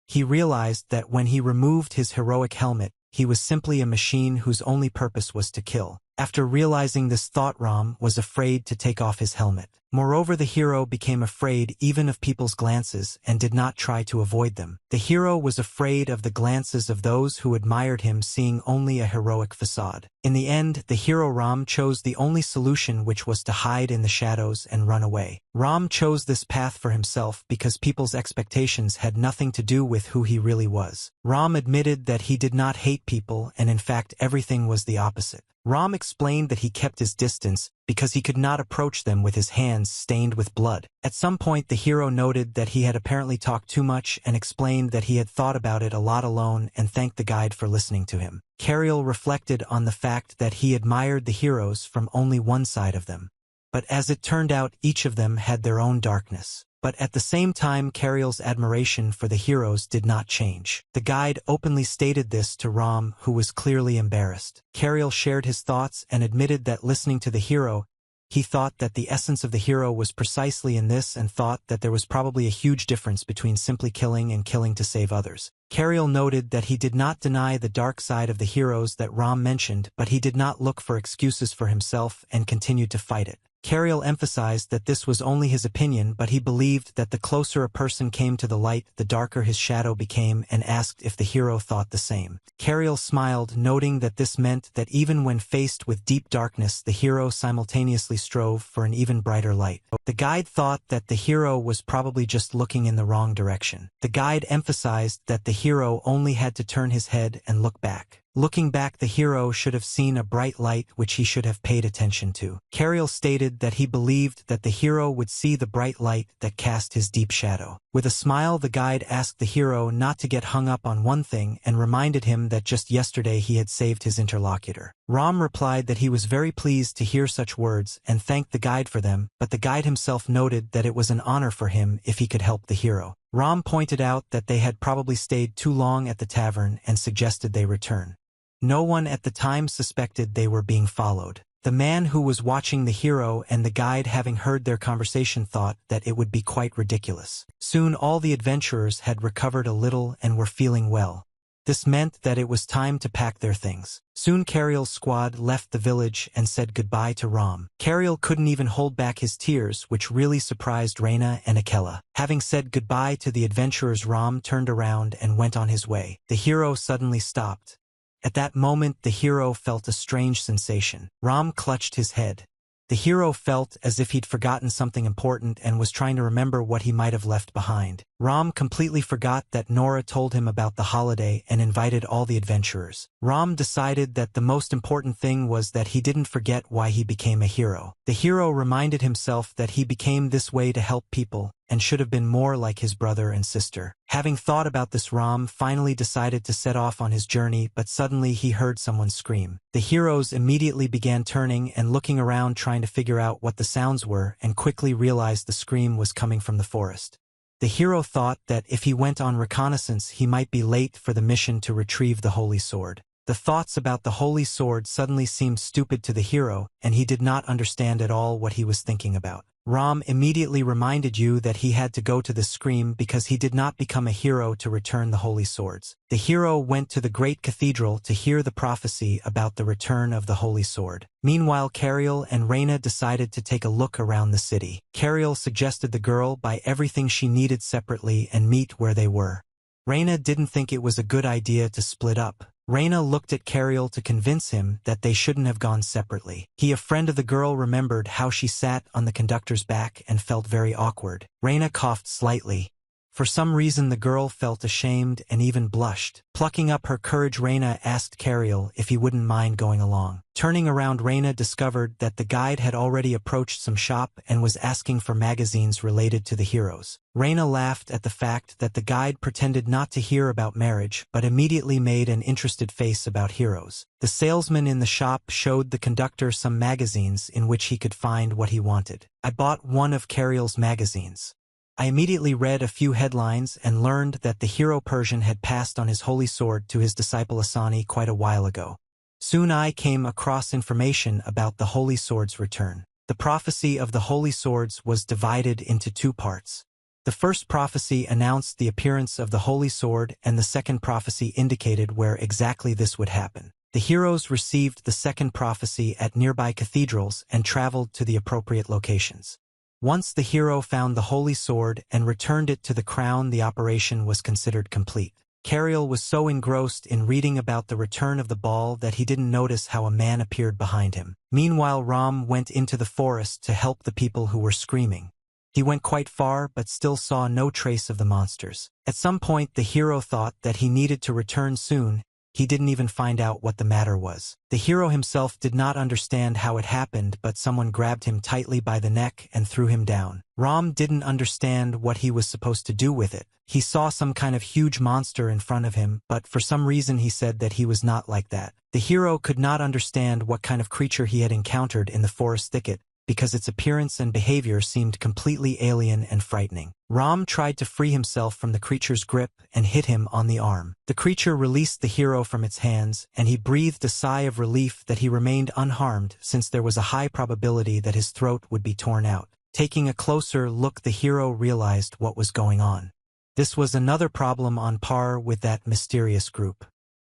He realized that when he removed his heroic helmet, he was simply a machine whose only purpose was to kill. After realizing this thought, Ram was afraid to take off his helmet. Moreover, the hero became afraid even of people's glances and did not try to avoid them. The hero was afraid of the glances of those who admired him, seeing only a heroic facade. In the end, the hero Ram chose the only solution, which was to hide in the shadows and run away. Ram chose this path for himself because people's expectations had nothing to do with who he really was. Ram admitted that he did not hate people, and in fact everything was the opposite. Ram explained that he kept his distance because he could not approach them with his hands stained with blood. At some point, the hero noted that he had apparently talked too much and explained that he had thought about it a lot alone and thanked the guide for listening to him. Cariel reflected on the fact that he admired the heroes from only one side of them. But as it turned out, each of them had their own darkness. But at the same time, Cariel's admiration for the heroes did not change. The guide openly stated this to Ram, who was clearly embarrassed. Cariel shared his thoughts and admitted that listening to the hero, he thought that the essence of the hero was precisely in this, and thought that there was probably a huge difference between simply killing and killing to save others. Cariel noted that he did not deny the dark side of the heroes that Ram mentioned, but he did not look for excuses for himself and continued to fight it. Cariel emphasized that this was only his opinion, but he believed that the closer a person came to the light, the darker his shadow became, and asked if the hero thought the same. Cariel smiled, noting that this meant that even when faced with deep darkness, the hero simultaneously strove for an even brighter light. The guide thought that the hero was probably just looking in the wrong direction. The guide emphasized that the hero only had to turn his head and look back. Looking back, the hero should have seen a bright light which he should have paid attention to. Cariel stated that he believed that the hero would see the bright light that cast his deep shadow. With a smile, the guide asked the hero not to get hung up on one thing and reminded him that just yesterday he had saved his interlocutor. Ram replied that he was very pleased to hear such words and thanked the guide for them, but the guide himself noted that it was an honor for him if he could help the hero. Ram pointed out that they had probably stayed too long at the tavern and suggested they return. No one at the time suspected they were being followed. The man who was watching the hero and the guide, having heard their conversation, thought that it would be quite ridiculous. Soon all the adventurers had recovered a little and were feeling well. This meant that it was time to pack their things. Soon Cariel's squad left the village and said goodbye to Ram. Cariel couldn't even hold back his tears, which really surprised Reina and Akela. Having said goodbye to the adventurers, Ram turned around and went on his way. The hero suddenly stopped. At that moment, the hero felt a strange sensation. Ram clutched his head. The hero felt as if he'd forgotten something important and was trying to remember what he might have left behind. Ram completely forgot that Nora told him about the holiday and invited all the adventurers. Ram decided that the most important thing was that he didn't forget why he became a hero. The hero reminded himself that he became this way to help people and should have been more like his brother and sister. Having thought about this, Ram finally decided to set off on his journey, but suddenly he heard someone scream. The heroes immediately began turning and looking around, trying to figure out what the sounds were, and quickly realized the scream was coming from the forest. The hero thought that if he went on reconnaissance he might be late for the mission to retrieve the holy sword. The thoughts about the holy sword suddenly seemed stupid to the hero, and he did not understand at all what he was thinking about. Ram immediately reminded you that he had to go to the scream because he did not become a hero to return the holy swords. The hero went to the great cathedral to hear the prophecy about the return of the holy sword. Meanwhile, Cariel and Reina decided to take a look around the city. Cariel suggested the girl buy everything she needed separately and meet where they were. Reina didn't think it was a good idea to split up. Reina looked at Cariel to convince him that they shouldn't have gone separately. He, a friend of the girl, remembered how she sat on the conductor's back and felt very awkward. Reina coughed slightly. For some reason the girl felt ashamed and even blushed. Plucking up her courage, Reina asked Cariel if he wouldn't mind going along. Turning around, Reina discovered that the guide had already approached some shop and was asking for magazines related to the heroes. Reina laughed at the fact that the guide pretended not to hear about marriage but immediately made an interested face about heroes. The salesman in the shop showed the conductor some magazines in which he could find what he wanted. I bought one of Cariel's magazines. I immediately read a few headlines and learned that the hero Persian had passed on his holy sword to his disciple Asani quite a while ago. Soon I came across information about the holy sword's return. The prophecy of the holy swords was divided into two parts. The first prophecy announced the appearance of the holy sword, and the second prophecy indicated where exactly this would happen. The heroes received the second prophecy at nearby cathedrals and traveled to the appropriate locations. Once the hero found the holy sword and returned it to the crown, the operation was considered complete. Cariel was so engrossed in reading about the return of the ball that he didn't notice how a man appeared behind him. Meanwhile, Ram went into the forest to help the people who were screaming. He went quite far but still saw no trace of the monsters. At some point the hero thought that he needed to return soon. He didn't even find out what the matter was. The hero himself did not understand how it happened, but someone grabbed him tightly by the neck and threw him down. Ram didn't understand what he was supposed to do with it. He saw some kind of huge monster in front of him, but for some reason he said that he was not like that. The hero could not understand what kind of creature he had encountered in the forest thicket, because its appearance and behavior seemed completely alien and frightening. Ram tried to free himself from the creature's grip and hit him on the arm. The creature released the hero from its hands, and he breathed a sigh of relief that he remained unharmed, since there was a high probability that his throat would be torn out. Taking a closer look, the hero realized what was going on. This was another problem on par with that mysterious group.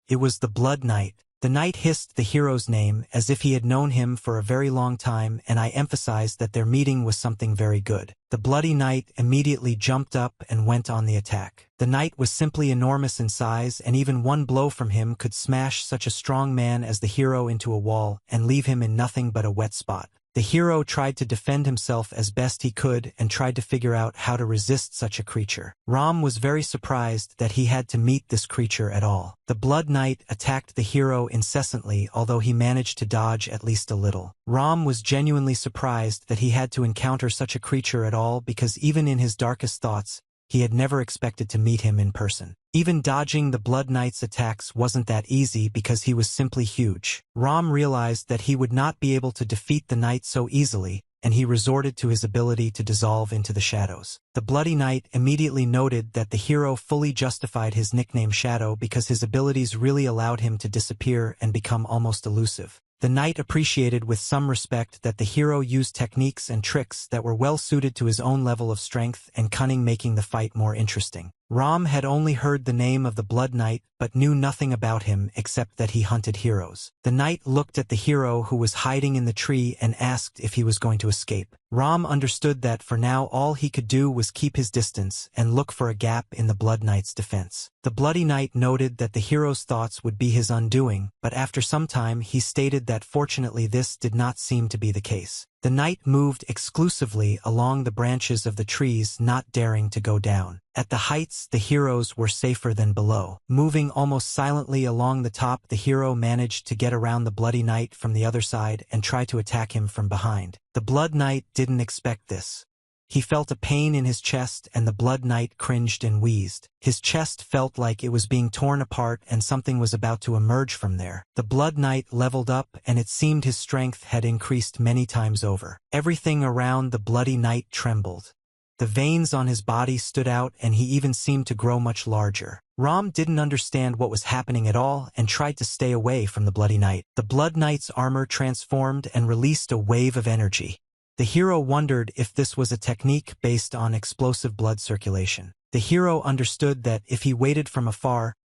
It was the Blood Knight. The knight hissed the hero's name as if he had known him for a very long time, and I emphasized that their meeting was something very good. The bloody knight immediately jumped up and went on the attack. The knight was simply enormous in size, and even one blow from him could smash such a strong man as the hero into a wall and leave him in nothing but a wet spot. The hero tried to defend himself as best he could and tried to figure out how to resist such a creature. Ram was very surprised that he had to meet this creature at all. The Blood Knight attacked the hero incessantly, although he managed to dodge at least a little. Ram was genuinely surprised that he had to encounter such a creature at all, because even in his darkest thoughts, he had never expected to meet him in person. Even dodging the Blood Knight's attacks wasn't that easy because he was simply huge. Ram realized that he would not be able to defeat the knight so easily, and he resorted to his ability to dissolve into the shadows. The Bloody Knight immediately noted that the hero fully justified his nickname Shadow because his abilities really allowed him to disappear and become almost elusive. The knight appreciated with some respect that the hero used techniques and tricks that were well suited to his own level of strength and cunning, making the fight more interesting. Ram had only heard the name of the Blood Knight but knew nothing about him except that he hunted heroes. The knight looked at the hero who was hiding in the tree and asked if he was going to escape. Ram understood that for now all he could do was keep his distance and look for a gap in the Blood Knight's defense. The Bloody Knight noted that the hero's thoughts would be his undoing, but after some time he stated that fortunately this did not seem to be the case. The knight moved exclusively along the branches of the trees, not daring to go down. At the heights, the heroes were safer than below. Moving almost silently along the top, the hero managed to get around the Bloody Knight from the other side and try to attack him from behind. The Blood Knight didn't expect this. He felt a pain in his chest, and the Blood Knight cringed and wheezed. His chest felt like it was being torn apart and something was about to emerge from there. The Blood Knight leveled up, and it seemed his strength had increased many times over. Everything around the Bloody Knight trembled. The veins on his body stood out and he even seemed to grow much larger. Ram didn't understand what was happening at all and tried to stay away from the Bloody Knight. The Blood Knight's armor transformed and released a wave of energy. The hero wondered if this was a technique based on explosive blood circulation. The hero understood that if he waited from afar,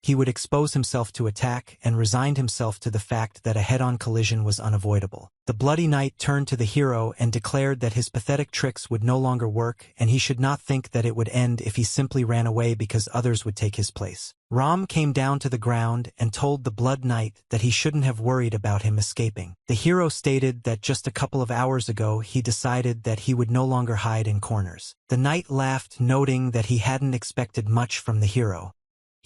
he would expose himself to attack and resigned himself to the fact that a head-on collision was unavoidable. The Bloody Knight turned to the hero and declared that his pathetic tricks would no longer work and he should not think that it would end if he simply ran away because others would take his place. Ram came down to the ground and told the Blood Knight that he shouldn't have worried about him escaping. The hero stated that just a couple of hours ago he decided that he would no longer hide in corners. The knight laughed, noting that he hadn't expected much from the hero.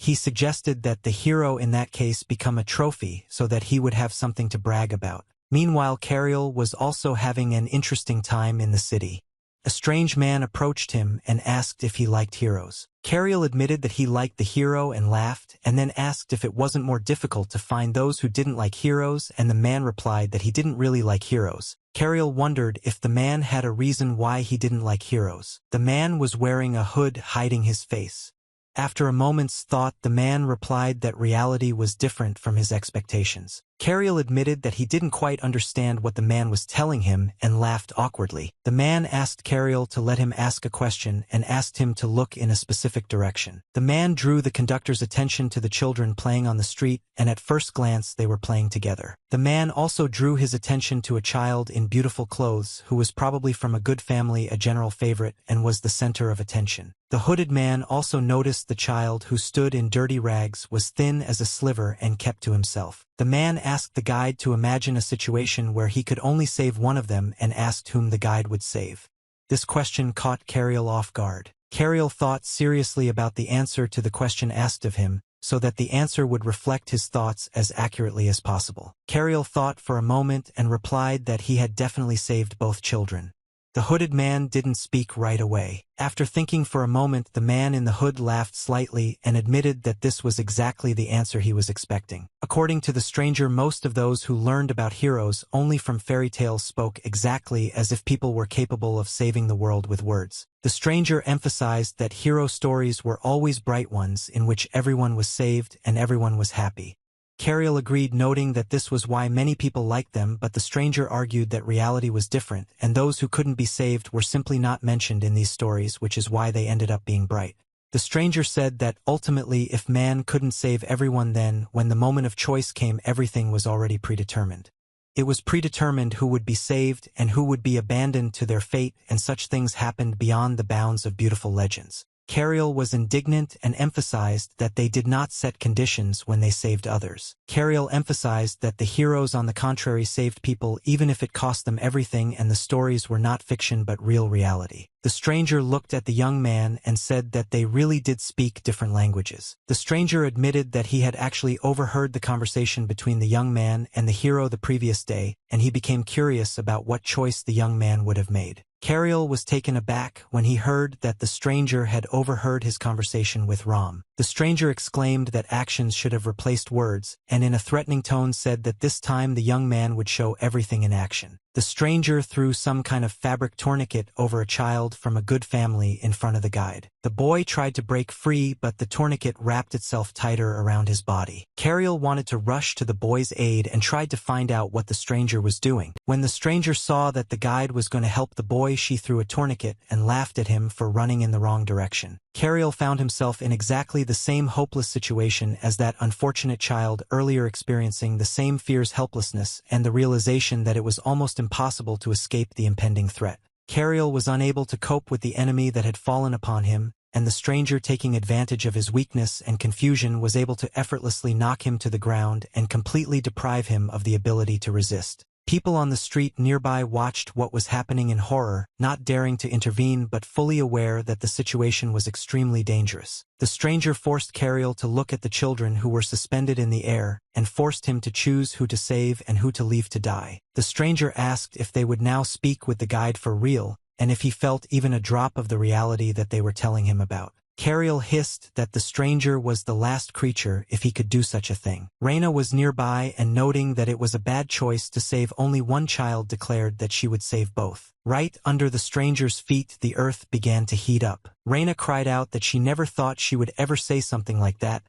He suggested that the hero in that case become a trophy so that he would have something to brag about. Meanwhile, Cariel was also having an interesting time in the city. A strange man approached him and asked if he liked heroes. Cariel admitted that he liked the hero and laughed, and then asked if it wasn't more difficult to find those who didn't like heroes, and the man replied that he didn't really like heroes. Cariel wondered if the man had a reason why he didn't like heroes. The man was wearing a hood hiding his face. After a moment's thought, the man replied that reality was different from his expectations. Cariel admitted that he didn't quite understand what the man was telling him and laughed awkwardly. The man asked Cariel to let him ask a question and asked him to look in a specific direction. The man drew the conductor's attention to the children playing on the street, and at first glance they were playing together. The man also drew his attention to a child in beautiful clothes who was probably from a good family, a general favorite, and was the center of attention. The hooded man also noticed the child, who stood in dirty rags, was thin as a sliver and kept to himself. The man asked the guide to imagine a situation where he could only save one of them and asked whom the guide would save. This question caught Cariel off guard. Cariel thought seriously about the answer to the question asked of him, so that the answer would reflect his thoughts as accurately as possible. Cariel thought for a moment and replied that he had definitely saved both children. The hooded man didn't speak right away. After thinking for a moment, the man in the hood laughed slightly and admitted that this was exactly the answer he was expecting. According to the stranger, most of those who learned about heroes only from fairy tales spoke exactly as if people were capable of saving the world with words. The stranger emphasized that hero stories were always bright ones in which everyone was saved and everyone was happy. Cariel agreed, noting that this was why many people liked them, but the stranger argued that reality was different, and those who couldn't be saved were simply not mentioned in these stories, which is why they ended up being bright. The stranger said that ultimately, if man couldn't save everyone, then, when the moment of choice came, everything was already predetermined. It was predetermined who would be saved and who would be abandoned to their fate, and such things happened beyond the bounds of beautiful legends. Cariel was indignant and emphasized that they did not set conditions when they saved others. Cariel emphasized that the heroes, on the contrary, saved people even if it cost them everything, and the stories were not fiction but real reality. The stranger looked at the young man and said that they really did speak different languages. The stranger admitted that he had actually overheard the conversation between the young man and the hero the previous day, and he became curious about what choice the young man would have made. Cariel was taken aback when he heard that the stranger had overheard his conversation with Ram. The stranger exclaimed that actions should have replaced words, and in a threatening tone said that this time the young man would show everything in action. The stranger threw some kind of fabric tourniquet over a child from a good family in front of the guide. The boy tried to break free, but the tourniquet wrapped itself tighter around his body. Cariel wanted to rush to the boy's aid and tried to find out what the stranger was doing. When the stranger saw that the guide was going to help the boy, she threw a tourniquet and laughed at him for running in the wrong direction. Cariel found himself in exactly the same hopeless situation as that unfortunate child earlier, experiencing the same fears, helplessness, and the realization that it was almost impossible to escape the impending threat. Cariel was unable to cope with the enemy that had fallen upon him, and the stranger, taking advantage of his weakness and confusion, was able to effortlessly knock him to the ground and completely deprive him of the ability to resist. People on the street nearby watched what was happening in horror, not daring to intervene but fully aware that the situation was extremely dangerous. The stranger forced Cariel to look at the children who were suspended in the air, and forced him to choose who to save and who to leave to die. The stranger asked if they would now speak with the guide for real, and if he felt even a drop of the reality that they were telling him about. Cariel hissed that the stranger was the last creature if he could do such a thing. Reina was nearby and noting that it was a bad choice to save only one child declared that she would save both. Right under the stranger's feet the earth began to heat up. Reina cried out that she never thought she would ever say something like that,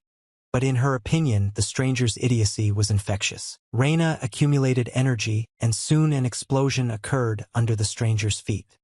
but in her opinion the stranger's idiocy was infectious. Reina accumulated energy and soon an explosion occurred under the stranger's feet.